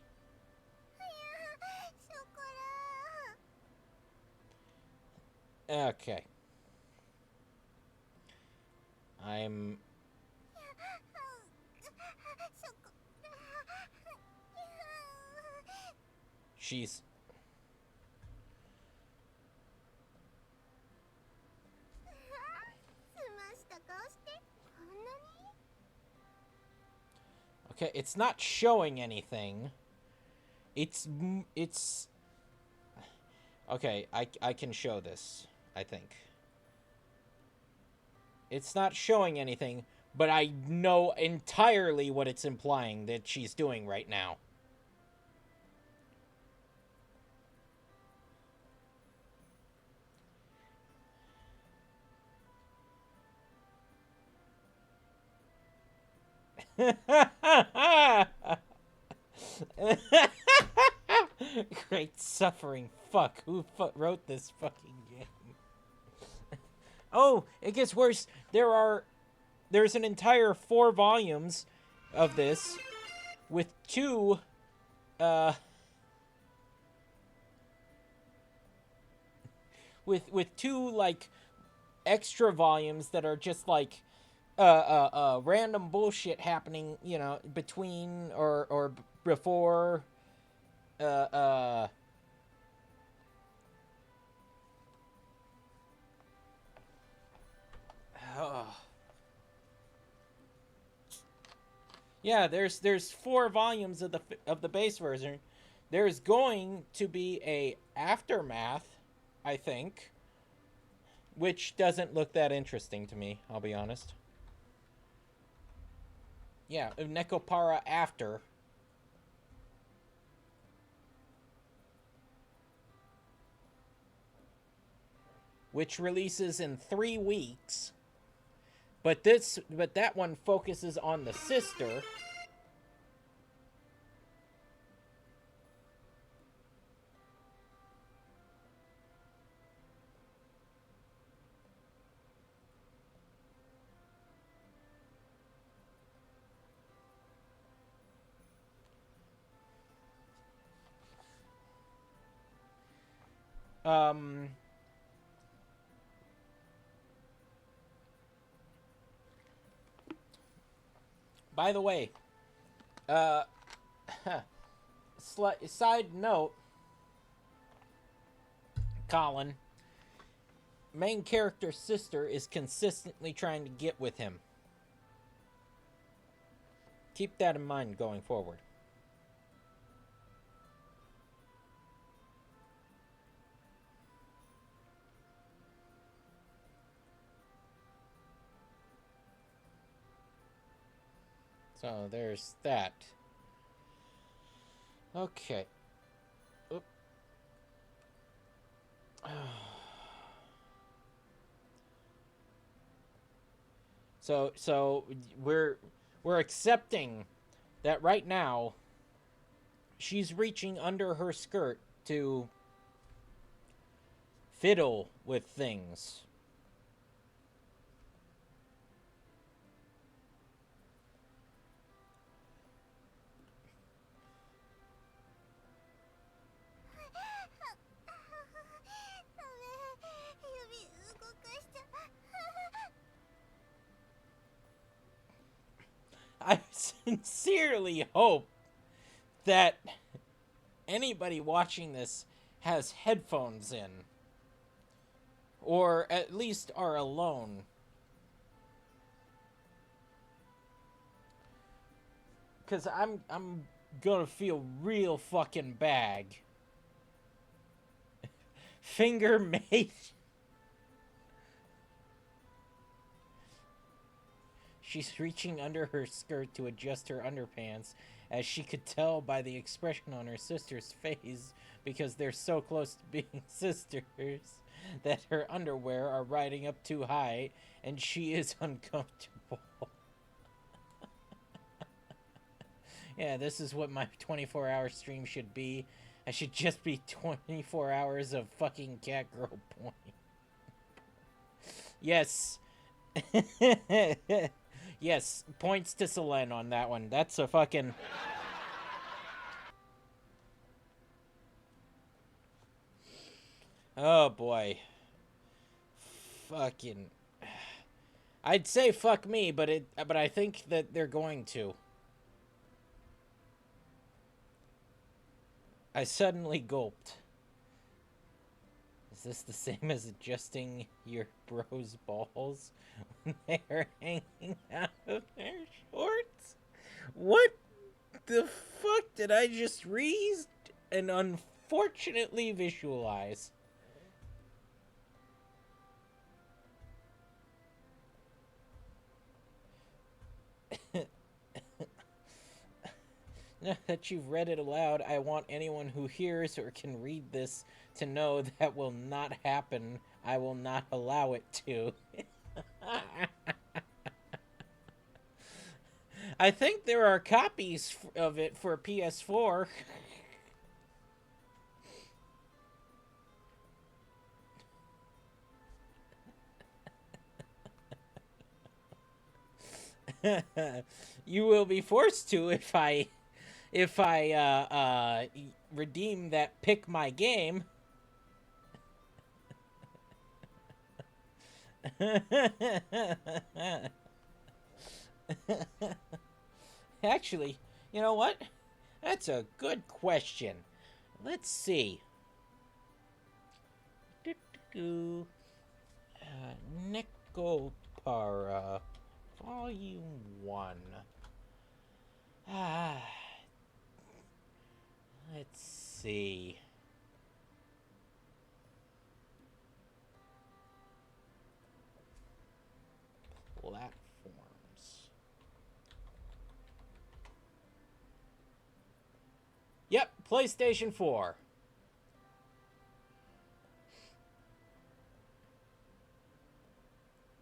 Okay. I'm... She's... Okay, it's not showing anything. It's... Okay, I can show this, I think. It's not showing anything, but I know entirely what it's implying that she's doing right now. Great suffering. Fuck. Who wrote this fucking game? Oh, it gets worse. There's an entire 4 volumes of this with 2 with 2 like extra volumes that are just like random bullshit happening, you know, between or before yeah, there's 4 volumes of the base version. There's going to be a aftermath, I think, which doesn't look that interesting to me, I'll be honest. Yeah, Nekopara After. Which releases in 3 weeks. But that one focuses on the sister. By the way, side note, Colin, main character's sister is consistently trying to get with him. Keep that in mind going forward. So there's that. Okay. Oop. So we're accepting that right now she's reaching under her skirt to fiddle with things. I sincerely hope that anybody watching this has headphones in, or at least are alone. Cause I'm gonna feel real fucking bad. Finger mate. She's reaching under her skirt to adjust her underpants, as she could tell by the expression on her sister's face, because they're so close to being sisters, that her underwear are riding up too high, and she is uncomfortable. Yeah, this is what my 24-hour stream should be. I should just be 24 hours of fucking cat girl porn. Yes. Yes, points to Selene on that one. That's a fucking... Oh, boy. Fucking... I'd say fuck me, but I think that they're going to. I suddenly gulped. Is this the same as adjusting your bro's balls when they are hanging out of their shorts? What the fuck did I just read and unfortunately visualize? Now that you've read it aloud, I want anyone who hears or can read this to know that will not happen. I will not allow it to. I think there are copies of it for PS4. You will be forced to if I redeem that pick my game. Actually, you know what? That's a good question. Let's see. Nekopara Vol.1. Let's see. Platforms. Yep, PlayStation 4.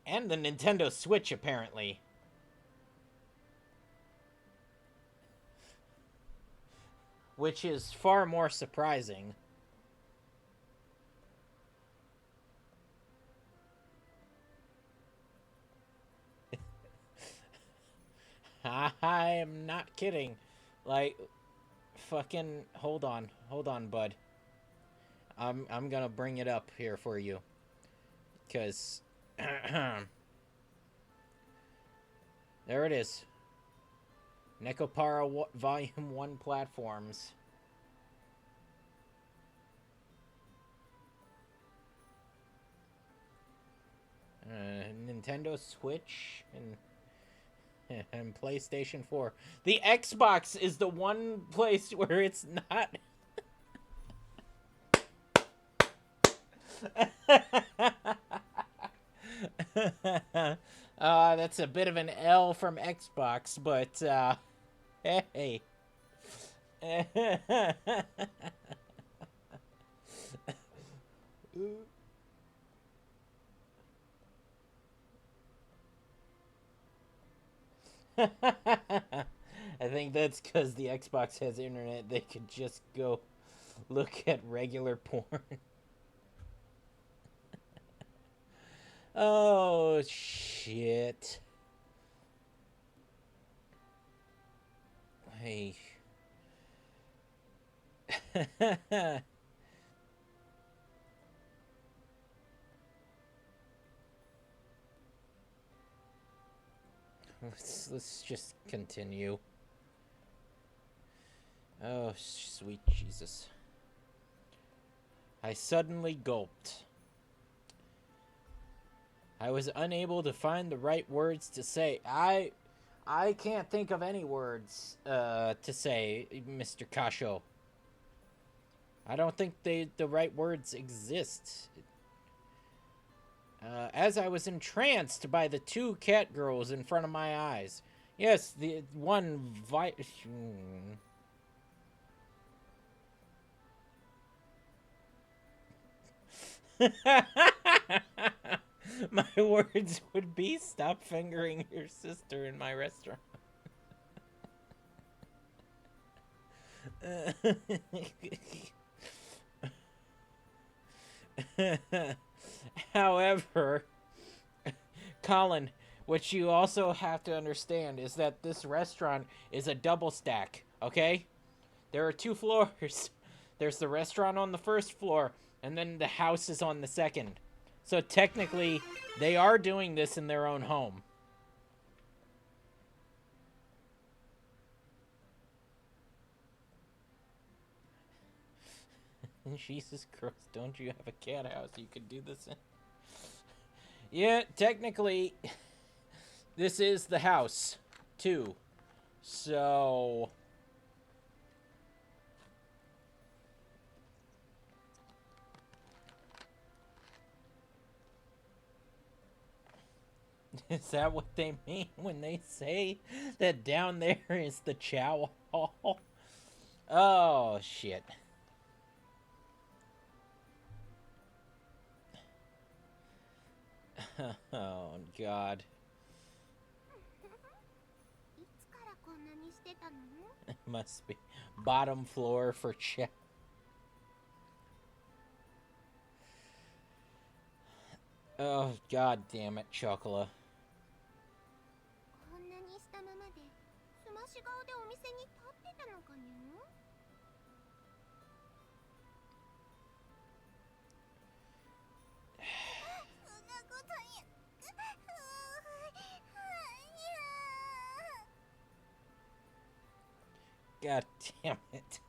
And the Nintendo Switch, apparently. Which is far more surprising. I am not kidding. Like, fucking, hold on, bud. I'm gonna bring it up here for you, cause there it is. Nekopara Vol.1 platforms. Nintendo Switch and PlayStation 4. The Xbox is the one place where it's not. that's a bit of an L from Xbox, but, hey. I think that's because the Xbox has internet. They could just go look at regular porn. Oh, shit. Hey. Let's just continue. Oh, sweet Jesus. I suddenly gulped. I was unable to find the right words to say. I can't think of any words to say, Mr. Kasho. I don't think the right words exist. As I was entranced by the two cat girls in front of my eyes. Yes, the one My words would be stop fingering your sister in my restaurant. However, Colin, what you also have to understand is that this restaurant is a double stack, okay? There are 2 floors. There's the restaurant on the first floor, and then the house is on the second. So technically, they are doing this in their own home. Jesus Christ, don't you have a cat house you could do this in? Yeah, technically, this is the house, too. So... Is that what they mean when they say that down there is the chow hall? Oh, shit. Oh, God. いつからこんなにしてたの？ Must be bottom floor for chow. Oh, God damn it, Chocola. こんなにしたままですまし顔でお店に立ってたのかにゃ？そんなことに。God damn it.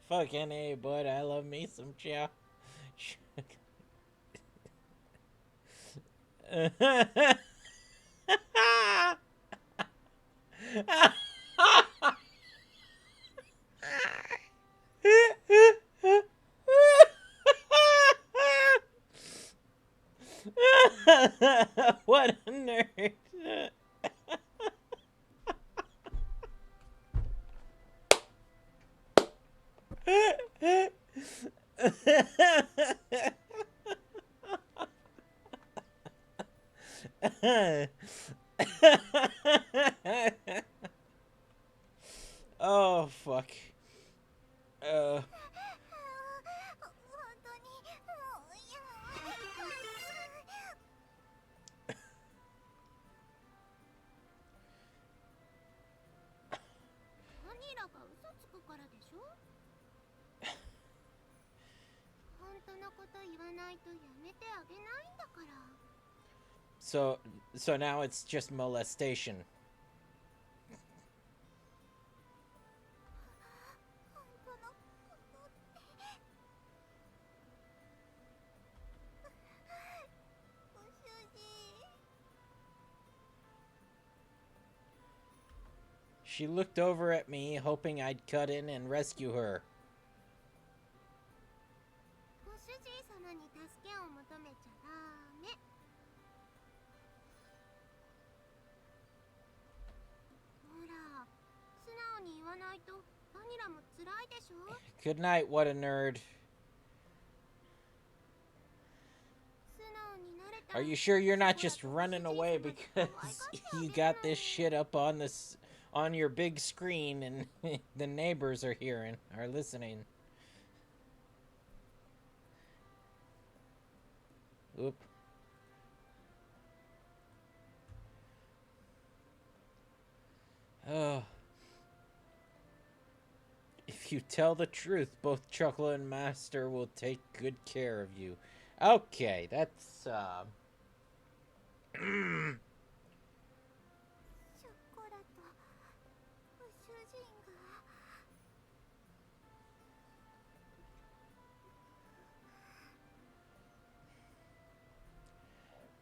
Fucking A, bud. I love me some chow. What a nerd. Oh, fuck. 本当にもういや。バニラが嘘つくからでしょ？本当のこと言わないとやめてあげないんだから。So now it's just molestation. 本当のことって。ご主人。She looked over at me, hoping I'd cut in and rescue her. ご主人様に助けを求めちゃダメ。言わないとバニラも辛いでしょ。 Good night, what a nerd. 素直になれた Are ら you sure you're not ショコラ just とご主 running 人 away 様と because 可愛がってあ you げる got の this に shit up on this on your big screen and the neighbors are hearing, are listening? Oop. Oh. If you tell the truth, both Chocola and Master will take good care of you. Okay, that's ショコラとご主人が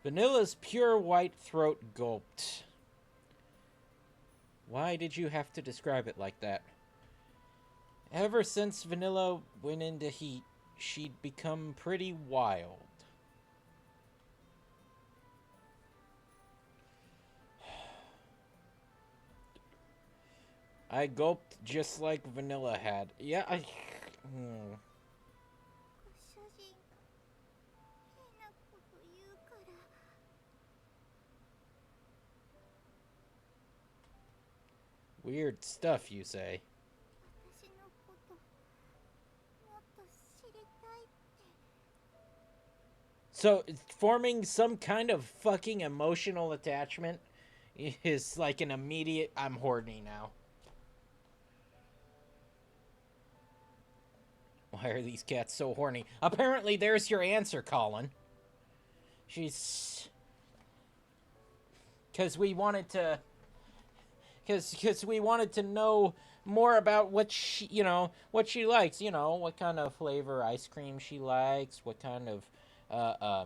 Vanilla's pure white throat gulped. Why did you have to describe it like that? Ever since Vanilla went into heat, she'd become pretty wild. I gulped just like Vanilla had. Yeah, ご主人変なこと言うから Weird stuff, you say. 私のこともっと知りたいって So, forming some kind of fucking emotional attachment is like an immediate, I'm horny now. Why are these cats so horny? Apparently, there's your answer, Colin. She's... Because we wanted to... Because we wanted to know more about what she, you know, what she likes. You know, what kind of flavor ice cream she likes, what kind of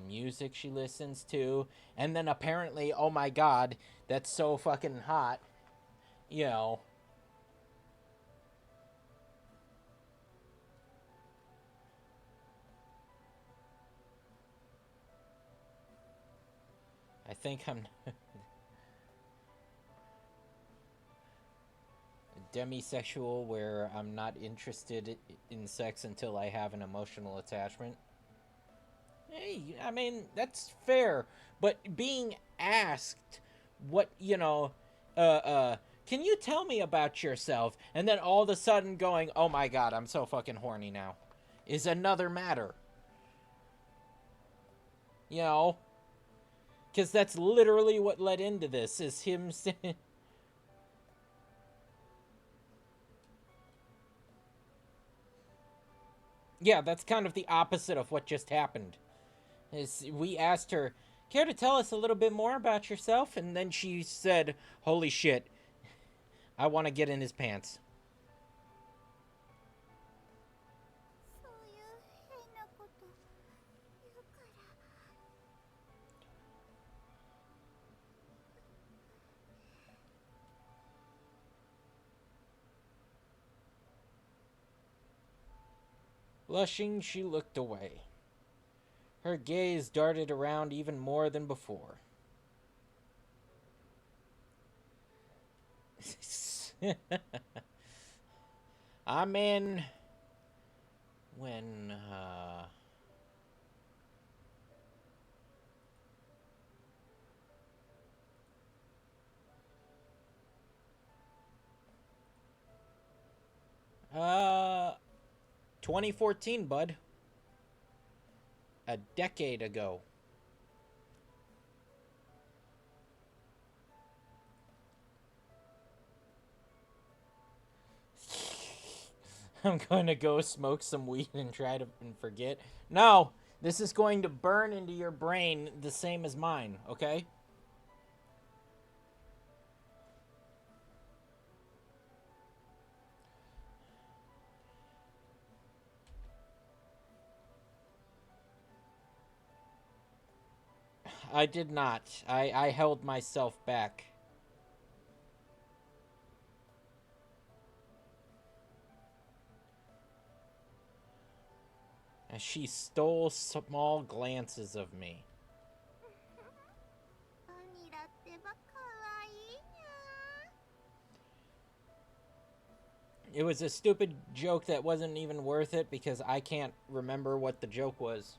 music she listens to. And then apparently, oh my god, that's so fucking hot. You know... I think I'm demisexual where I'm not interested in sex until I have an emotional attachment. Hey, I mean, that's fair. But being asked what, you know, can you tell me about yourself? And then all of a sudden going, oh my god, I'm so fucking horny now, is another matter. You know? Because that's literally what led into this, is him saying... Yeah, that's kind of the opposite of what just happened. Is we asked her, care to tell us a little bit more about yourself? And then she said, holy shit, I want to get in his pants. そういう変なこと言うから Blushing, she looked away. Her gaze darted around even more than before. I'm in... When, Uh... 2014, bud. A decade ago. I'm going to go smoke some weed and try to forget. No! This is going to burn into your brain the same as mine, okay? I did not. I held myself back. As she stole small glances of me. バニラってばかわいいにゃ It was a stupid joke that wasn't even worth it because I can't remember what the joke was.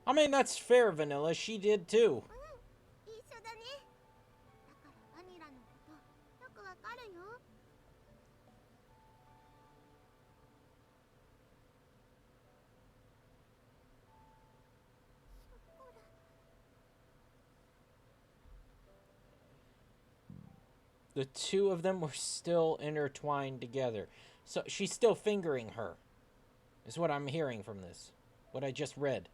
I mean, that's fair, Vanilla. She did too. 一緒だね。だからバニラのことよくわかるよ。ショコラ。The two of them were still intertwined together. So she's still fingering her, is what I'm hearing from this. What I just read.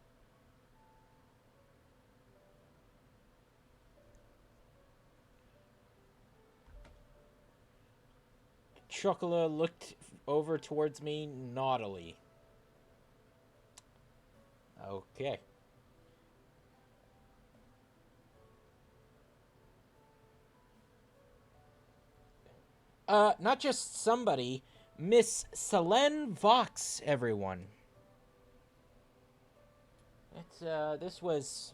Chocola looked over towards me naughtily. Okay. Not just somebody, Miss Selene Vox, everyone. This was...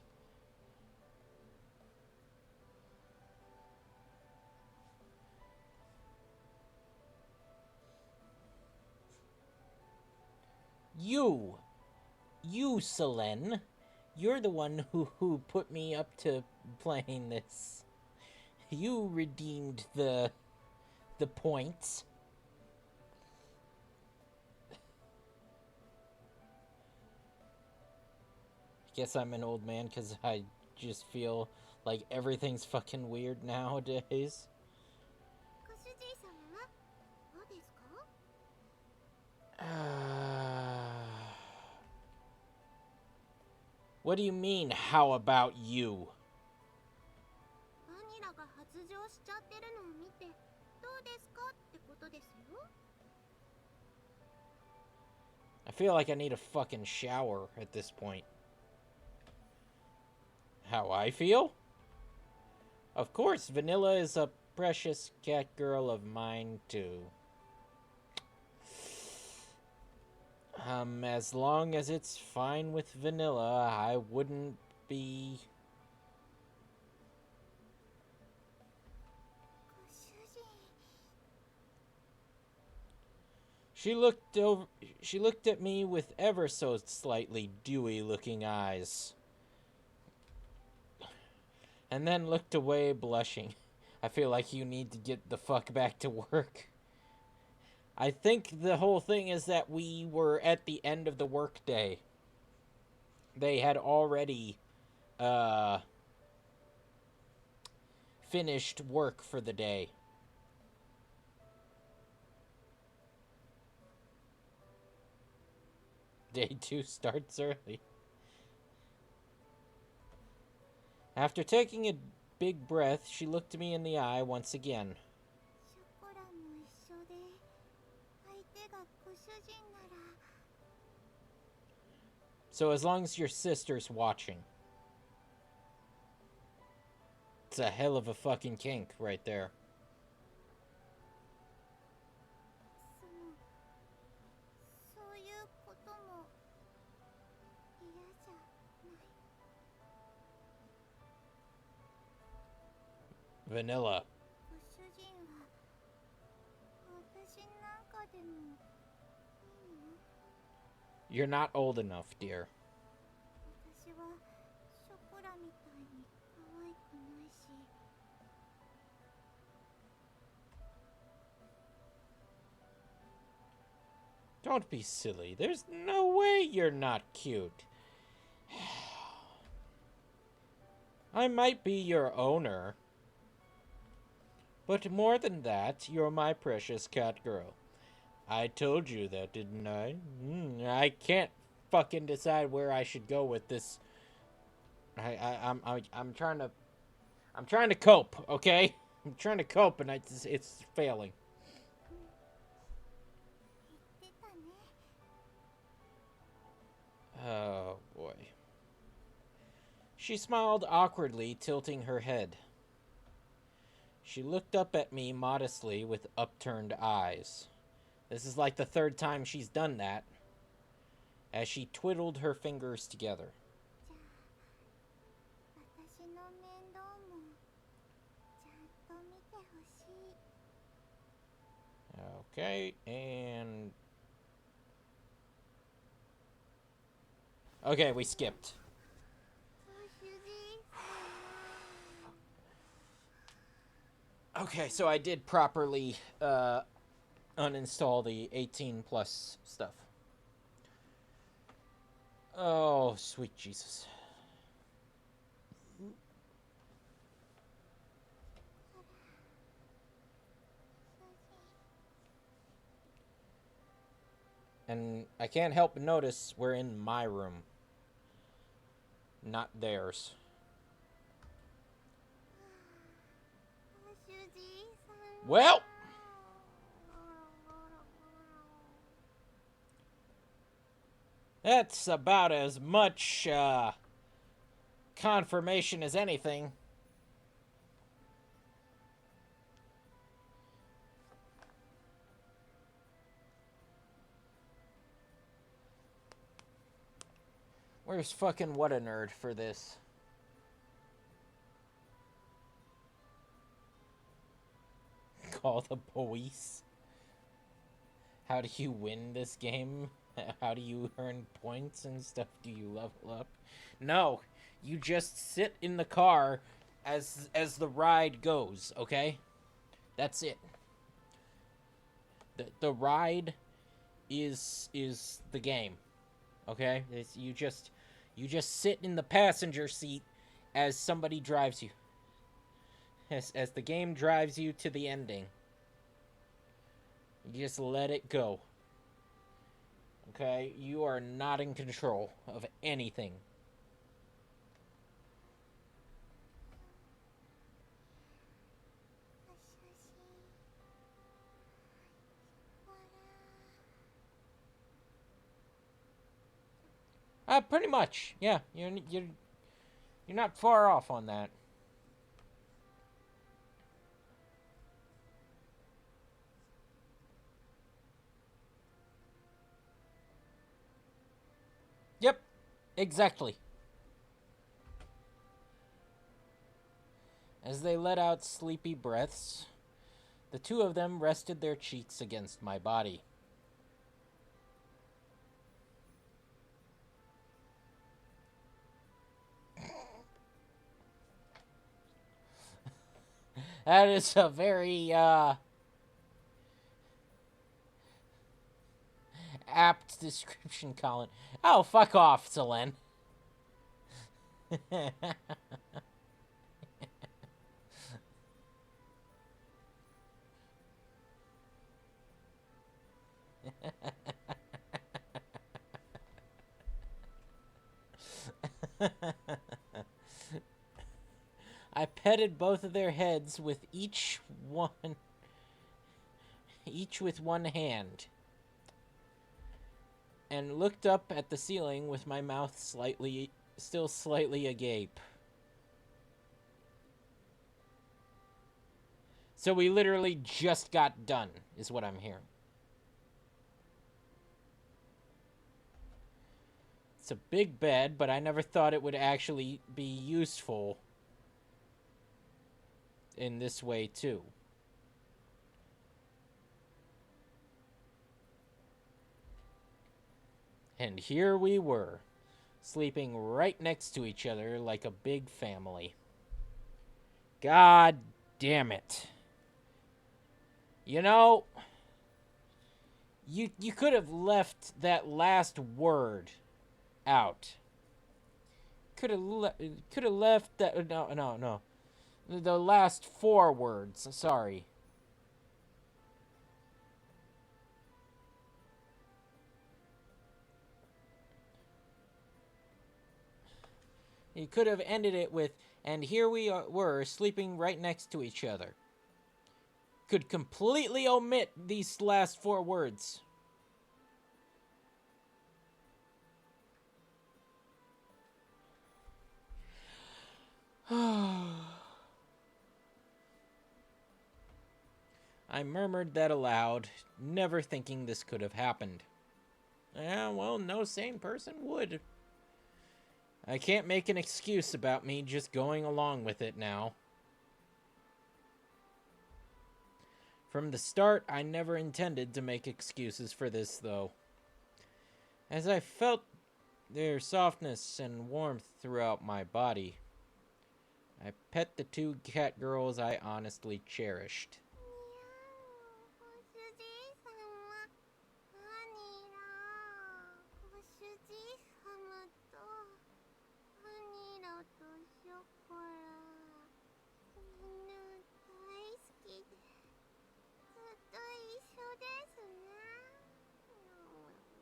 You, Selene, you're the one who put me up to playing this. You redeemed the points. Guess I'm an old man because I just feel like everything's fucking weird nowadays. ご主人様はどうですか？ What do you mean, how about you? バニラが発情しちゃってるのを見てどうですかってことですよ。 I feel like I need a fucking shower at this point. How I feel? Of course, Vanilla is a precious cat girl of mine, too. As long as it's fine with Vanilla, I wouldn't be... ご主人。 She looked at me with ever so slightly dewy-looking eyes. And then looked away, blushing. I feel like you need to get the fuck back to work. I think the whole thing is that we were at the end of the workday. They had already, finished work for the day. Day 2 starts early. After taking a big breath, she looked me in the eye once again. ショコラも一緒で相手がご主人なら。 So as long as your sister's watching. It's a hell of a fucking kink right there. そういうことも嫌じゃない。 Vanilla. ご主人は私なんかでもいいの？ You're not old enough, dear. 私はショコラみたいに可愛くないし。 Don't be silly. There's no way you're not cute. I might be your owner. But more than that, you're my precious cat girl. I told you that, didn't I? I can't fucking decide where I should go with this. I'm trying to cope, okay? I'm trying to cope, and it's failing. 言ってたね。 Oh boy. She smiled awkwardly, tilting her head. She looked up at me modestly with upturned eyes. This is like the third time she's done that, as she twiddled her fingers together. 私の面倒もちゃんと見てほしい。 Okay, and... Okay, we skipped. 主人 Okay, so I did properly uninstall the 18 plus stuff. Oh, sweet Jesus. And I can't help but notice we're in my room, not theirs. 主人さん Well, that's about as much confirmation as anything. Where's fucking what a nerd for this? Call the police. How do you win this game? How do you earn points and stuff? Do you level up? No, you just sit in the car as the ride goes, okay? That's it. The ride is the game. Okay? You just sit in the passenger seat as somebody drives you. As the game drives you to the ending. You just let it go. Okay? You are not in control of anything. Pretty much. Yeah, you're not far off on that. Yep, exactly. As they let out sleepy breaths, the two of them rested their cheeks against my body. That is a very, apt description, Colin. Oh, fuck off, Selene. I petted both of their heads with each with one hand, and looked up at the ceiling with my mouth still slightly agape. So we literally just got done, is what I'm hearing. It's a big bed, but I never thought it would actually be useful in this way, too. And here we were, sleeping right next to each other like a big family. God damn it. You know, you could have left that last word out. Could have left that. No. The last 4 words. Sorry. You could have ended it with, and here we were sleeping right next to each other. Could completely omit these last 4 words. I murmured that aloud, never thinking this could have happened. Yeah, well, no sane person would. I can't make an excuse about me just going along with it now. From the start, I never intended to make excuses for this, though. As I felt their softness and warmth throughout my body, I pet the two cat girls I honestly cherished. ご主人様、ハニラ、ご主人様とハニラとショコラ、みんな大好きで、ずっと一緒ですね。ずっと一緒。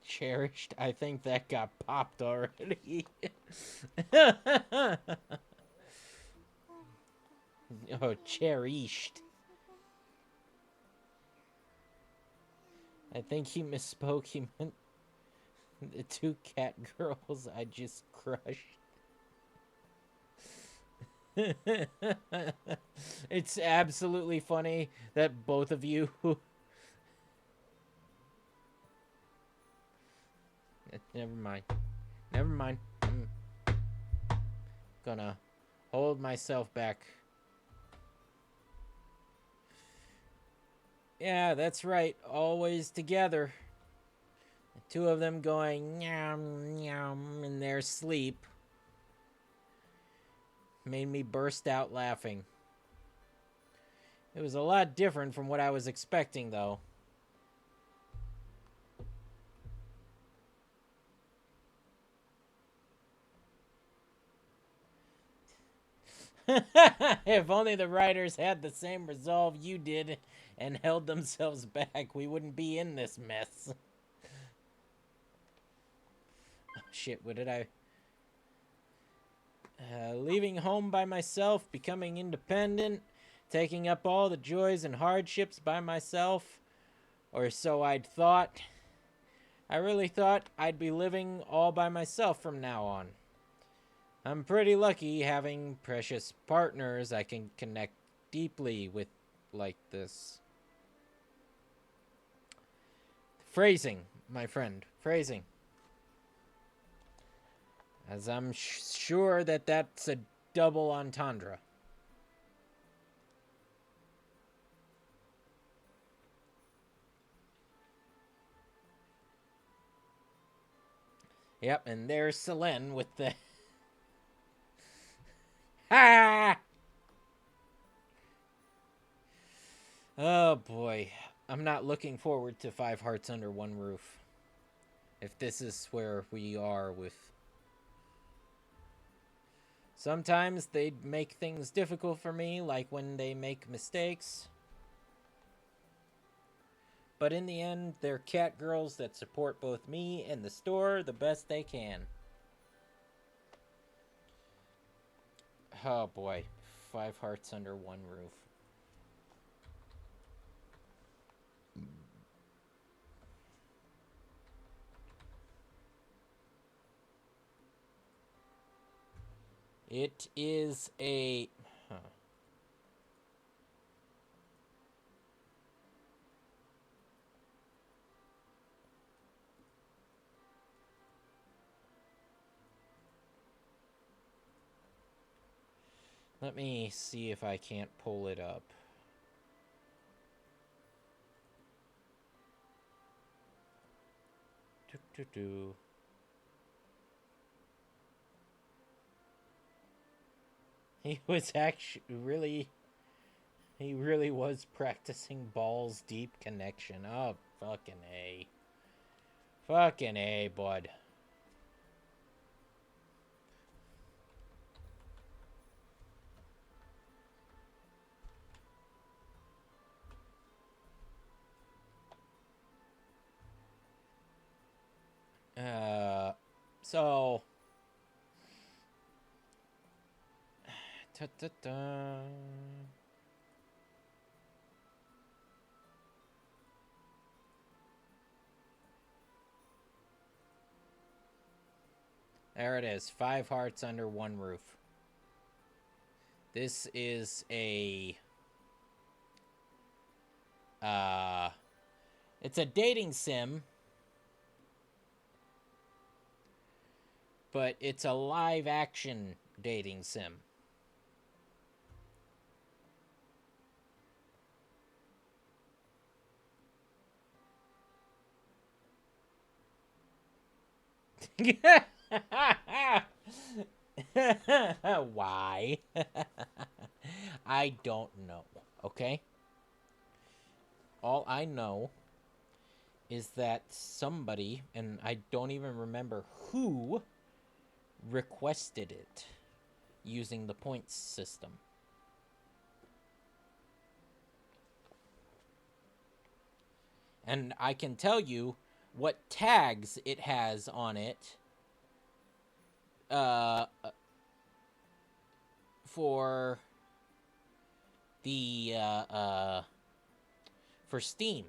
Cherished? I think that got popped already. Oh, cherished. I think he misspoke. He meant the two cat girls I just crushed. It's absolutely funny that both of you... Never mind. Never mind. I'm gonna hold myself back. Yeah, that's right. Always together. The two of them going yum yum in their sleep made me burst out laughing. It was a lot different from what I was expecting, though. If only the writers had the same resolve you did and held themselves back, we wouldn't be in this mess. Oh, shit, what did I... leaving home by myself, becoming independent, taking up all the joys and hardships by myself, or so I'd thought. I really thought I'd be living all by myself from now on. I'm pretty lucky having precious partners I can connect deeply with like this. Phrasing, my friend, phrasing. As I'm sure that that's a double entendre. Yep, and there's Selene with the... Ha! Oh boy. I'm not looking forward to 5 Hearts Under One Roof. If this is where we are with... Sometimes they make things difficult for me, like when they make mistakes. But in the end, they're cat girls that support both me and the store the best they can. Oh boy. 5 Hearts Under One Roof. It is a... Huh. Let me see if I can't pull it up. Do-do-do. He was actually really... He really was practicing balls deep connection. Oh, fucking A. Fucking A, bud. So... Ta-ta-ta. There it is. 5 hearts under one roof. This is a... it's a dating sim. But it's a live-action dating sim. Why? I don't know, okay? All I know is that somebody, and I don't even remember who, requested it using the points system. And I can tell you what tags it has on it for the for Steam.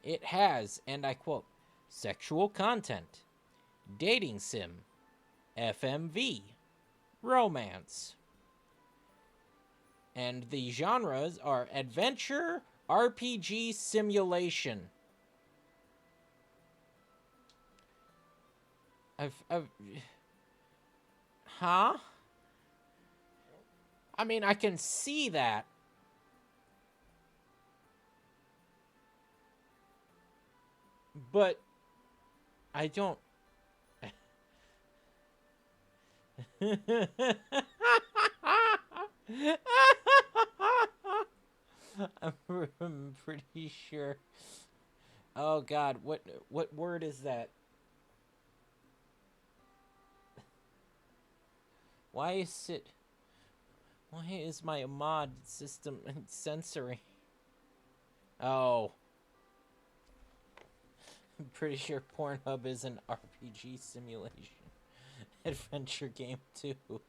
It has, and I quote, sexual content, dating sim, FMV, romance. And the genres are adventure, RPG, simulation. Huh? I mean, I can see that. But I don't... I'm pretty sure. Oh God, what word is that? Why is my mod system censoring? Oh. I'm pretty sure Pornhub is an RPG simulation adventure game too.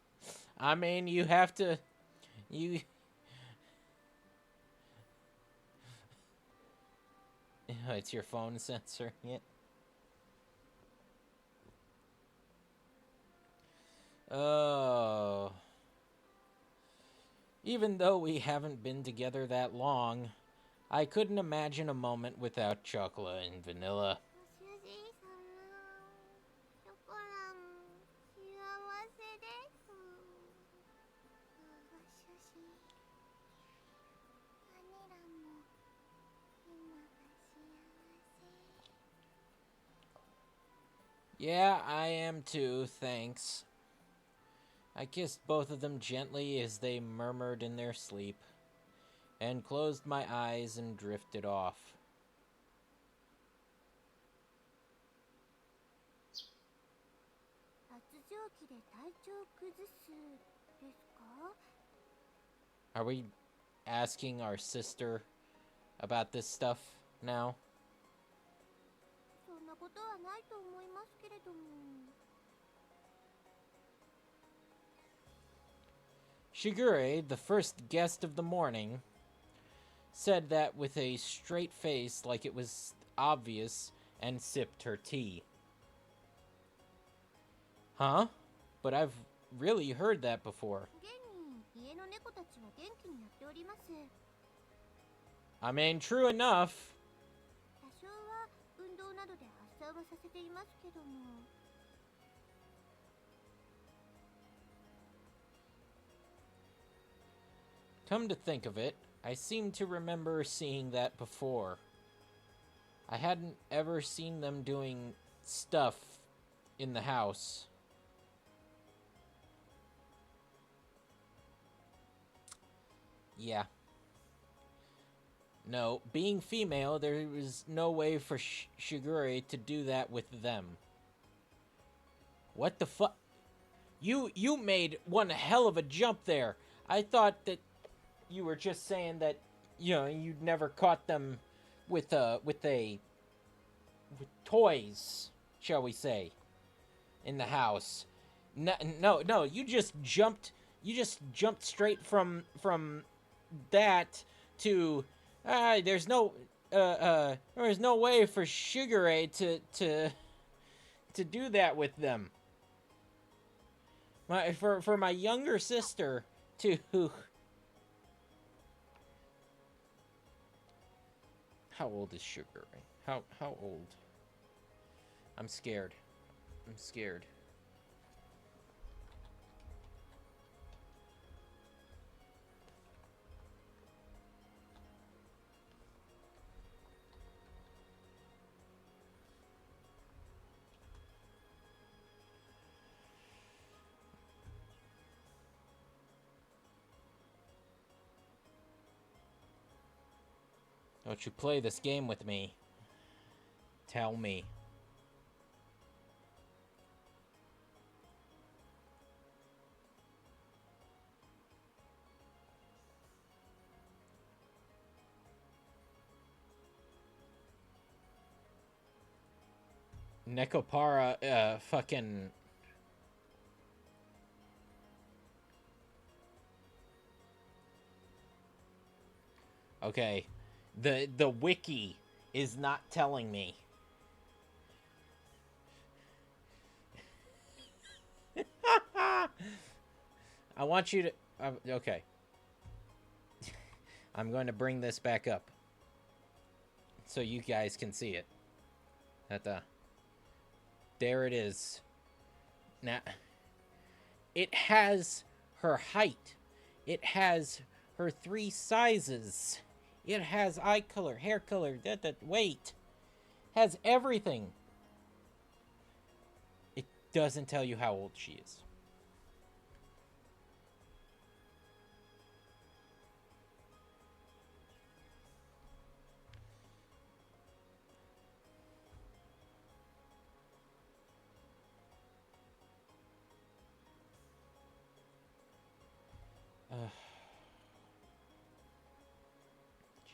I mean, you have to... It's your phone censoring it. Oh. Even though we haven't been together that long, I couldn't imagine a moment without Chocola and Vanilla. ご主人様、ショコラも幸せです。ご主人、バニラも今が幸せ。 Yeah, I am too, thanks. I kissed both of them gently as they murmured in their sleep, and closed my eyes and drifted off. 発情期で体調崩すですか？ Are we asking our sister about this stuff now? そんなことはないと思いますけれども。 Shigure, the first guest of the morning, said that with a straight face like it was obvious and sipped her tea. Huh? But I've really heard that before. 現に家の猫たちは元気にやっております。 I mean, true enough. 多少は運動などで発散はさせていますけども。 Come to think of it, I seem to remember seeing that before. I hadn't ever seen them doing stuff in the house. Yeah. No, being female, there was no way for Shigure to do that with them. What the fuck? You made one hell of a jump there. I thought that you were just saying that, you know, you'd never caught them with toys, shall we say. in the house. No, no, no, you just jumped straight from that to there's no way for Sugar Ray to do that with them. For my younger sister to How old is Sugar Ray? How old? I'm scared. I'm scared. Don't you play this game with me. Tell me. Nekopara, fucking... Okay. The wiki is not telling me. I want you to... okay. I'm going to bring this back up. So you guys can see it. There it is. Now, it has her height. It has her 3 sizes. It has eye color, hair color, weight. Has everything. It doesn't tell you how old she is.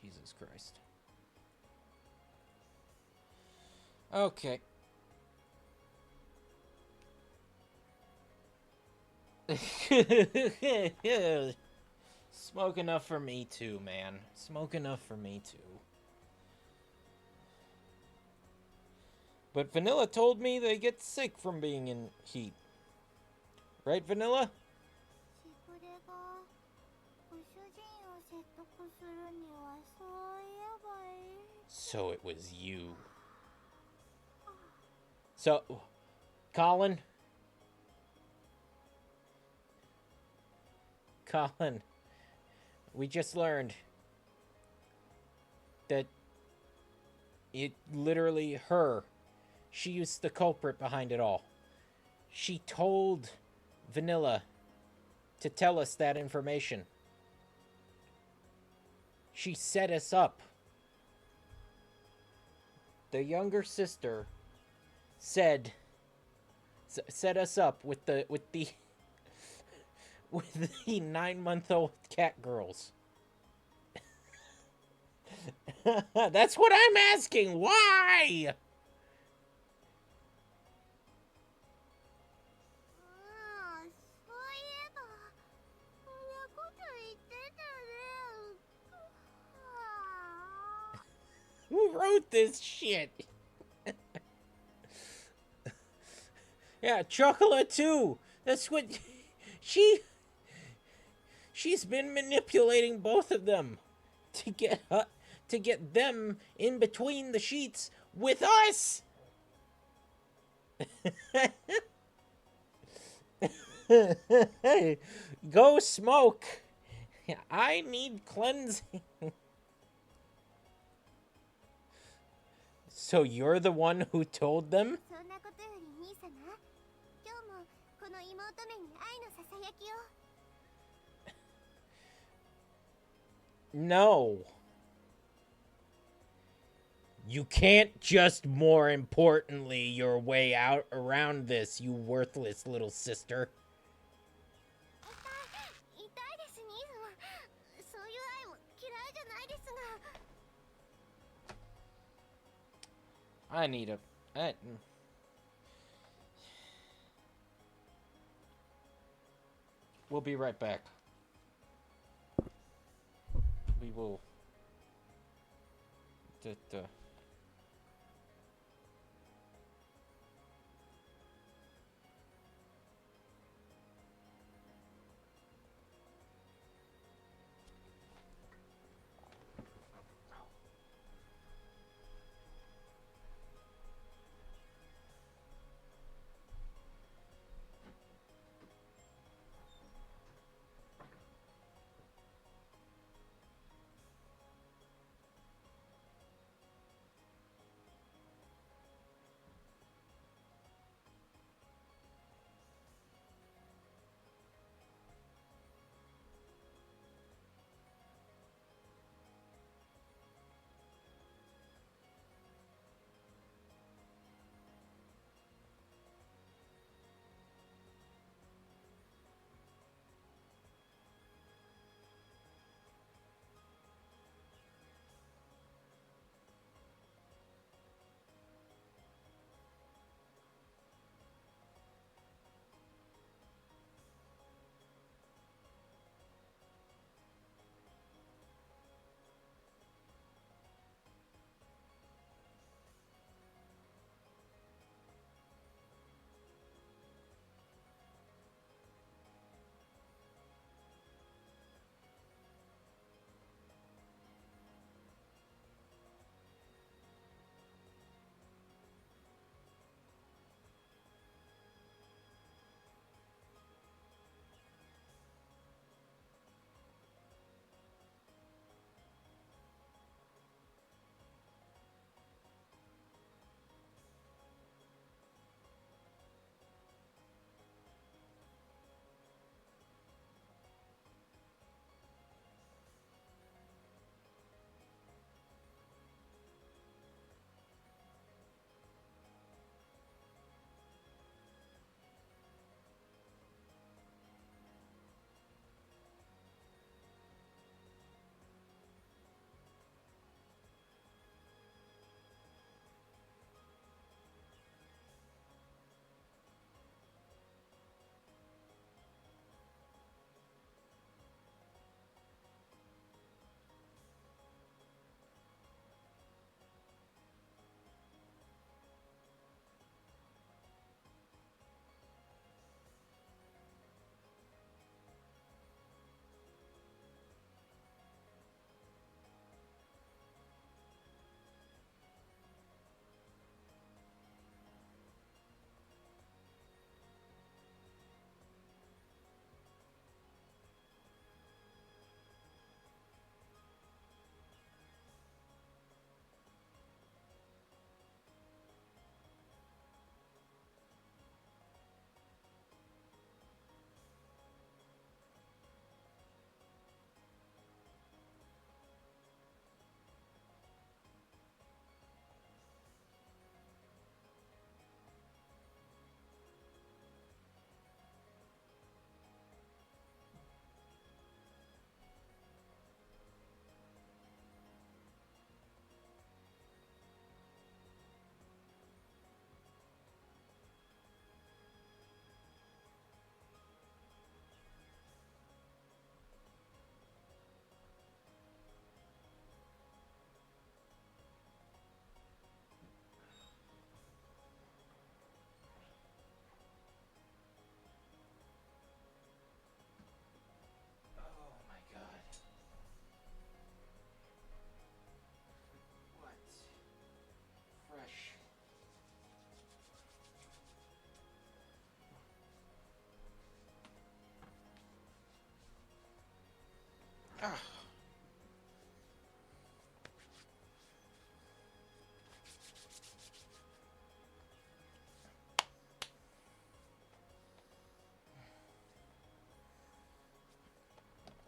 Jesus Christ. Okay. Smoke enough for me too, man. Smoke enough for me too. But Vanilla told me they get sick from being in heat. Right, Vanilla? So it was you. So, Colin, we just learned that it literally her. She's the culprit behind it all. She told Vanilla to tell us that information. She set us up. The younger sister set us up with the 9-month-old cat girls. That's what I'm asking. Why? Who wrote this shit? Yeah, Chocola too. That's what she's been manipulating both of them to get them in between the sheets with us. Go smoke. I need cleansing. So you're the one who told them? No. You can't just more importantly your way out around this, you worthless little sister. I need a... We'll be right back. We will... Ah.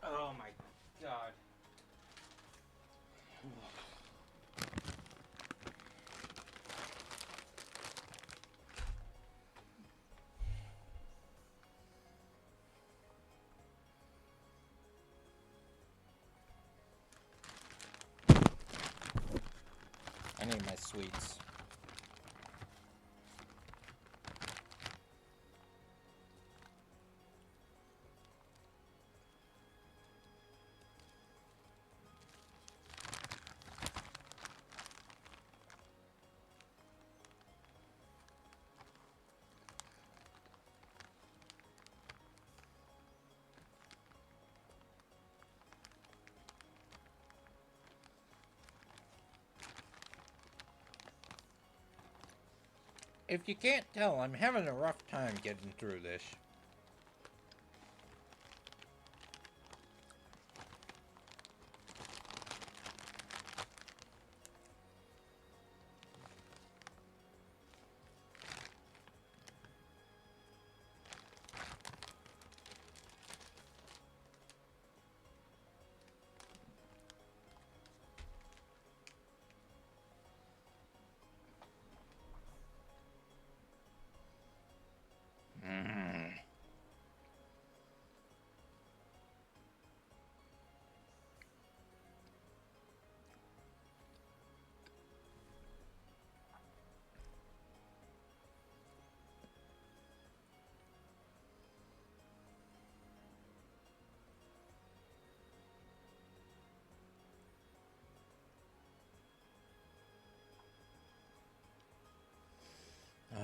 Oh my god. I need my sweets. if you can't tell, I'm having a rough time getting through this.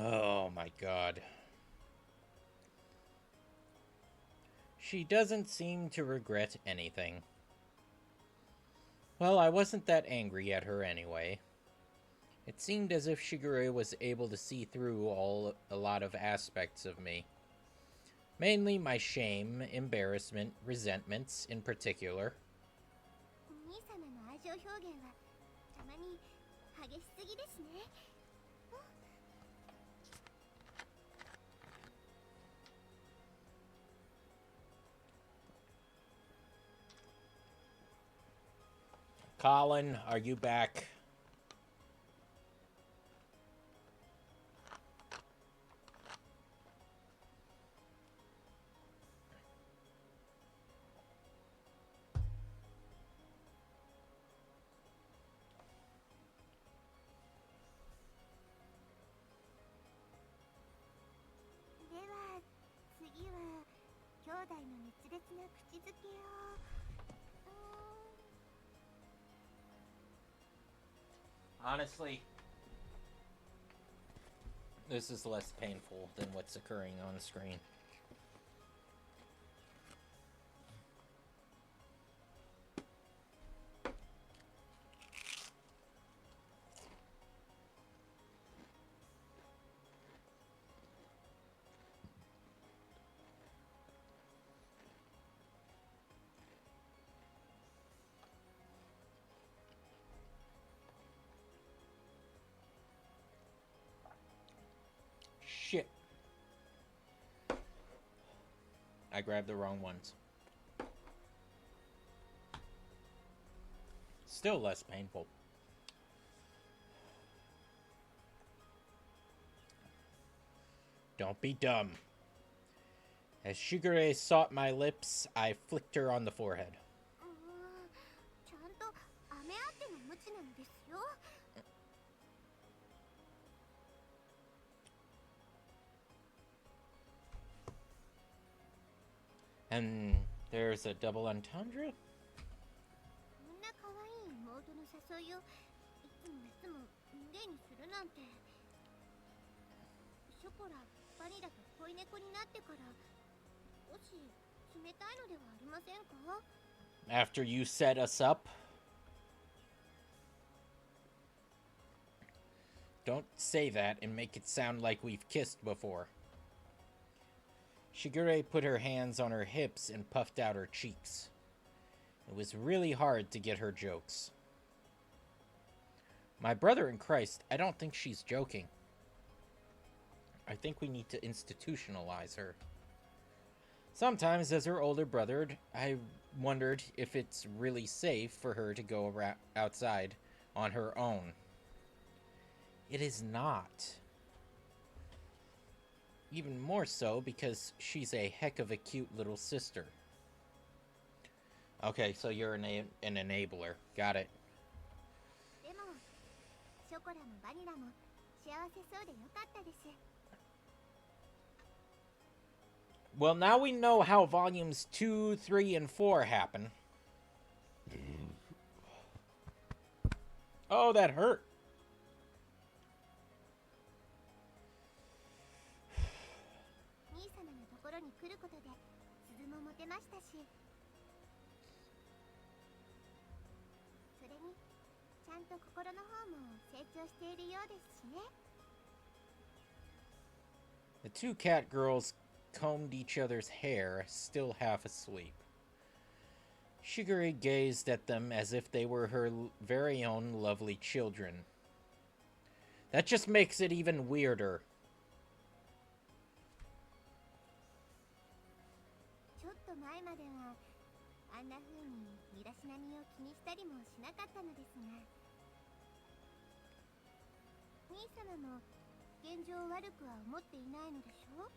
Oh my god. She doesn't seem to regret anything. Well, I wasn't that angry at her anyway. It seemed as if Shigure was able to see through a lot of aspects of me. Mainly my shame, embarrassment, resentments in particular. 兄さまの愛情表現はたまに激しすぎですね。Colin, are you back? Honestly, this is less painful than what's occurring on screen. Shit. I grabbed the wrong ones. Still less painful. Don't be dumb. As Shigure sought my lips, I flicked her on the forehead. ちゃんと飴あってのムチなのですよ。And there's a double entendre? こんな可愛い妹の誘いをいつも例にするなんて。ショコラ、バニラと恋猫になってから少し冷たいのではありませんか？ After you set us up? Don't say that and make it sound like we've kissed before. Shigure put her hands on her hips and puffed out her cheeks. It was really hard to get her jokes. My brother in Christ, I don't think she's joking. I think we need to institutionalize her. Sometimes, as her older brother, I wondered if it's really safe for her to go outside on her own. It is not. Even more so because she's a heck of a cute little sister. Okay, so you're an enabler. Got it. でも、ショコラもバニラも幸せそうでよかったです。 Well, now we know how volumes 2, 3, and 4 happen. Oh, that hurt. 兄さまのところに来ることで鈴も持てましたし、それにちゃんと心の方も成長しているようですしね。The two cat girls combed each other's hair, still half asleep. Shigure gazed at them as if they were her very own lovely children. That just makes it even weirder. ちょっと前まではあんな風に身だしなみを気にしたりもしなかったのですが、兄様も現状悪くは思っていないのでしょう？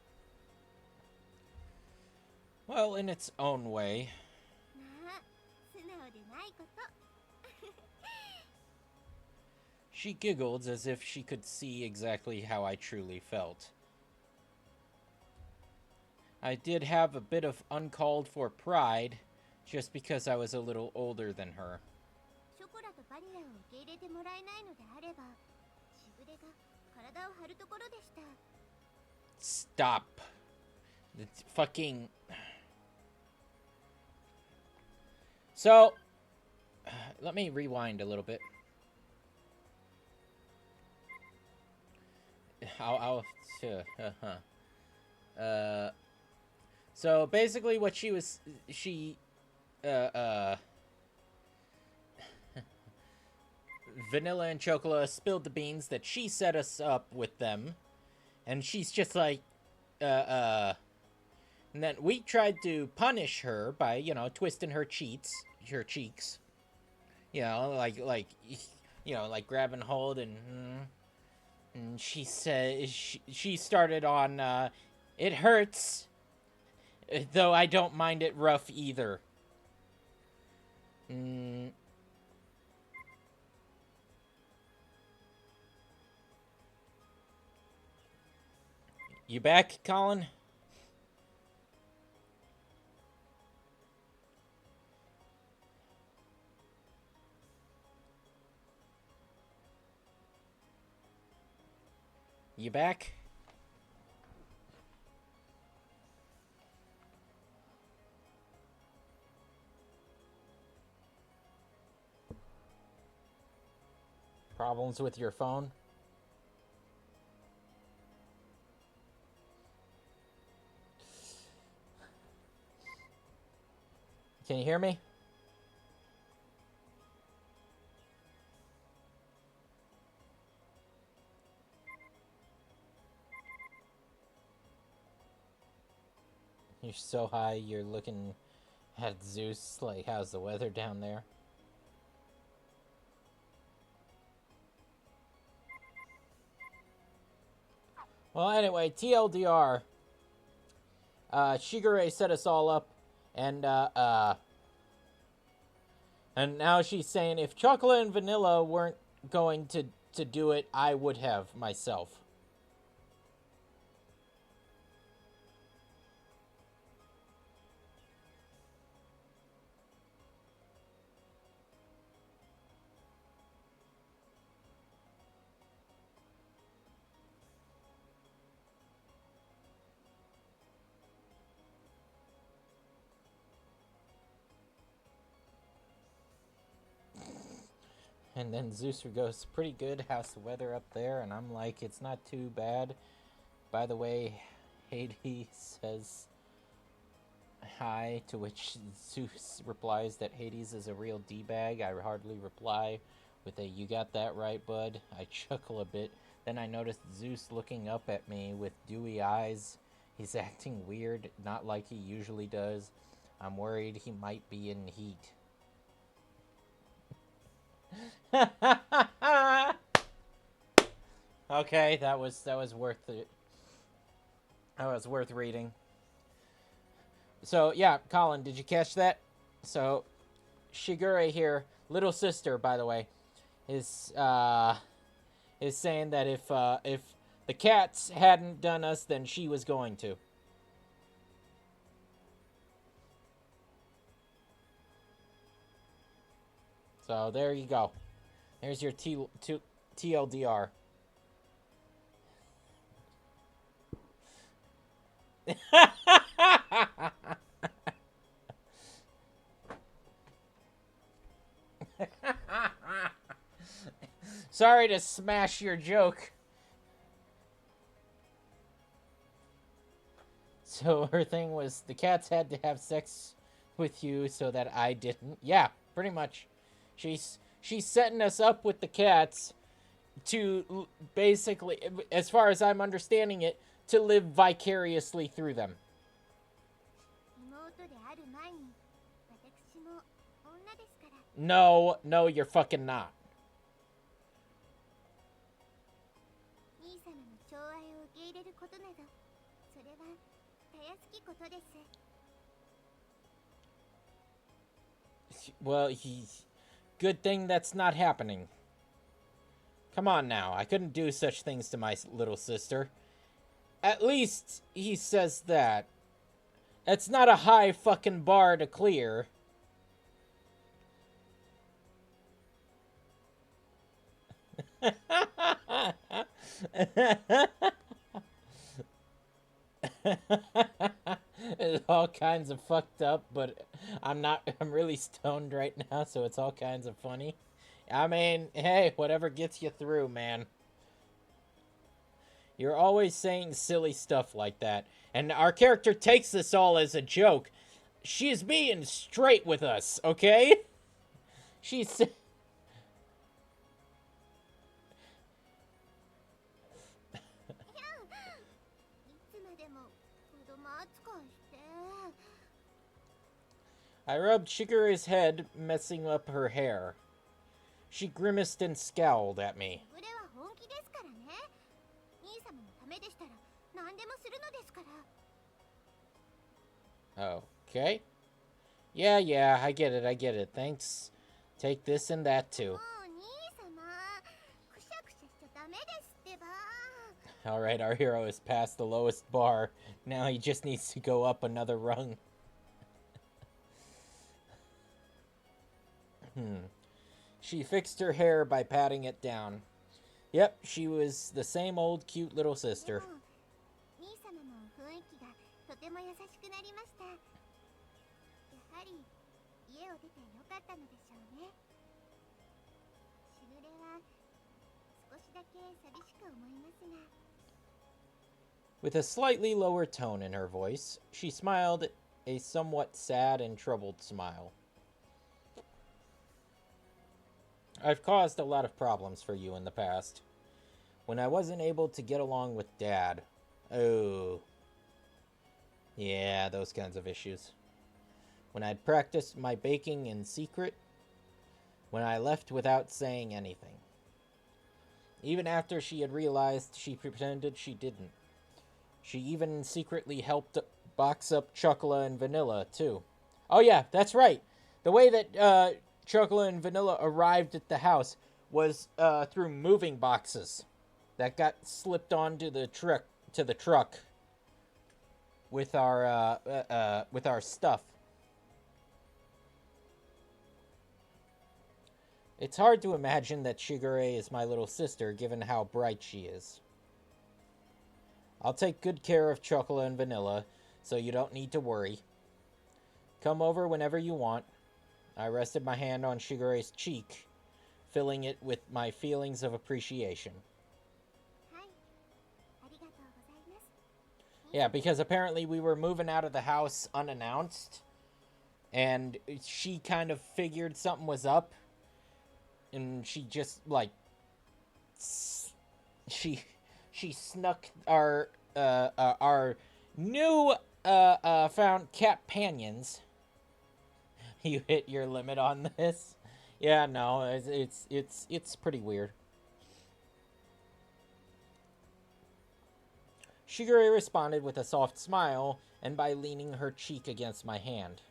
Well, in its own way. まあ、素直でないこと。She giggled as if she could see exactly how I truly felt. I did have a bit of uncalled for pride, just because I was a little older than her. ショコラとバニラを受け入れてもらえないのであれば、しぐれが体を張るところでした。 Stop. It's fucking... So, let me rewind a little bit. So basically what Vanilla and Chocola spilled the beans that she set us up with them, and she's just like, and then we tried to punish her by, you know, twisting her cheeks, you know, like grabbing hold, and she said, she started on, it hurts, though I don't mind it rough either. You back, Colin? You back? Problems with your phone? Can you hear me? You're so high, you're looking at Zeus, like, how's the weather down there? Well, anyway, TLDR. Shigure set us all up, and now she's saying if Chocola and Vanilla weren't going to do it, I would have myself. And then Zeus goes, pretty good, how's the weather up there? And I'm like, it's not too bad. By the way, Hades says hi, to which Zeus replies that Hades is a real D-bag. I hardly reply with a, you got that right, bud. I chuckle a bit. Then I noticed Zeus looking up at me with dewy eyes. He's acting weird, not like he usually does. I'm worried he might be in heat. Okay, that was worth it. That was worth reading. So yeah, Colin, did you catch that? So Shigure here, little sister, by the way, is saying that if the cats hadn't done us, then she was going to. So there you go. There's your TLDR. Sorry to smash your joke. So her thing was the cats had to have sex with you so that I didn't. Yeah, pretty much. She's setting us up with the cats to basically, as far as I'm understanding it, to live vicariously through them. 妹である前に私も女ですから。 No, no, you're fucking not. 兄様の寵愛を受け入れることなど、それはたやすきことです。 Well, good thing that's not happening. Come on now, I couldn't do such things to my little sister. At least he says that. It's not a high fucking bar to clear. It's all kinds of fucked up, but I'm really stoned right now, so it's all kinds of funny. I mean, hey, whatever gets you through, man. You're always saying silly stuff like that, and our character takes this all as a joke. She's being straight with us, okay? She's... いつまでも子供扱いして。 I rubbed Shigure's head, messing up her hair. She grimaced and scowled at me. これは本気ですからね。兄様のためでしたら何でもするのですから。 Okay. Yeah, I get it. Thanks. Take this and that too. もう兄様、くしゃくしゃしちゃダメですってば。 Alright, our hero is past the lowest bar. Now he just needs to go up another rung. She fixed her hair by patting it down. Yep, she was the same old cute little で sister. も兄様も雰囲気がとても優しくなりました。やはり家を出てよかったのでしょうね。しぐれは少しだけ寂しく思いますが。 With a slightly lower tone in her voice, she smiled a somewhat sad and troubled smile. I've caused a lot of problems for you in the past. When I wasn't able to get along with Dad. Oh. Yeah, those kinds of issues. When I'd practiced my baking in secret. When I left without saying anything. Even after she had realized, she pretended she didn't. She even secretly helped box up Chocola and Vanilla, too. Oh yeah, that's right. The way that Chocola and Vanilla arrived at the house was through moving boxes that got slipped onto the truck with our stuff. It's hard to imagine that Shigure is my little sister, given how bright she is. I'll take good care of Chocola and Vanilla, so you don't need to worry. Come over whenever you want. I rested my hand on Shigure's cheek, filling it with my feelings of appreciation. はい、ありがとうございます。 Yeah, because apparently we were moving out of the house unannounced, and she kind of figured something was up, and she just, like, she snuck our new found companions. You hit your limit on this. Yeah, no, it's pretty weird. Shigure responded with a soft smile and by leaning her cheek against my hand.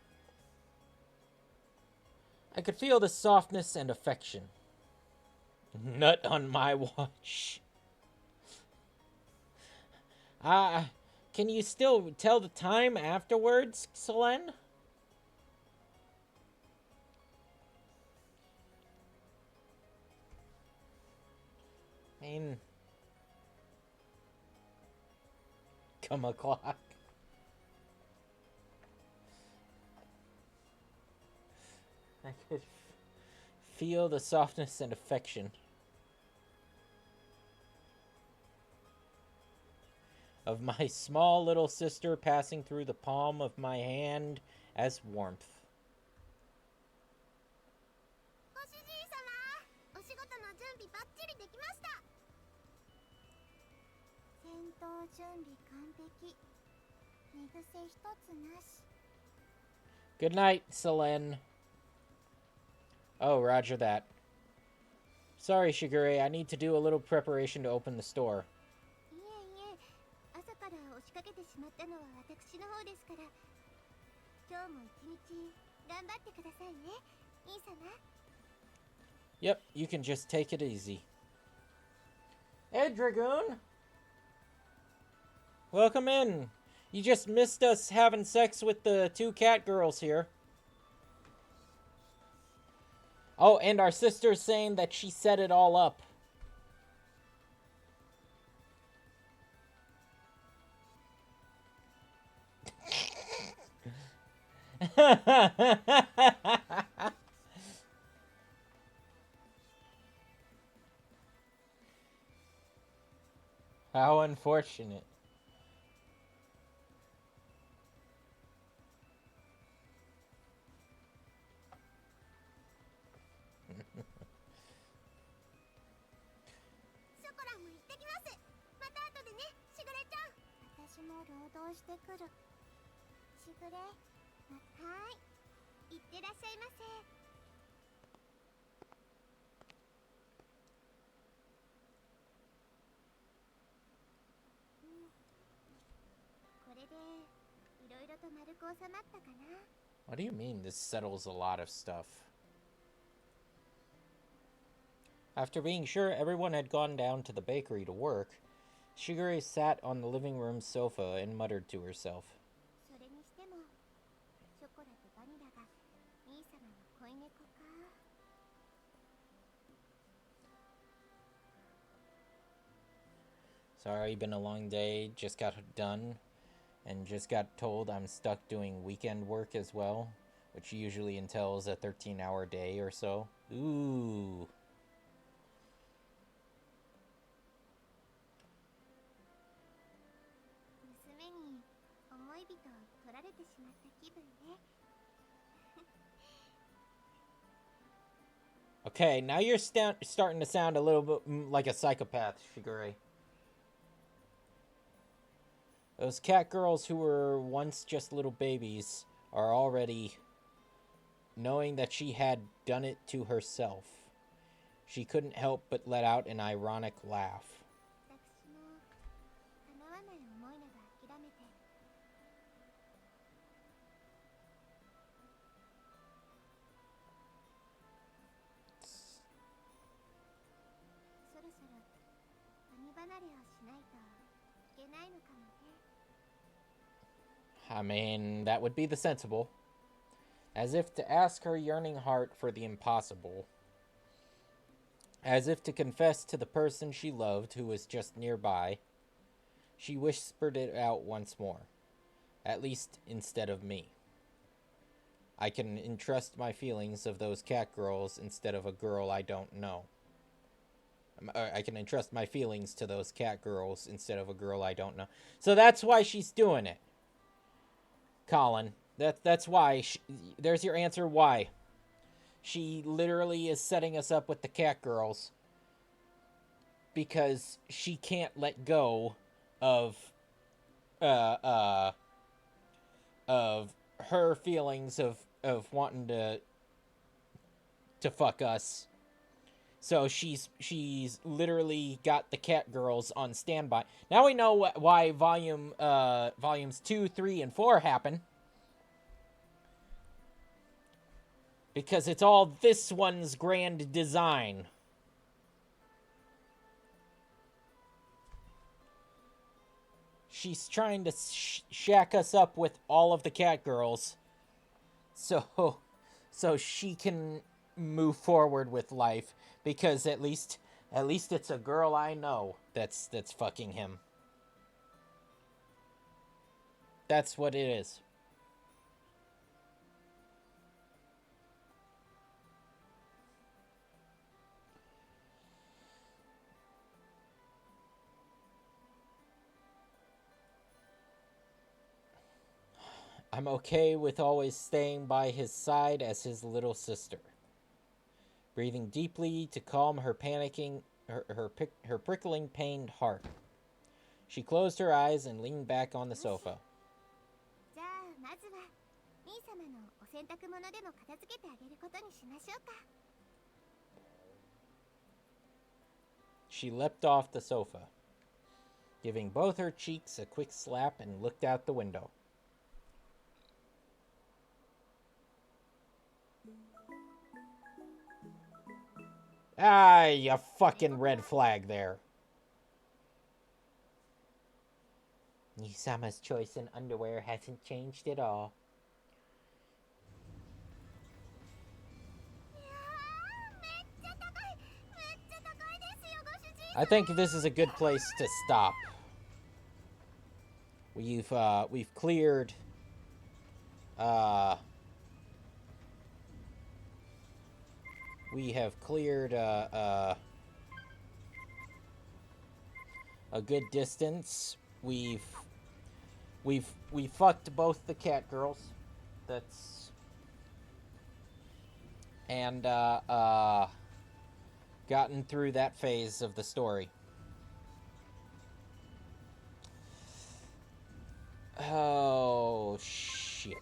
I could feel the softness and affection. Nut on my watch. Can you still tell the time afterwards, Selene? I mean, come o'clock. I could feel the softness and affection. of my small little sister passing through the palm of my hand as warmth. ご主人様、お仕事の準備バッチリできました。戦闘準備完璧。寝癖一つなし。 Good night, Selene. Oh, roger that. Sorry, Shigure, I need to do a little preparation to open the store. いえいえ、朝から押しかけてしまったのは私の方ですから。今日も一日頑張ってくださいね、兄様。 Yep, you can just take it easy. Hey, Dragoon! Welcome in. You just missed us having sex with the two cat girls here. Oh, and our sister's saying that she set it all up. How unfortunate. Chocola も行ってきます。また後でね、しぐれちゃん。私も労働してくる。しぐれ、はーい。いってらっしゃいませ。これでいろいろと丸く収まったかな。 What do you mean this settles a lot of stuff? After being sure everyone had gone down to the bakery to work, Shigure sat on the living room sofa and muttered to herself. それにしても、ショコラとバニラが兄様の恋猫か。 Sorry, been a long day, just got done, and just got told I'm stuck doing weekend work as well, which usually entails a 13-hour day or so. Ooh. 娘に思い人を取られてしまった気分ね。 Okay, now you're starting to sound a little bit like a psychopath, Shigure. Those cat girls who were once just little babies are already knowing that she had done it to herself. She couldn't help but let out an ironic laugh. 私も叶わない思いなど諦めて。そろそろ兄離れをしないといけないのかもね。 I mean, that would be the sensible. As if to ask her yearning heart for the impossible. As if to confess to the person she loved who was just nearby. She whispered it out once more. At least instead of me. I can entrust my feelings of those cat girls instead of a girl I don't know. I can entrust my feelings to those cat girls instead of a girl I don't know. So that's why she's doing it. Colin, that's why. There's your answer why. She literally is setting us up with the cat girls because she can't let go of her feelings of wanting to fuck us. So she's literally got the cat girls on standby. Now we know why volumes 2, 3, and 4 happen. Because it's all this one's grand design. She's trying to shack us up with all of the cat girls. So she can move forward with life. Because at least it's a girl I know that's fucking him. That's what it is. I'm okay with always staying by his side as his little sister. Breathing deeply to calm her panicking, her prickling pained heart. She closed her eyes and leaned back on the sofa. じゃあまずはミー様のお洗濯物でも片付けてあげることにしましょうか。 She leapt off the sofa, giving both her cheeks a quick slap, and looked out the window. Ah, you fucking red flag there. Nisama's choice in underwear hasn't changed at all. I think this is a good place to stop. We've cleared we have cleared a good distance. We fucked both the cat girls. That's and gotten through that phase of the story. Oh shit.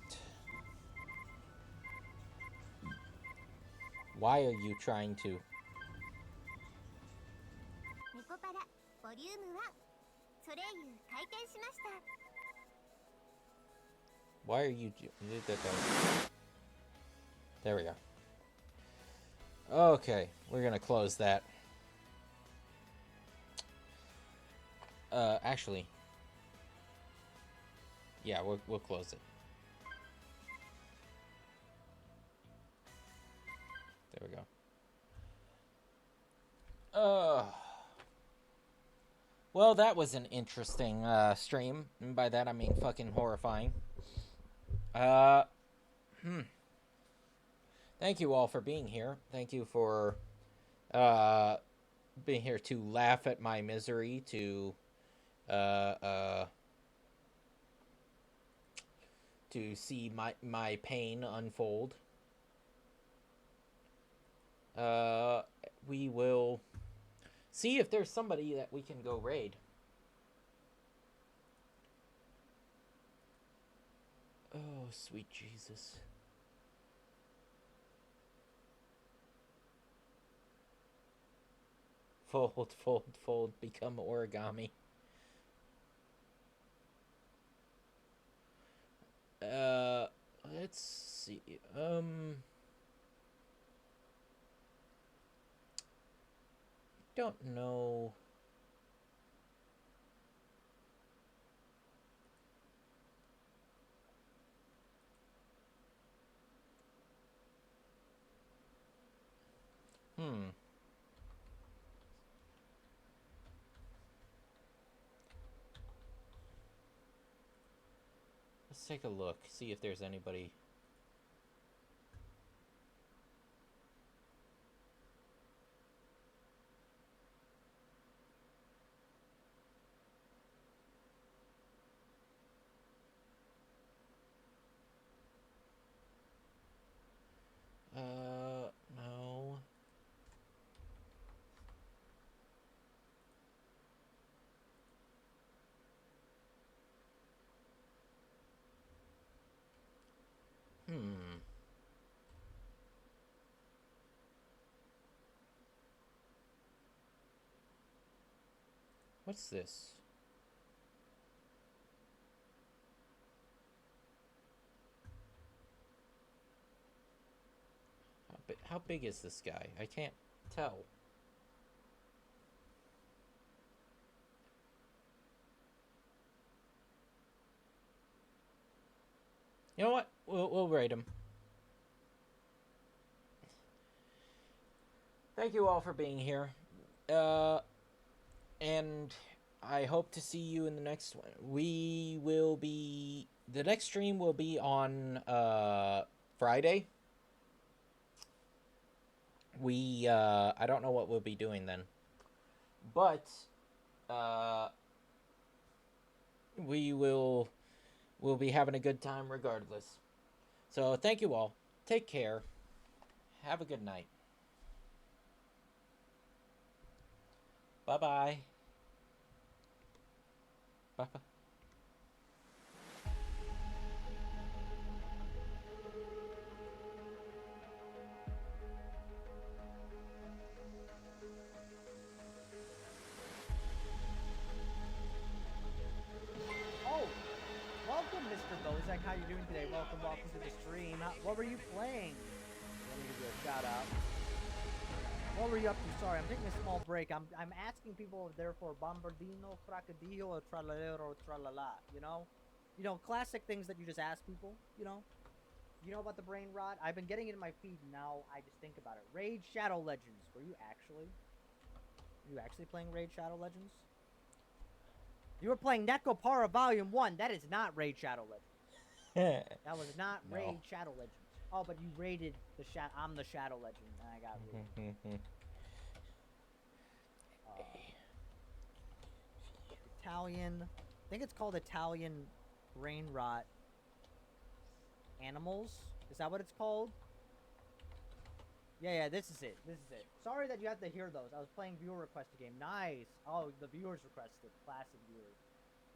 Why are you trying to? ネコパラボリューム1ソレイユ開店しました。 Why are you? There we go. Okay, we're gonna close that. Actually, yeah, we'll close it. There we go. Well, that was an interesting stream, and by that I mean fucking horrifying. Thank you all for being here. Thank you for being here to laugh at my misery, to see my pain unfold. We will see if there's somebody that we can go raid. Oh, sweet Jesus. Fold, fold, fold, become origami. Let's see. Don't know. Let's take a look, see if there's anybody. No. What's this? How big is this guy? I can't tell. You know what? We'll rate him. Thank you all for being here. And I hope to see you in the next one. The next stream will be on Friday. I don't know what we'll be doing then. But we will we'll be having a good time regardless. So thank you all. Take care. Have a good night. Bye-bye. Bye-bye. Oh, welcome, Mr. Bozak. How you doing today? Welcome to the stream. What were you playing? Let me give you a shout out. What were you up to? Sorry, I'm taking a small break. I'm asking people if they're for Bombardino, Crocodillo, or Tralalero, Tralala. You know, classic things that you just ask people. You know about the brain rot. I've been getting it in my feed. Now I just think about it. Raid Shadow Legends. Were you actually playing Raid Shadow Legends? You were playing Nekopara Vol.1. That is not Raid Shadow Legends. That was not No. Raid Shadow Legends. Oh, but you raided the I'm the Shadow Legend, and I got raided. Italian. I think it's called Italian brain rot. Animals? Is that what it's called? Yeah, this is it. Sorry that you have to hear those. I was playing viewer requested game. Nice. Oh, the viewers requested. Classic viewers.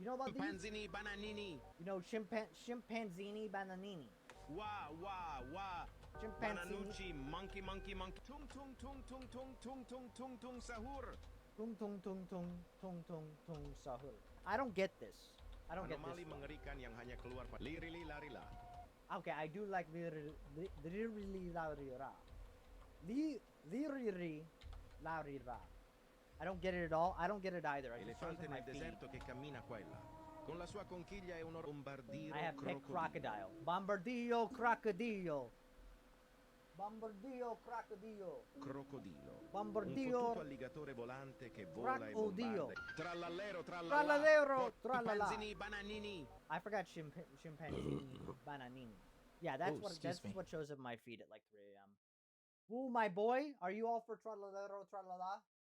You know about these? Chimpanzini bananini. You know chimpanzini bananini. Wah wah wah. Chimpanzini. Bananucci monkey monkey monkey. Tung tung tung tung tung tung tung tung tung sahur. Tung tung tung tung tung tung tung sahur. I don't get this. I don't get this. Anomali mengerikan yang hanya keluar lirili larila. Okay, I do like lirili larira. Liriri larira. I don't get it at all. I don't get it either. Elefante nel deserto che cammina qua e là. Con la sua conchiglia è un bombardiro I have picked crocodilo. Bombardillo crocodilo. Bombardillo crocodilo. Crocodilo. Bombardillo. Un fottuto alligatore volante che vola e Crocodilo. bombarda. Trallallero trallala. Trallallero trallala. Chimpanzini bananini. I forgot chimpanzini bananini. Yeah, that's Excuse me. what shows up my feed at like 3 a.m. Ooh, my boy, are you all for trallallero trallala?